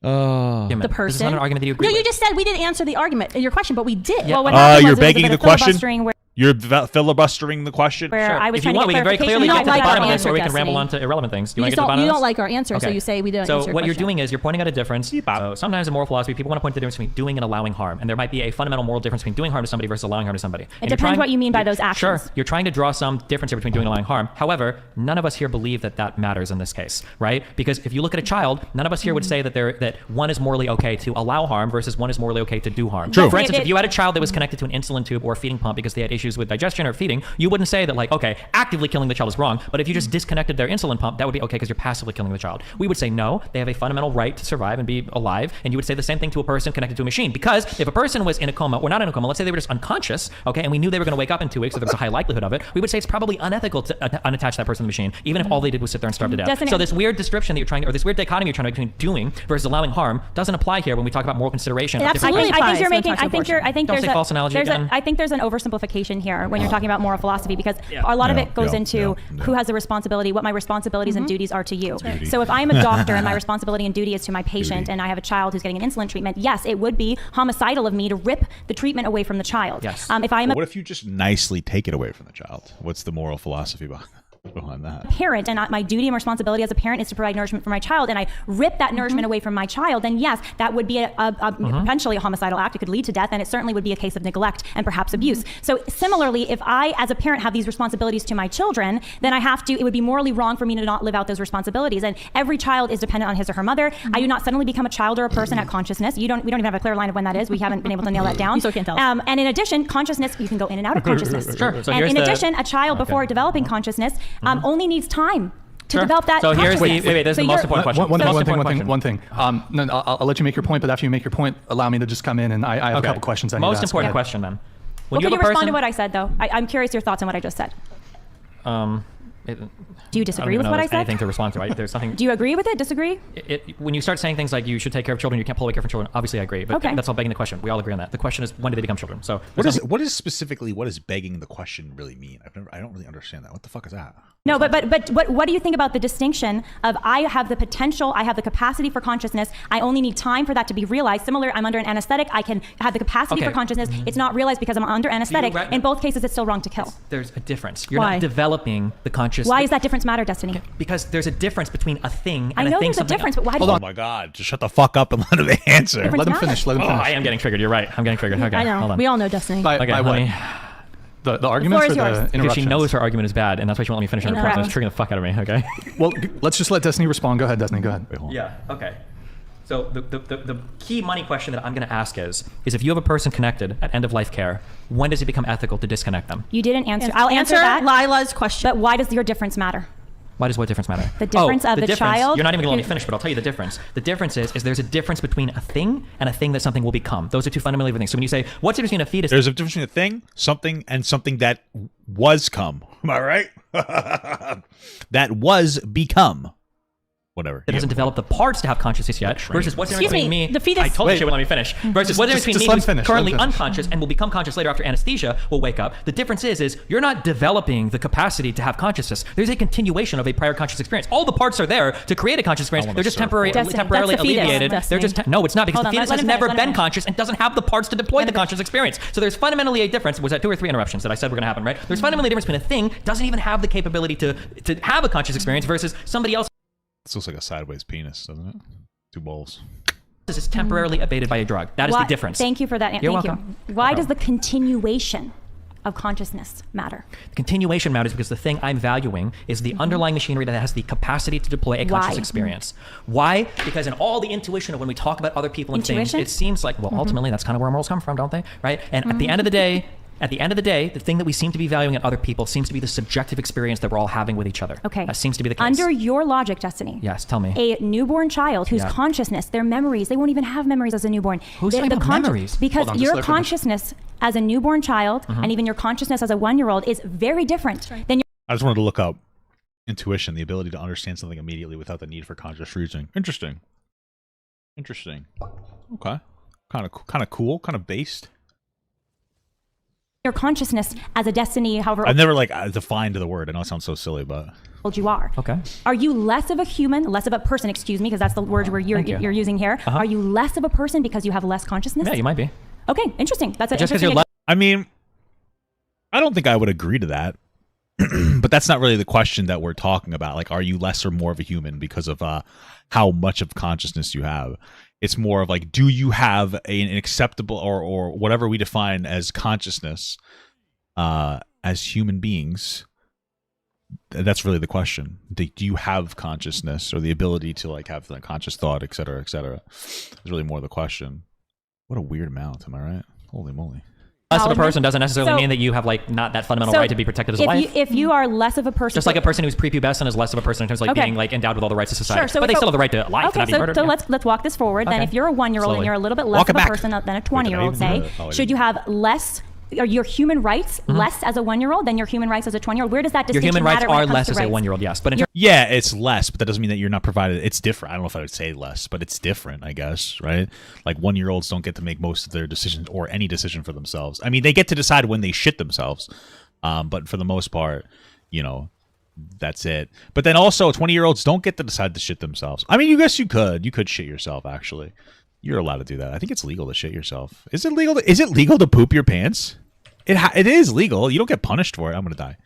This person. is not an argument that you agree No, you with. just said we didn't answer the argument, your question, but we did. Well, what happened you're was there was a begging bit the of question? filibustering where You're filibustering the question? I was If you trying want, to we get can very clarification. clearly You get to don't the like bottom of our this, or we can answer, ramble on Destiny. to irrelevant things. Do you You want to get to the bottom don't of this? like our answer, so Okay. you say we didn't So answer your what you're question. doing is you're pointing out a difference. So sometimes in moral philosophy, people want to point to the difference between doing and allowing harm, and there might be a fundamental moral difference between doing harm to somebody versus allowing harm to somebody. It depends what you mean by those actions. Sure, you're trying to draw some difference here between doing and allowing harm. However, none of us here believe that that matters in this case, right? Because if you look at a child, none of us here would say that one is morally okay to allow harm versus one is morally okay to do harm. True. For instance, if you had a child that was connected to an insulin tube or a feeding pump because they had issues with digestion or feeding, you wouldn't say that like, okay, actively killing the child is wrong, but if you just disconnected their insulin pump, that would be okay because you're passively killing the child. We would say no, they have a fundamental right to survive and be alive, and you would say the same thing to a person connected to a machine, because if a person was in a coma or not in a coma, let's say they were just unconscious, okay, and we knew they were going to wake up in 2 weeks, so there was a high likelihood of it, we would say it's probably unethical to unattach that person to the machine, even if all they did was sit there and starve to death. So this weird description that you're trying to, or this weird dichotomy you're trying to between doing versus allowing harm doesn't apply here when we talk about moral consideration. It absolutely I think you're applies when making. it comes to I think you're. I think Don't there's say false analogy again. I think there's an oversimplification here when you're talking about moral philosophy, because a lot of it goes into who has the responsibility, what my responsibilities and duties are to you. So if I'm a doctor and my responsibility and duty is to my patient, and I have a child who's getting an insulin treatment, yes, it would be homicidal of me to rip the treatment away from the child. Yes. If I'm What if you just nicely take it away from the child? What's the moral philosophy behind that? behind that. Parent, and my duty and responsibility as a parent is to provide nourishment for my child, and I rip that nourishment away from my child, then yes, that would be potentially a homicidal act. It could lead to death, and it certainly would be a case of neglect and perhaps abuse. So similarly, if I, as a parent, have these responsibilities to my children, then it would be morally wrong for me to not live out those responsibilities. And every child is dependent on his or her mother. I do not suddenly become a child or a person at consciousness. We don't even have a clear line of when that is. We haven't been able to nail that down. You still can't tell. And in addition, consciousness, you can go in and out of consciousness. Sure. So and here's in addition, a child before developing consciousness only needs time to develop that. So here's consciousness. wait, this is the most important question. One thing. No, I'll let you make your point, but after you make your point, allow me to just come in, and I have a couple questions I need to ask. Most important question then. Well, can you respond to what I said, though? I'm curious your thoughts on what I just said. Do you disagree with what I said? Anything to respond to. There's something. Do you agree with it? Disagree? When you start saying things like you should take care of children, you can't pull away care from children. Obviously, I agree, but that's all begging the question. We all agree on that. The question is, when do they become children? So what does begging the question really mean? I don't really understand that. What the fuck is that? No, but what do you think about the distinction of I have the potential, I have the capacity for consciousness, I only need time for that to be realized. Similar, I'm under an anesthetic, I can have the capacity for consciousness. It's not realized because I'm under anesthetic. In both cases, it's still wrong to kill. There's a difference. You're not developing the consciousness. Why does that difference matter, Destiny? Okay, because there's a difference between a thing and I know a thing. There's a difference, but why? Oh my God! Just shut the fuck up and let him answer. Let him finish. Oh, I am getting triggered. You're right. I'm getting triggered. Okay, I know. hold on. We all know Destiny. By what? The arguments or the interruptions? Because she knows her argument is bad, and that's why she won't let me finish her point. That's triggering the fuck out of me. Okay. Well, let's just let Destiny respond. Go ahead, Destiny. Go ahead. Yeah. Okay. So the key money question that I'm going to ask is if you have a person connected at end of life care, when does it become ethical to disconnect them? You didn't answer. I'll answer that. Lila's question. But why does your difference matter? Why does what difference matter? The difference of the child. You're not even going to let me finish, but I'll tell you the difference. The difference is there's a difference between a thing and a thing that something will become. Those are two fundamentally different things. So when you say, what's the difference between a fetus? There's a difference between a thing, something, and something that was come. Am I right? That was become. Whatever. It doesn't develop the parts to have consciousness yet. Versus what's the difference between me? The fetus. I told you she would let me finish. Versus what's the difference between me who's currently unconscious and will become conscious later after anesthesia will wake up. The difference is you're not developing the capacity to have consciousness. There's a continuation of a prior conscious experience. All the parts are there to create a conscious experience. They're just temporarily alleviated. They're just no, it's not, because the fetus has never been conscious and doesn't have the parts to deploy the conscious experience. So there's fundamentally a difference. Was that 2 or 3 interruptions that I said were going to happen, right? There's fundamentally a difference between a thing doesn't even have the capability to have a conscious experience versus somebody else. This looks like a sideways penis, doesn't it? 2 balls. This is temporarily abated by a drug. That is the difference. Thank you for that. You're Thank welcome. you. Why does the continuation of consciousness matter? The continuation matters because the thing I'm valuing is the underlying machinery that has the capacity to deploy a conscious experience. Why? Because in all the intuition of when we talk about other people and things, it seems like, well, ultimately that's kind of where morals come from, don't they? Right? And at the end of the day, the thing that we seem to be valuing in other people seems to be the subjective experience that we're all having with each other. Okay. That seems to be the case. Under your logic, Destiny. Yes, tell me. A newborn child whose consciousness, their memories, they won't even have memories as a newborn. Who's talking about memories? Because your consciousness as a newborn child and even your consciousness as a 1-year-old is very different than your... I just wanted to look up intuition, the ability to understand something immediately without the need for conscious reasoning. Interesting. Okay. Kind of cool, kind of based. Your consciousness as a destiny, however I've never defined the word. I know it sounds so silly, but old you are. Okay. Are you less of a human, less of a person, excuse me, because that's the word you're using here. Are you less of a person because you have less consciousness? Yeah, you might be. Okay, interesting. That's an just interesting. I mean, I don't think I would agree to that. But that's not really the question that we're talking about. Like, are you less or more of a human because of how much of consciousness you have? It's more of like, do you have an acceptable or whatever we define as consciousness as human beings? That's really the question. Do you have consciousness or the ability to like have the conscious thought, et cetera, et cetera? Is really more the question. What a weird mouth, am I right? Holy moly. Less of a person doesn't necessarily mean that you have like not that fundamental right to be protected as a life. If you are less of a person, just like a person who's prepubescent is less of a person in terms of like being like endowed with all the rights of society. Sure, but they still have the right to life to not be murdered. So let's walk this forward. Then if you're a 1-year-old and you're a little bit less of a person than a 20-year-old, say, should you have less? Are your human rights less as a 1-year-old than your human rights as a 20-year-old? Where does that distinction matter? Your human rights are less as a 1-year-old, yes. But yeah, it's less, but that doesn't mean that you're not provided. It's different. I don't know if I would say less, but it's different, I guess, right? Like 1-year-olds don't get to make most of their decisions or any decision for themselves. I mean, they get to decide when they shit themselves, but for the most part, you know, that's it. But then also 20-year-olds don't get to decide to shit themselves. I mean, you guess you could shit yourself, actually. You're allowed to do that. I think it's legal to shit yourself. Is it legal to poop your pants? It is legal. You don't get punished for it. I'm gonna die.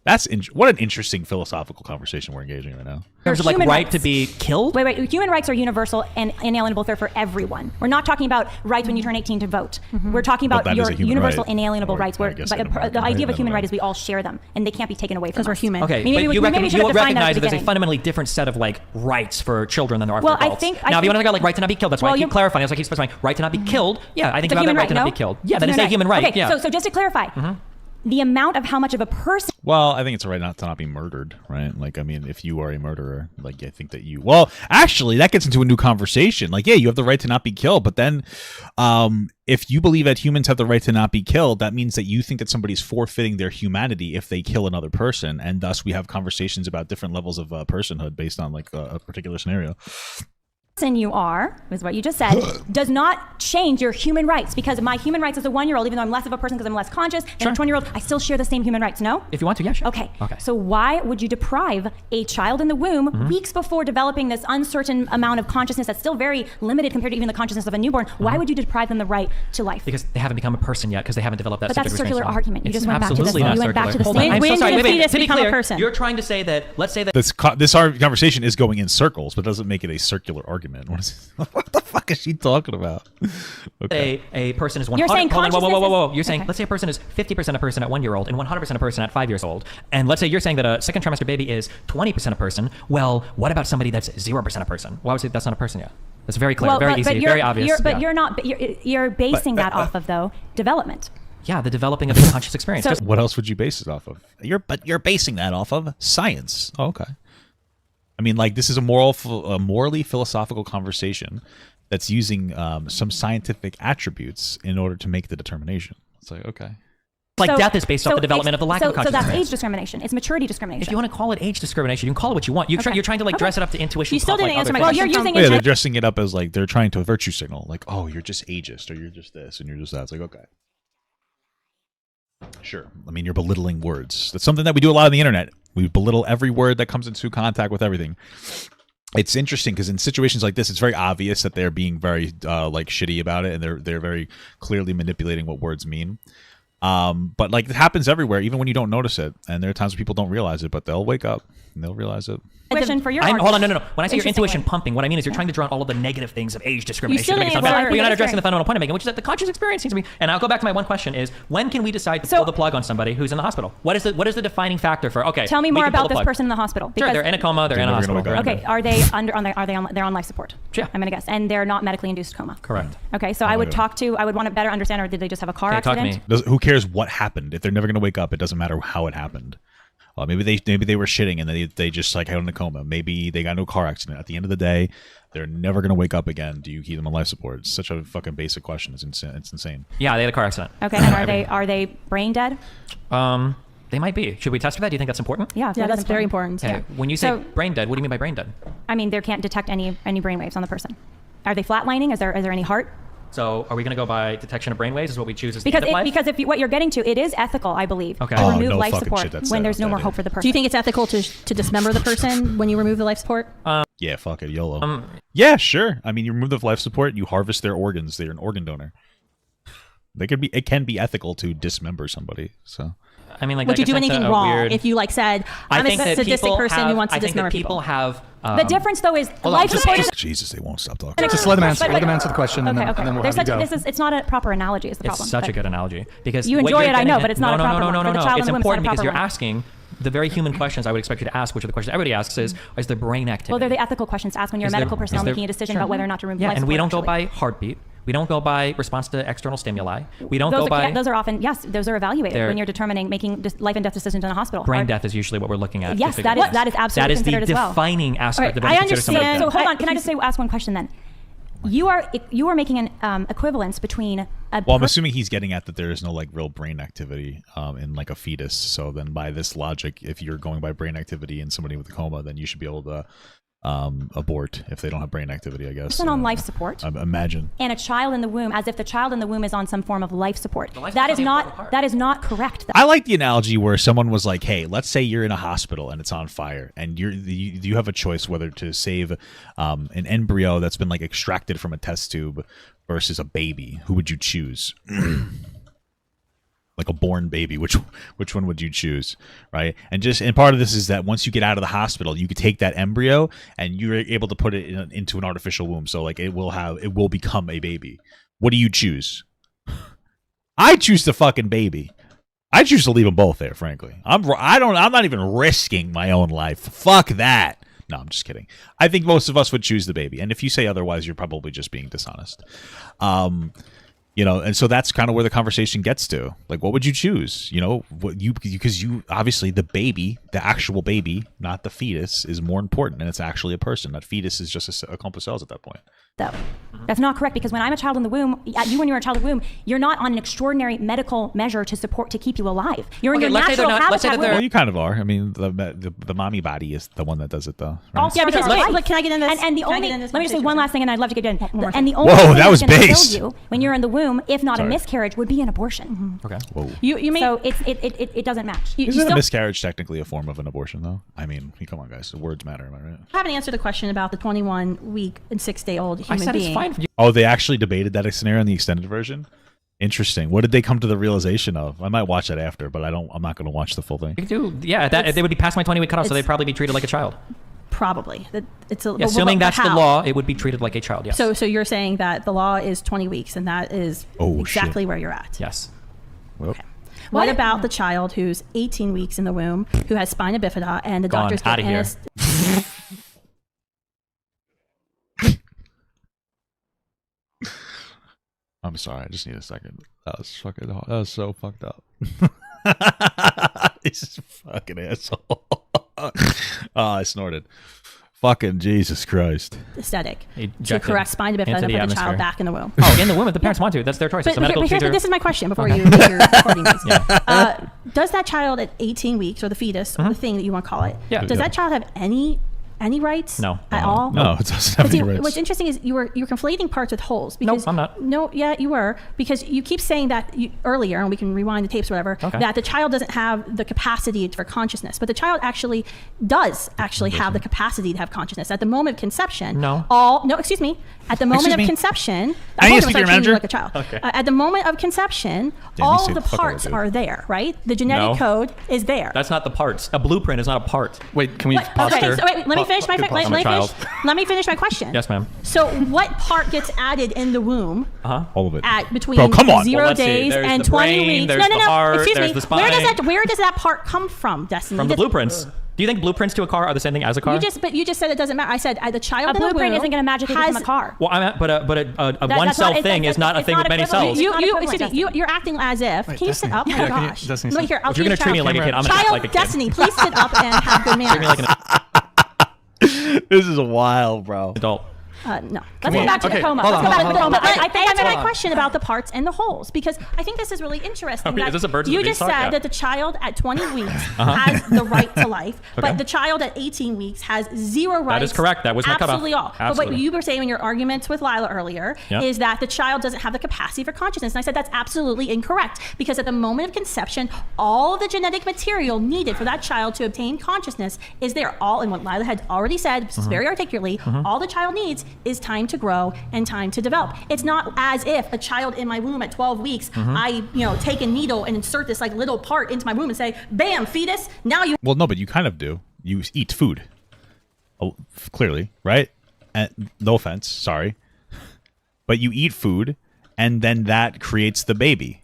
What an interesting philosophical conversation we're engaging in right now. In terms of like right to be killed? Wait. Human rights are universal and inalienable. They're for everyone. We're not talking about rights when you turn 18 to vote. We're talking about your universal inalienable rights. Where the idea of a human right is we all share them and they can't be taken away from us. Because we're human. Okay, but you recognize that there's a fundamentally different set of like rights for children than there are for adults. Now, if you want to talk about like right to not be killed, that's why I keep clarifying. It's like keep specifying right to not be killed. Yeah, I think about that right to not be killed. Yeah, that is a human right. Okay, so just to clarify. The amount of how much of a person... Well, I think it's a right not to not be murdered, right? Like, I mean, if you are a murderer, like, I think that you... Well, actually, that gets into a new conversation. Like, yeah, you have the right to not be killed, but then if you believe that humans have the right to not be killed, that means that you think that somebody's forfeiting their humanity if they kill another person, and thus we have conversations about different levels of personhood based on, like, a particular scenario. You are, is what you just said, does not change your human rights, because my human rights as a 1-year-old, even though I'm less of a person because I'm less conscious, than a 20-year-old, I still share the same human rights, no? If you want to, yeah, sure. Okay. So why would you deprive a child in the womb weeks before developing this uncertain amount of consciousness that's still very limited compared to even the consciousness of a newborn? Why would you deprive them the right to life? Because they haven't become a person yet, because they haven't developed that. But that's a circular argument. You It's just went back to this. absolutely not You went back to the circular. same. I'm so sorry. When did a Wait, fetus to be become a clear, person? you're trying to say that, let's say that... This conversation is going in circles, but doesn't make it a circular argument. What the fuck is she talking about? Okay. A person is 100%. You're saying whoa. You're saying, let's say a person is 50% a person at 1-year-old and 100% a person at 5 years old. And let's say you're saying that a second trimester baby is 20% a person. Well, what about somebody that's 0% a person? Why would you say that's not a person yet? That's very clear, very easy, very obvious. You're basing that off of, though, development. Yeah, the developing of the conscious experience. So, what else would you base it off of? You're basing that off of science. Oh, okay. I mean, like, this is a morally philosophical conversation that's using some scientific attributes in order to make the determination. It's like, okay. Like death is based off the development of the lack of conscious experience. So that's age discrimination. It's maturity discrimination. If you want to call it age discrimination, you can call it what you want. You're trying to like dress it up to intuition. You still didn't answer my Well, question. you're using They're dressing it up as like they're trying to virtue signal. Like, oh, you're just ageist, or you're just this, and you're just that. It's like, okay. Sure. I mean, you're belittling words. That's something that we do a lot on the internet. We belittle every word that comes into contact with everything. It's interesting because in situations like this, it's very obvious that they're being very like shitty about it, and they're very clearly manipulating what words mean. But like it happens everywhere, even when you don't notice it. And there are times when people don't realize it, but they'll wake up and they'll realize it. Intuition for your hold on, no. When I say your intuition pumping, what I mean is you're trying to draw on all of the negative things of age discrimination. But you're not addressing the fundamental point I'm making, which is that the conscious experience seems to be. And I'll go back to my one question: is when can we decide to pull the plug on somebody who's in the hospital? What is the defining factor for? Okay, tell me more about this person in the hospital. Sure, they're in a coma. They're in a hospital. Okay, are they they're on life support? Yeah, I'm gonna guess, and they're not medically induced coma. Correct. Okay, so I would want to better understand, or did they just have a car accident? Talk to me. Who cares what happened? If they're never gonna wake up, it doesn't matter how it happened. Maybe they were shitting and they just like had in a coma. Maybe they got into a car accident. At the end of the day, they're never gonna wake up again. Do you keep them on life support? It's such a fucking basic question. It's insane. Yeah, they had a car accident. Okay, and are they brain dead? They might be. Should we test for that? Do you think that's important? Yeah, that's very important. Okay. Yeah. When you say brain dead, what do you mean by brain dead? I mean, they can't detect any brain waves on the person. Are they flatlining? Is there any heart? So are we going to go by detection of brainwaves? Is what we choose as because the end of life? Because what you're getting to, it is ethical, I believe, to remove life support when there's no more hope for the person. Do you think it's ethical to dismember the person when you remove the life support? Yeah, fuck it, YOLO. Yeah, sure. I mean, you remove the life support, you harvest their organs. They're an organ donor. It can be ethical to dismember somebody. So. I mean, like, would you do anything wrong if you like said, I'm a sadistic person who wants to dismember people? The difference, though, is life support. Jesus, they won't stop talking. Just let them answer. Let them answer the question, and then we'll have you go. It's not a proper analogy. Is the problem? It's such a good analogy because you enjoy it. I know, but it's not a proper one. No. It's important because you're asking the very human questions I would expect you to ask, which are the questions everybody asks: is there brain activity? Well, they're the ethical questions to ask when you're a medical personnel making a decision about whether or not to remove life support. And we don't go by heartbeat. We don't go by response to external stimuli. We don't go by... Those are often, those are evaluated when you're determining, making life and death decisions in a hospital. Brain death is usually what we're looking at. Yes, that is absolutely considered as well. That is the defining aspect of it. I understand. So hold on, can I just ask one question then? You are making an equivalence between... Well, I'm assuming he's getting at that there is no like real brain activity in like a fetus. So then by this logic, if you're going by brain activity in somebody with a coma, then you should be able to... abort if they don't have brain activity, I guess. Person on life support. Imagine. And a child in the womb, as if the child in the womb is on some form of life support. That is not correct. I like the analogy where someone was like, "Hey, let's say you're in a hospital and it's on fire, and you have a choice whether to save an embryo that's been like extracted from a test tube versus a baby. Who would you choose?" like a born baby, which one would you choose, right? And part of this is that once you get out of the hospital, you could take that embryo and you're able to put it into an artificial womb, so like it will become a baby. What do you choose? I choose the fucking baby. I choose to leave them both there, frankly. I'm not even risking my own life. Fuck that. No, I'm just kidding. I think most of us would choose the baby, and if you say otherwise, you're probably just being dishonest. And so that's kind of where the conversation gets to. Like, what would you choose? Because you obviously the baby, the actual baby, not the fetus, is more important, and it's actually a person. That fetus is just a clump of cells at that point. Though. That's not correct, because when I'm a child in the womb, when you're a child in the womb, you're not on an extraordinary medical measure to keep you alive. You're in your natural habitat. Well, you kind of are. I mean, the mommy body is the one that does it, though. Right? Yeah, because can I get in this? And the only, let me just say one last thing, and I'd love to get in. And the Whoa, only thing that was that's going to base. kill you when you're in the womb, if not a miscarriage, would be an abortion. Okay. Whoa. So it doesn't match. Isn't a miscarriage technically a form of an abortion, though? I mean, come on, guys. The words matter, am I right? I haven't answered the question about the 21-week and 6-day-old human being. It's fine for you. Oh, they actually debated that scenario in the extended version? Interesting. What did they come to the realization of? I might watch that after, but I'm not going to watch the full thing. You could do, yeah, they would be past my 20-week cutoff, so they'd probably be treated like a child. Probably. Assuming that's the law, it would be treated like a child, yes. So you're saying that the law is 20 weeks, and that is exactly where you're at? Yes. Well, okay. What about the child who's 18 weeks in the womb, who has spina bifida, and the doctors out of here. I'm sorry. I just need a second. That was so fucked up. He's a fucking asshole. I snorted. Fucking Jesus Christ. Aesthetic. To correct spina bifida and put the child back in the womb. Oh, in the womb if the parents want to. That's their choice. It's a medical procedure. This is my question before you make your recording these. Yeah. Does that child at 18 weeks, or the fetus, or the thing that you want to call it, does that child have any rights at all? No, it doesn't have any rights. What's interesting is you're conflating parts with wholes. Because, no, I'm not. No, yeah, you were. Because you keep saying that earlier, and we can rewind the tapes or whatever, that the child doesn't have the capacity for consciousness. But the child does have the capacity to have consciousness. At the moment of conception, at the moment of conception, I need to speak to your manager? Like a child. Okay. At the moment of conception, all the parts are there, right? The genetic code is there. That's not the parts. A blueprint is not a part. Wait, can we pause there? So wait, let me finish my question. Yes, ma'am. So what part gets added in the womb? All of it. Between 0 days and 20 weeks. There's the heart, excuse there's me. the spine. Where does that part come from, Destiny? From the blueprints. Do you think blueprints to a car are the same thing as a car? You just said it doesn't matter. I said the child in the blueprint womb isn't going to magically become a car. Well, but a one cell thing is not a thing with many cells. You're acting as if. Can you sit up? Oh my gosh. If you're going to treat me like a kid, I'm going to act like a kid. Destiny, please sit up and have good manners. This is wild, bro. Adult. No. Let's go back to the coma. I think answer my question about the parts and the holes, because I think this is really interesting. Is this a birds you and just bees said that the child at 20 weeks has the right to life, but the child at 18 weeks has zero rights. That is correct. That was my cutoff. Absolutely all. But what you were saying in your arguments with Lila earlier is that the child doesn't have the capacity for consciousness. And I said that's absolutely incorrect, because at the moment of conception, all the genetic material needed for that child to obtain consciousness is there. All, and what Lila had already said very articulately, all the child needs is time to grow and time to develop. It's not as if a child in my womb at 12 weeks, I take a needle and insert this like little part into my womb and say, bam, fetus, now you. Well, no, but you kind of do. You eat food. Oh, clearly, right? And no offense, sorry. But you eat food, and then that creates the baby.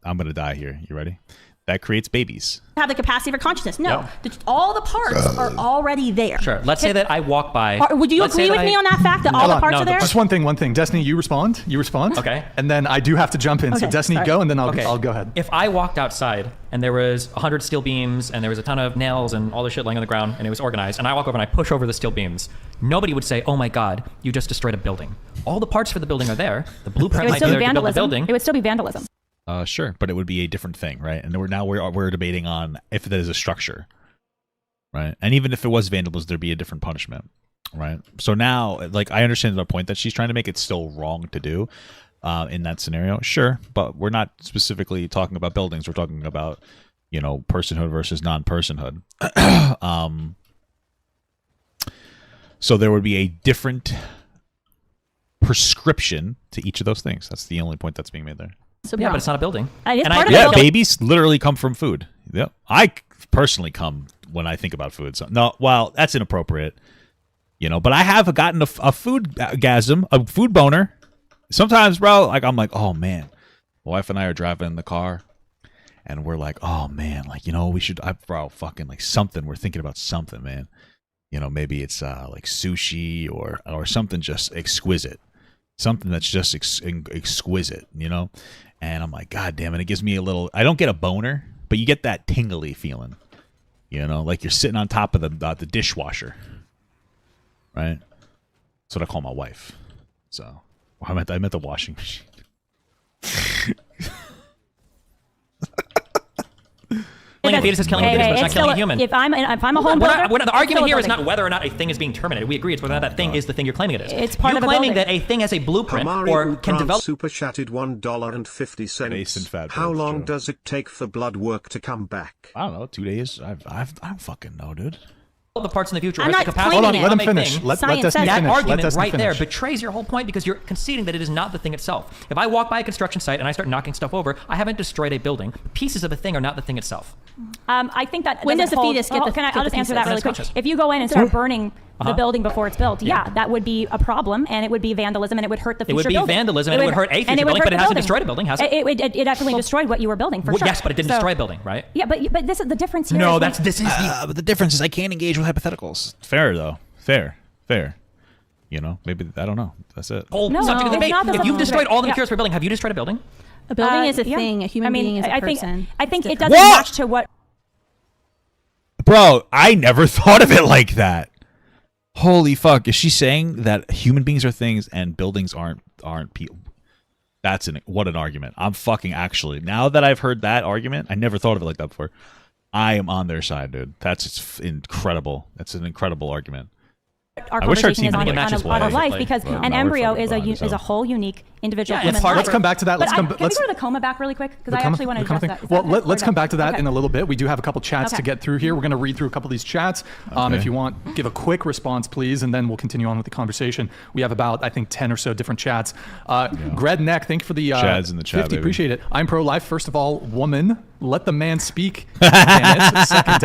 I'm going to die here. You ready? That creates babies. Have the capacity for consciousness. No, all the parts are already there. Sure. Let's say that I walk by. Would you agree with me on that fact that all the parts are there? Just one thing. Destiny, you respond. Okay. And then I do have to jump in. So Destiny, go, and then I'll go ahead. If I walked outside and there was 100 steel beams and there was a ton of nails and all the shit laying on the ground and it was organized, and I walk over and I push over the steel beams, nobody would say, "Oh my God, you just destroyed a building." All the parts for the building are there. The blueprint might be there to build the building. It would still be vandalism. Sure, but it would be a different thing, right? And we're debating on if that is a structure, right? And even if it was vandalism, there'd be a different punishment, right? So now, like, I understand the point that she's trying to make. It's still wrong to do in that scenario, sure, but we're not specifically talking about buildings. We're talking about, personhood versus non-personhood. So there would be a different prescription to each of those things. That's the only point that's being made there. So Yeah, but it's not a building. It's And part I- of the Yeah, building. babies literally come from food. Yep. I personally come when I think about food. So, no, well, that's inappropriate. You know, but I have gotten a food gasm, a food boner. Sometimes, bro, like I'm like, oh man, my wife and I are driving in the car, and we're like, oh man, like, you know, we should, bro, fucking like something. We're thinking about something, man. You know, maybe it's like sushi or something just exquisite, something that's just exquisite. You know, and I'm like, god damn it, it gives me a little. I don't get a boner, but you get that tingly feeling. You know, like you're sitting on top of the dishwasher. Right, that's what I call my wife. So I meant the washing machine. Killing a fetus is killing a fetus, but it's not killing a human. If I'm a home builder, The argument here is building. not whether or not a thing is being terminated. We agree it's whether or not that thing is the thing you're claiming it is. It's part you're of a claiming building. that a thing has a blueprint Hamari or can Ugrant develop. super chatted $1.50. Base and fat How birds, long Joe. does it take for blood work to come back? I don't know, 2 days. I don't fucking know, dude. The parts in the future I'm has not the capacity claiming Hold on, it. let him to become a finish. thing. Let Science Destiny says That finish. Let argument Destiny right there finish. betrays your whole point because you're conceding that it is not the thing itself. If I walk by a construction site and I start knocking stuff over, I haven't destroyed a building. Pieces of a thing are not the thing itself. I think that When doesn't does the hold- fetus get the- Can I? get I'll the just answer pieces? that really quick. Conscious. If you go in and start burning the Uh-huh. building before it's built, yeah, that would be a problem, and it would be vandalism, and it would hurt the It future would be building. vandalism, and it would hurt a and future it would building, hurt but it the hasn't building. destroyed a building, has it? It definitely destroyed what you were building, for Well, sure. yes, but it didn't So- destroy a building, right? Yeah, but this is the difference here. No, is like- this is the. But the difference is I can't engage with hypotheticals. Fair though, fair. You know, maybe I don't know. That's it. Whole No, subject of it's debate. not the If subject you've of destroyed debate. all the Yeah. materials for a building, have you destroyed a building? A building is a yeah. thing. A human being is a person. I think it It's doesn't What? match to what. Bro, I never thought of it like that. Holy fuck! Is she saying that human beings are things and buildings aren't people? That's what an argument. I'm fucking actually. Now that I've heard that argument, I never thought of it like that before. I am on their side, dude. That's incredible. That's an incredible argument. Our I wish our conversation team is would on, get on, matches a, on a perfectly, life because but an no, we're embryo fucking is behind, is so. a whole unique individual Yeah, human it's part life. of Let's come back to that. But Can can we go to the coma back really quick? Because I actually want to address that. Is Well, that let's okay? come back to that Okay. in a little bit. We do have a couple chats to Okay. get through here. We're going to read through a couple of these chats. Okay. If you want, give a quick response, please, and then we'll continue on with the conversation. We have about, I think, 10 or so different chats. Gred Neck, thank you for the Chads in the chat, 50. baby. Appreciate it. I'm pro-life. First of all, woman, let the man speak. Damn it. Second,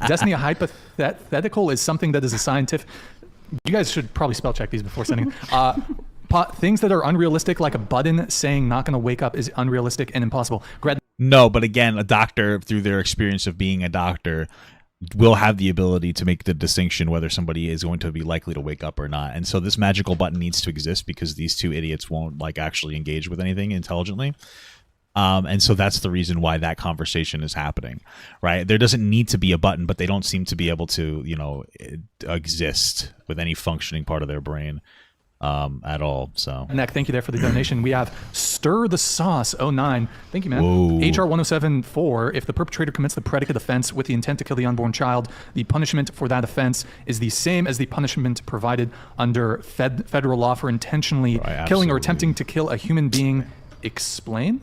Destiny, a hypothetical is something that is a scientific... You guys should probably spell check these before sending. Things that are unrealistic, like a button saying not going to wake up, is unrealistic and impossible. No, but again, a doctor, through their experience of being a doctor, will have the ability to make the distinction whether somebody is going to be likely to wake up or not. And so this magical button needs to exist because these two idiots won't like actually engage with anything intelligently. And so that's the reason why that conversation is happening, right? There doesn't need to be a button, but they don't seem to be able to, you know, exist with any functioning part of their brain at all. So Neck, thank you there for the donation. We have Stir the Sauce 09. Thank you, man. Whoa. HR 1074. If the perpetrator commits the predicate offense with the intent to kill the unborn child, the punishment for that offense is the same as the punishment provided under federal law for intentionally Right, killing or absolutely. attempting to kill a human being. Explain?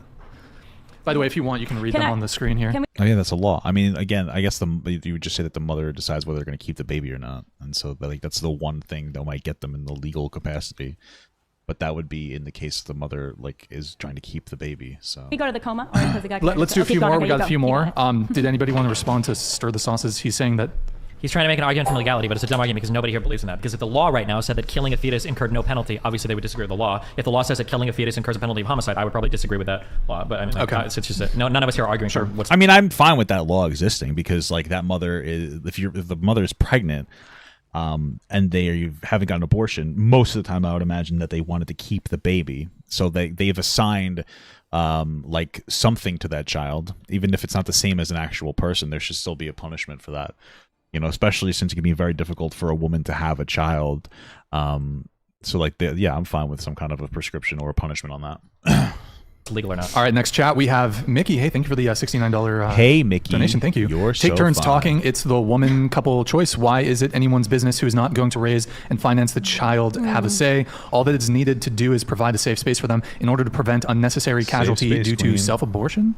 By the way, if you want, you can read Can them I- on the screen here. can we- oh yeah, that's a law. I mean, again, I guess you would just say that the mother decides whether they're going to keep the baby or not, and so like that's the one thing that might get them in the legal capacity. But that would be in the case the mother like is trying to keep the baby. So We go to the coma. Or does the guy Let's do a Okay, few go more. ahead, We you got a go. few You more. go ahead. Did anybody want to respond to Stir the Sauces? He's saying that He's trying to make an argument from legality, but it's a dumb argument because nobody here believes in that. Because if the law right now said that killing a fetus incurred no penalty, obviously they would disagree with the law. If the law says that killing a fetus incurs a penalty of homicide, I would probably disagree with that law. But I mean, like, Okay. it's just none of us here are arguing for what's. I mean, I'm fine with that law existing because like that mother is if the mother is pregnant, and they haven't got an abortion, most of the time I would imagine that they wanted to keep the baby, so they've assigned like something to that child, even if it's not the same as an actual person. There should still be a punishment for that, you know, especially since it can be very difficult for a woman to have a child. So like, yeah, I'm fine with some kind of a prescription or a punishment on that. legal or not. All right, next chat we have Mickey. Hey, thank you for the $69 Hey, Mickey. donation. Thank you. You're Take so turns fine. talking. It's the woman couple choice. Why is it anyone's business who is not going to raise and finance the child have a say? All that is needed to do is provide a safe space for them in order to prevent unnecessary casualty space, due queen. to self-abortion.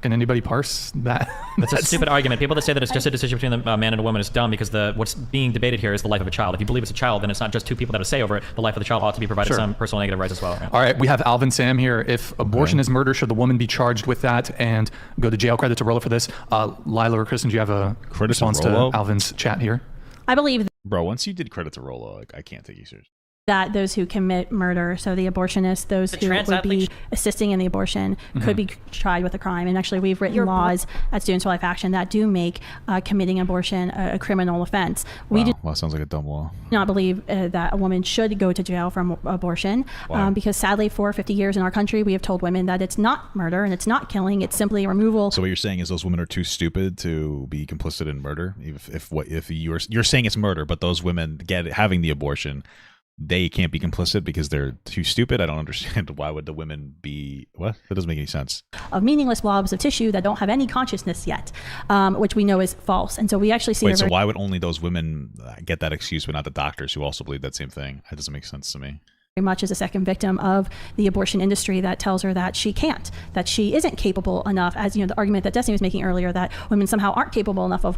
Can anybody parse that? That's a stupid argument. People that say that it's just a decision between a man and a woman is dumb because what's being debated here is the life of a child. If you believe it's a child, then it's not just two people that have a say over it. The life of the child ought to be provided some personal negative rights as well. Right? All right, we have Alvin Sam here. If abortion is murder, should the woman be charged with that and go to jail? Credit to Rollo for this. Lila or Kristen, do you have a response to Alvin's chat here? I believe Bro, once you did credit to Rollo, like, I can't take you seriously. that those who commit murder, so the abortionists, those who would be assisting in the abortion, could be tried with a crime. And actually, we've written laws at Students for Life Action that do make committing abortion a criminal offense. We do sounds like a dumb law. not believe that a woman should go to jail for abortion because sadly, for 50 years in our country, we have told women that it's not murder and it's not killing, it's simply removal. So what you're saying is those women are too stupid to be complicit in murder? If you're saying it's murder, but those women having the abortion, they can't be complicit because they're too stupid? I don't understand. Why would the women be... What? That doesn't make any sense. Of meaningless blobs of tissue that don't have any consciousness yet, which we know is false. And so we actually see... Wait, so why would only those women get that excuse but not the doctors who also believe that same thing? That doesn't make sense to me. Very much as a second victim of the abortion industry that tells her that she can't, that she isn't capable enough, as you know, the argument that Destiny was making earlier, that women somehow aren't capable enough of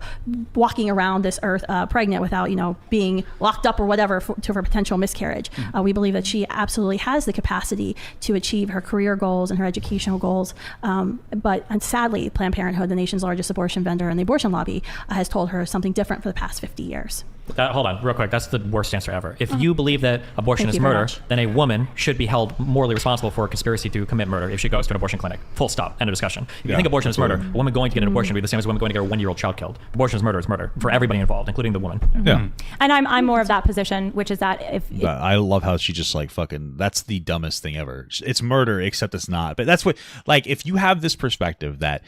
walking around this earth pregnant without, you know, being locked up or whatever for potential miscarriage. We believe that she absolutely has the capacity to achieve her career goals and her educational goals. But sadly, Planned Parenthood, the nation's largest abortion vendor and the abortion lobby, has told her something different for the past 50 years. Hold on, real quick. That's the worst answer ever. If you believe that abortion is murder, then a woman should be held morally responsible for a conspiracy to commit murder if she goes to an abortion clinic. Full stop. End of discussion. If you think abortion is murder, a woman going to get an abortion would be the same as a woman going to get her 1-year-old child killed. Abortion is murder for everybody involved, including the woman. Yeah. And I'm more of that position, which is that I love how she just like fucking... That's the dumbest thing ever. It's murder, except it's not. But that's what... Like, if you have this perspective that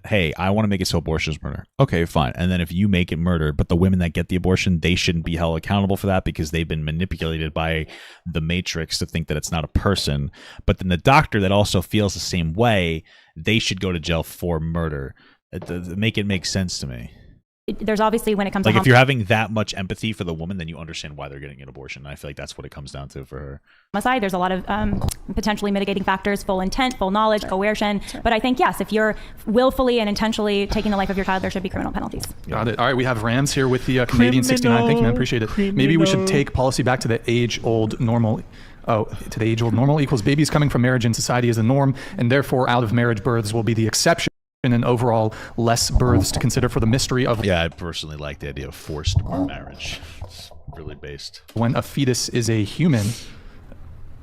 hey, I want to make it so abortion is murder. Okay, fine. And then if you make it murder, but the women that get the abortion, they shouldn't be held accountable for that because they've been manipulated by the matrix to think that it's not a person. But then the doctor that also feels the same way, they should go to jail for murder. Make it make sense to me. There's obviously, when it comes like to if you're having that much empathy for the woman, then you understand why they're getting an abortion. I feel like that's what it comes down to for her. Homicide, there's a lot of potentially mitigating factors: full intent, full knowledge, coercion. But I think, yes, if you're willfully and intentionally taking the life of your child, there should be criminal penalties. Got it. All right, we have Rams here with the Canadian 69. Thank you, man. Appreciate it. Maybe we should take policy back to the age-old normal. To the age-old normal equals babies coming from marriage in society is the norm, and therefore out-of-marriage births will be the exception, and overall less births to consider for the mystery of... Yeah, I personally like the idea of forced marriage. It's really based. When a fetus is a human...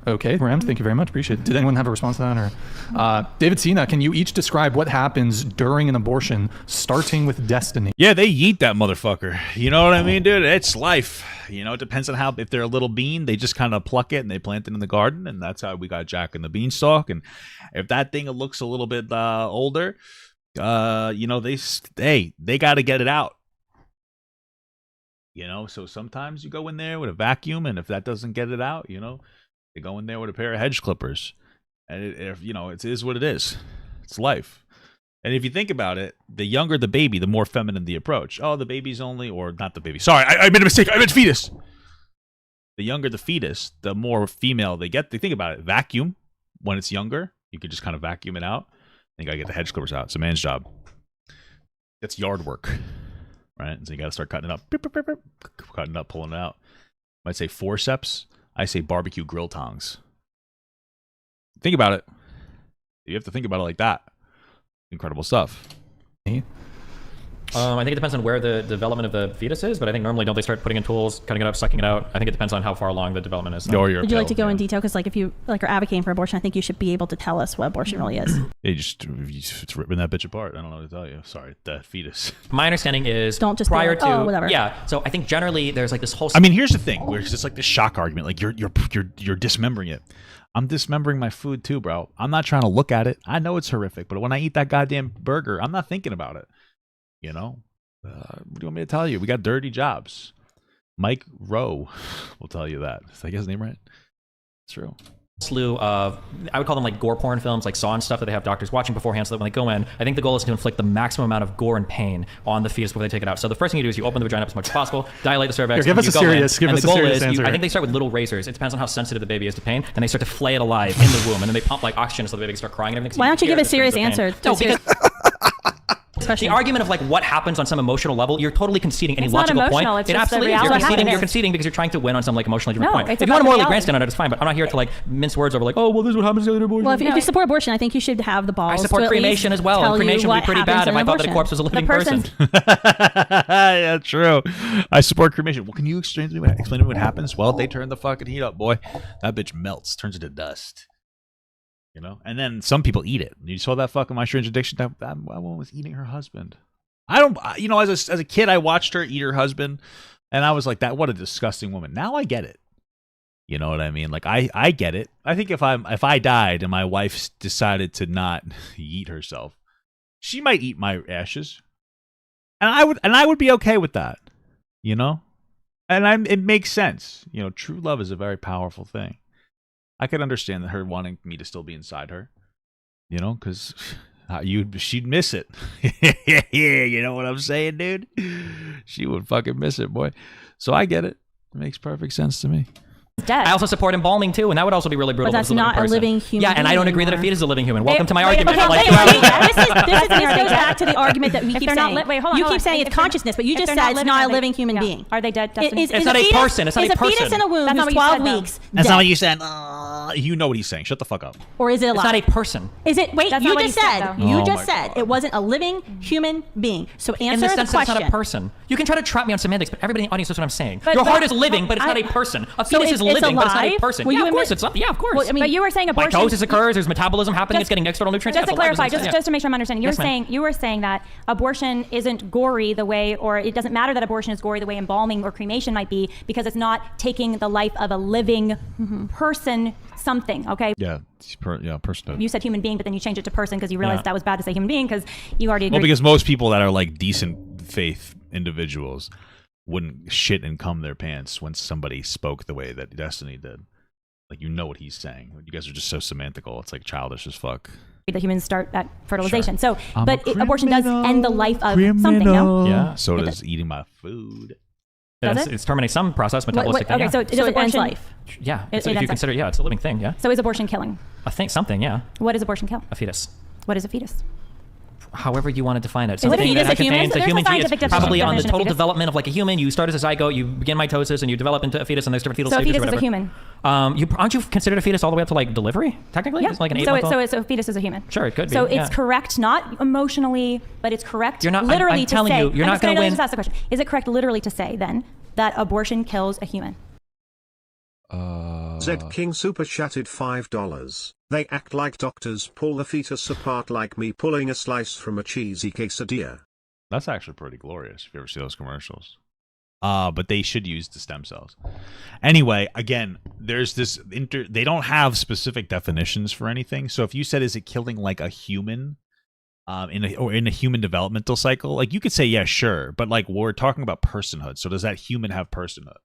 Okay, Rams, thank you very much. Appreciate it. Did anyone have a response to that? Or David Sina, can you each describe what happens during an abortion, starting with Destiny? Yeah, they yeet that motherfucker. You know what I mean, dude? It's life. You know, it depends on how... If they're a little bean, they just kind of pluck it and they plant it in the garden, and that's how we got Jack and the Beanstalk. And if that thing looks a little bit older... you know, they got to get it out. You know, so sometimes you go in there with a vacuum, and if that doesn't get it out, you know, they go in there with a pair of hedge clippers, and you know, it is what it is. It's life. And if you think about it, the younger the baby, the more feminine the approach. Oh, the baby's only, or not the baby. Sorry, I made a mistake. I meant fetus. The younger the fetus, the more female they get. They think about it. Vacuum when it's younger, you could just kind of vacuum it out. You gotta get the hedge clippers out. It's a man's job. That's yard work, right? So you gotta start cutting it up, cutting it up, pulling it out. Might say forceps. I say barbecue grill tongs. Think about it. You have to think about it like that. Incredible stuff. I think it depends on where the development of the fetus is, but I think normally don't they start putting in tools, cutting it up, sucking it out? I think it depends on how far along the development is. Would you like to go in detail? Because like if you are advocating for abortion, I think you should be able to tell us what abortion really is. It's ripping that bitch apart. I don't know what to tell you. Sorry, the fetus. My understanding is don't just prior to whatever. Yeah. So I think generally there's like this whole. I mean, here's the thing. Where it's just like this shock argument. Like you're dismembering it. I'm dismembering my food too, bro. I'm not trying to look at it. I know it's horrific, but when I eat that goddamn burger, I'm not thinking about it. You know. What do you want me to tell you? We got dirty jobs. Mike Rowe will tell you that. Did I get his name right? It's true. slew of, I would call them like gore porn films, like Saw and stuff that they have doctors watching beforehand, so that when they go in, I think the goal is to inflict the maximum amount of gore and pain on the fetus before they take it out. So the first thing you do is you open the vagina up as much as possible, dilate the cervix. Here, give us a serious answer. I think they start with little razors. It depends on how sensitive the baby is to pain. Then they start to flay it alive in the womb, and then they pump like oxygen so the baby can start crying and everything. So Why don't you give a serious answer? No, because the argument of like what happens on some emotional level, you're totally conceding any logical point. It's just the absolutely reality. You're conceding because you're trying to win on some like emotionally driven point. It's If you want to morally reality. grandstand on it, it's fine. But I'm not here to like mince words over like, oh well, this is what happens to the other boys. Well, if you support abortion, I think you should have the balls. I support to cremation as well. tell And cremation you would be what pretty happens bad if in I thought that a abortion. corpse was a living person. Yeah, true. I support cremation. Well, can you explain to me what happens? Well, they turn the fucking heat up, boy. That bitch melts, turns into dust. You know, and then some people eat it. You saw that fucking My Strange Addiction? That woman was eating her husband. I don't, you know, as a kid, I watched her eat her husband, and I was like, "That what a disgusting woman." Now I get it. You know what I mean? Like I get it. I think if I died and my wife decided to not eat herself, she might eat my ashes, and I would be okay with that. You know, and it makes sense. You know, true love is a very powerful thing. I could understand her wanting me to still be inside her. You know, because. She'd miss it. Yeah, you know what I'm saying, dude? She would fucking miss it, boy. So I get it. It makes perfect sense to me. Dead. I also support embalming too, and that would also be really brutal. But that's not a living human. Yeah, and I don't agree that a anymore. fetus is a living human. Welcome to my argument. Okay, Like, this goes back to the argument that we keep saying. Wait, hold on. You keep saying it's consciousness, but you just said it's not a living human being. Are they dead? It's not a person. It's not a person. Is a fetus in a womb That's not who's what you 12 said, weeks That's dead? not what you said. You know what he's saying. Shut the fuck up. Or is it It's alive? not a person. Is it? Wait, That's you not what just he said, said. though. You Oh just my said God. it wasn't a living human being. So In answer the the sense that it's question. not a person. You can try to trap me on semantics, but everybody in the audience knows what I'm saying. But- Your heart but- is living, but it's not a I- person. A So fetus it's is living, but it's not a alive? person. Will Yeah, you of course. admit- It's something. Yeah, of course. Well, I mean, But you were saying abortion. Mitosis occurs. There's metabolism happening. Just- It's getting external nutrients. Just Yeah, to it's a life clarify, existence, just to make sure I'm understanding, Yes, ma'am. you were saying that abortion isn't gory the way, or it doesn't matter that abortion is gory the way embalming or cremation might be, because it's not taking the life of a living person, something. Okay. Yeah, personhood. You said human being, but then you changed it to person because you realized Yeah. that was bad to say human being because you already agreed. Well, because most people that are like decent faith individuals wouldn't shit and cum their pants when somebody spoke the way that Destiny did. Like, you know what he's saying. You guys are just so semantical. It's like childish as fuck. that humans start at fertilization. Sure. So, but abortion does end the life of something. No. Yeah. So does eating my food. Does It's terminating some process, metabolistic thing. Okay, Yeah. so does So it ends abortion? life. Yeah. It So if ends you consider, yeah, it's a living thing. Yeah. So is abortion killing? I think something. Yeah. What does abortion kill? A fetus. What is a fetus? However you want to define it. a Something fetus that a human? contains There's a human scientific it's probably on the definition of total fetus. development of like a human. You start as a zygote, you begin mitosis, and you develop into a fetus, and there's different fetal So a stages. fetus or is a whatever. human. Aren't you considered a fetus all the way up to like delivery? Technically, Yeah. it's like an So 8-month-old. a fetus is a human. Sure, it could be, So yeah. it's correct, not emotionally, but it's correct. You're not- I'm- literally I'm to telling say. you, you're I'm not just gonna win. Just ask the question. Is it correct, literally, to say then that abortion kills a human? Zed King super chatted $5. They act like doctors pull the fetus apart like me pulling a slice from a cheesy quesadilla. That's actually pretty glorious if you ever see those commercials. But they should use the stem cells. Anyway, again, there's this they don't have specific definitions for anything. So if you said, is it killing like a human in a human developmental cycle? Like, you could say, yeah, sure. But like, we're talking about personhood. So does that human have personhood?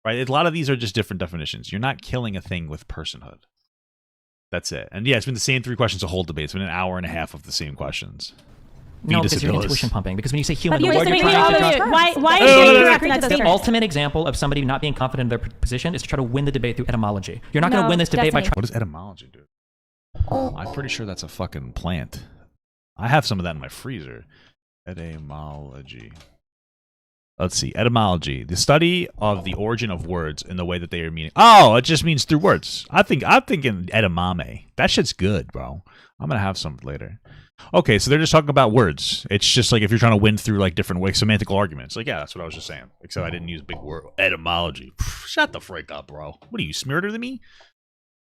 Right? A lot of these are just different definitions. You're not killing a thing with personhood. That's it. And yeah, it's been the same 3 questions the whole debate. It's been an hour and a half of the same questions. No, Fetus because you're abilities. intuition pumping. Because when you say human, But the you're word just you're making trying all to of draw. it- Why Why is is it it correct correct? that that's The different? ultimate example of somebody not being confident in their position is to try to win the debate through etymology. You're not going to No, win this debate by Destiny. trying. What does etymology do? I'm pretty sure that's a fucking plant. I have some of that in my freezer. Etymology. Let's see. Etymology. The study of the origin of words and the way that they are meaning. Oh, it just means through words. I'm thinking edamame. That shit's good, bro. I'm going to have some later. Okay, so they're just talking about words. It's just like if you're trying to win through like different like semantical arguments. Like, yeah, that's what I was just saying. Except I didn't use big word. Etymology. Shut the frick up, bro. What are you, smarter than me?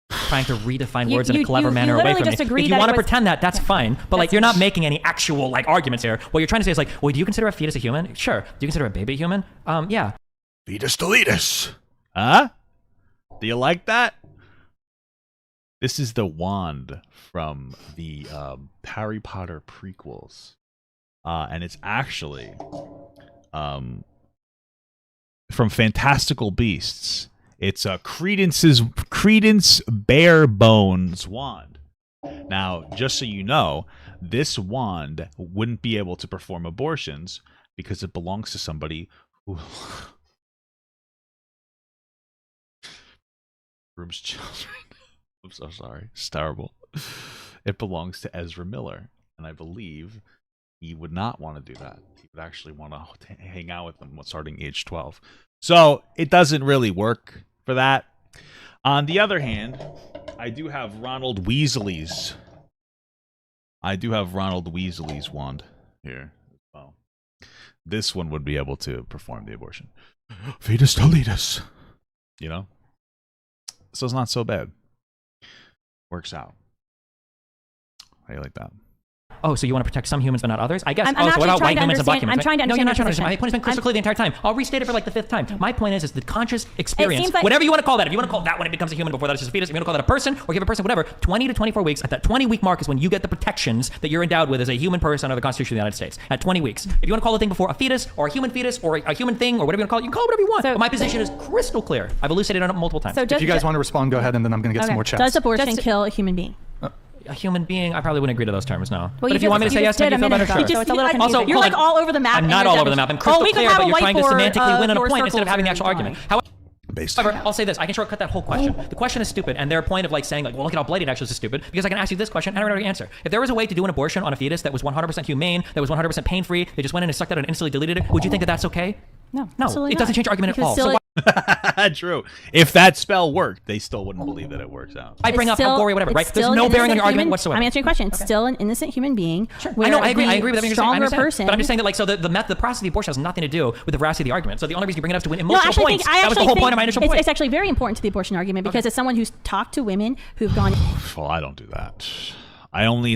Trying to redefine You- words in a you- clever you manner away literally from just me. agreed If you that want it to was- pretend that, that's fine. But like, That's- you're not making any actual like arguments here. What you're trying to say is like, well, do you consider a fetus a human? Sure. Do you consider a baby a human? Yeah. Fetus deletus. Huh? Do you like that? This is the wand from the Harry Potter prequels. And it's actually from Fantastical Beasts. It's Credence's Credence Bare Bones wand. Now, just so you know, this wand wouldn't be able to perform abortions because it belongs to somebody who grooms children. I'm so sorry. It's terrible. It belongs to Ezra Miller, and I believe he would not want to do that. He would actually want to hang out with them starting age 12. So it doesn't really work for that. On the other hand, I do have Ronald Weasley's wand here as well. This one would be able to perform the abortion. Fetus deletus. You know? So it's not so bad. Works out. How do you like that? Oh, so you want to protect some humans but not others? I guess. I'm So what about white humans and black humans? I'm trying to understand. No, you're not trying to understand. My point has been crystal clear the entire time. I'll restate it for like the 5th time. My point is the conscious experience, like, whatever you want to call that. If you want to call that when it becomes a human, before that it's just a fetus. If you want to call that a person or give a person whatever, 20 to 24 weeks. At that 20-week mark is when you get the protections that you're endowed with as a human person under the Constitution of the United States. At 20 weeks. If you want to call the thing before a fetus or a human thing or whatever you want to call it, you can call it whatever you want. So, but my position is crystal clear. I've elucidated on it multiple times. So If you guys want to respond, go ahead, and then I'm going to get some more chats. Does abortion kill a human being? A human being, I probably wouldn't agree to those terms, no. Well, but if you want me to say yes, make me feel better, sure. So it's a little confusing. Also, You're like all over the map. I'm not all over the map. I'm crystal clear, but you're trying to semantically win on a point instead of having the actual argument. However, I'll say this. I can shortcut that whole question. The question is stupid, and their point of like saying like, well, look at how bloody it actually is stupid, because I can ask you this question and I don't know the answer. If there was a way to do an abortion on a fetus that was 100% humane, that was 100% pain-free, they just went in and sucked it out and instantly deleted it, would you think that that's okay? No, it doesn't change the argument at all. So True. If that spell worked, they still wouldn't believe that it works out. I bring up how gory, whatever, right? There's no bearing on your argument whatsoever. I'm answering your question. It's still an innocent human being. Sure. I know. I agree. I agree with everything you're saying. I understand. Person. But I'm just saying that, like, so the process of the abortion has nothing to do with the veracity of the argument. So the only reason you bring it up is to win emotional points. That was the whole point of my initial point. It's actually very important to the abortion argument because as someone who's talked to women who've gone. Well, I don't do that.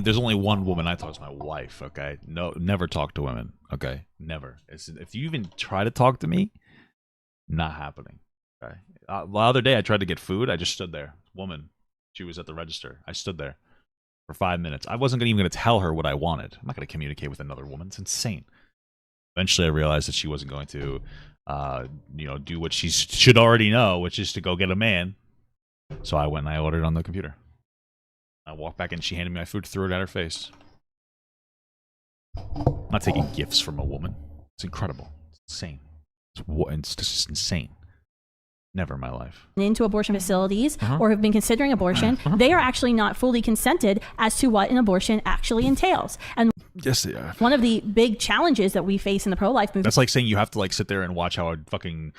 There's only one woman I talk to, my wife. Okay, no, never talk to women. Okay, never. If you even try to talk to me, not happening. Okay. The other day I tried to get food. I just stood there. Woman, she was at the register. I stood there for 5 minutes. I wasn't even going to tell her what I wanted. I'm not going to communicate with another woman. It's insane. Eventually, I realized that she wasn't going to, do what she should already know, which is to go get a man. So I went and I ordered on the computer. I walked back in. She handed me my food, threw it at her face. I'm not taking gifts from a woman. It's incredible. It's insane. It's just insane. Never in my life. Into abortion facilities or have been considering abortion, they are actually not fully consented as to what an abortion actually entails. And yes, they are. One of the big challenges that we face in the pro-life movement. That's like saying you have to like sit there and watch how a fucking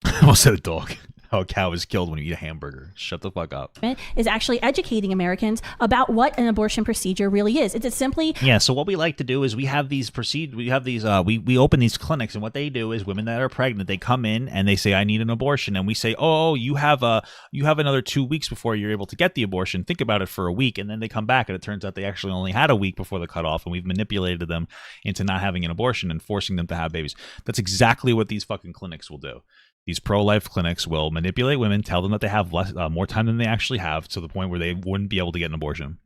I almost said a dog. How a cow is killed when you eat a hamburger. Shut the fuck up. Is actually educating Americans about what an abortion procedure really is. It's simply so what we like to do is we open these clinics, and what they do is women that are pregnant, they come in and they say, I need an abortion, and we say, oh, you have another 2 weeks before you're able to get the abortion. Think about it for a week, and then they come back and it turns out they actually only had a week before the cutoff, and we've manipulated them into not having an abortion and forcing them to have babies. That's exactly what these fucking clinics will do. These pro-life clinics will manipulate women, tell them that they have more time than they actually have, to the point where they wouldn't be able to get an abortion.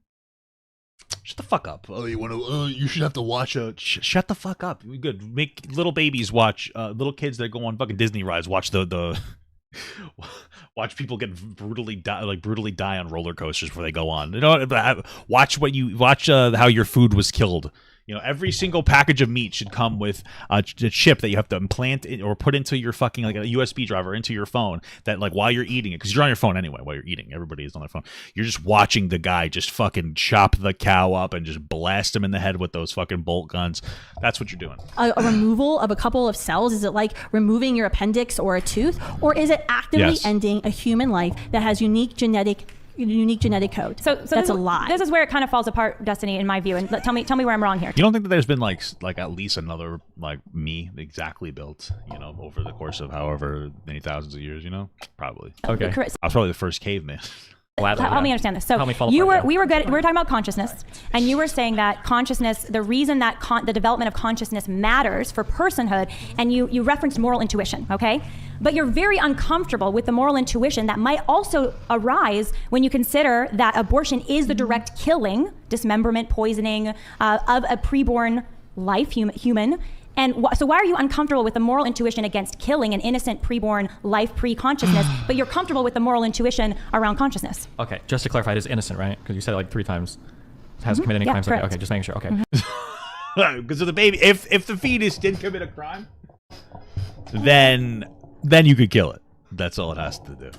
Shut the fuck up. Oh, you should have to watch shut the fuck up. Good. Make little babies watch, little kids that go on fucking Disney rides watch watch people get brutally die on roller coasters before they go on. Watch how your food was killed. Every single package of meat should come with a chip that you have to implant or put into your fucking, like a USB drive or into your phone, that like while you're eating it, because you're on your phone anyway while you're eating. Everybody is on their phone. You're just watching the guy just fucking chop the cow up and just blast him in the head with those fucking bolt guns. That's what you're doing. A removal of a couple of cells, is it like removing your appendix or a tooth, or is it actively ending a human life that has unique genetic code? So that's a lie. This is where it kind of falls apart, Destiny, in my view. And tell me where I'm wrong here. You don't think that there's been like at least another like me exactly built, over the course of however many thousands of years, Probably. Okay. I was probably the first caveman. Help me understand this. So we were talking about consciousness, and you were saying that consciousness, the reason that the development of consciousness matters for personhood, and you referenced moral intuition, okay? But you're very uncomfortable with the moral intuition that might also arise when you consider that abortion is the direct killing, dismemberment, poisoning of a preborn life, human, And so why are you uncomfortable with the moral intuition against killing an innocent preborn life pre-consciousness, but you're comfortable with the moral intuition around consciousness? Okay, just to clarify, it is innocent, right? Because you said it like 3 times. Hasn't committed any crimes. Okay, just making sure. Okay. Because of the baby, if the fetus did commit a crime, then you could kill it. That's all it has to do.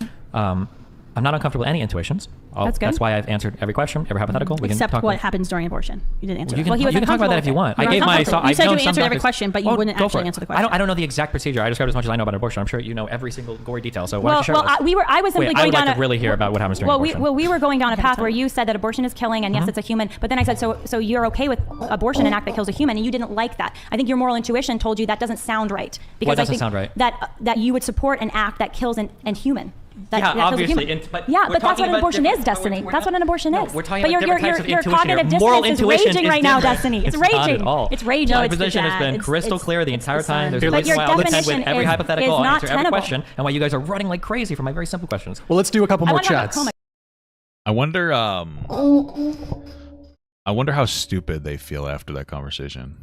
I'm not uncomfortable with any intuitions. That's good. That's why I've answered every question, every hypothetical. We Except can talk what happens during abortion. You didn't answer. You can, you can talk about that if you want. I gave my. You said you answered every question, but you wouldn't actually answer the question. I don't know the exact procedure. I described as much as I know about abortion. I'm sure you know every single gory detail. So why well, don't you share I was simply going down. I would like to really hear about what happens during abortion. We were going down a path where you said that abortion is killing, and yes, it's a human. But then I said, so you're okay with abortion, an act that kills a human, and you didn't like that. I think your moral intuition told you that doesn't sound right. Because what doesn't sound right? That you would support an act that kills an human. That obviously. But that's what an abortion is, Destiny. That's what an abortion is. We're talking about different types of intuition. Your cognitive dissonance is raging right now, Destiny. It's raging. Not at all. It's raging. My position has been crystal clear the entire time. There's but your why I'll attend with definition every hypothetical. I'll answer every tenable. question, and why you guys are running like crazy for my very simple questions. Well, let's do a couple more chats. I wonder how stupid they feel after that conversation.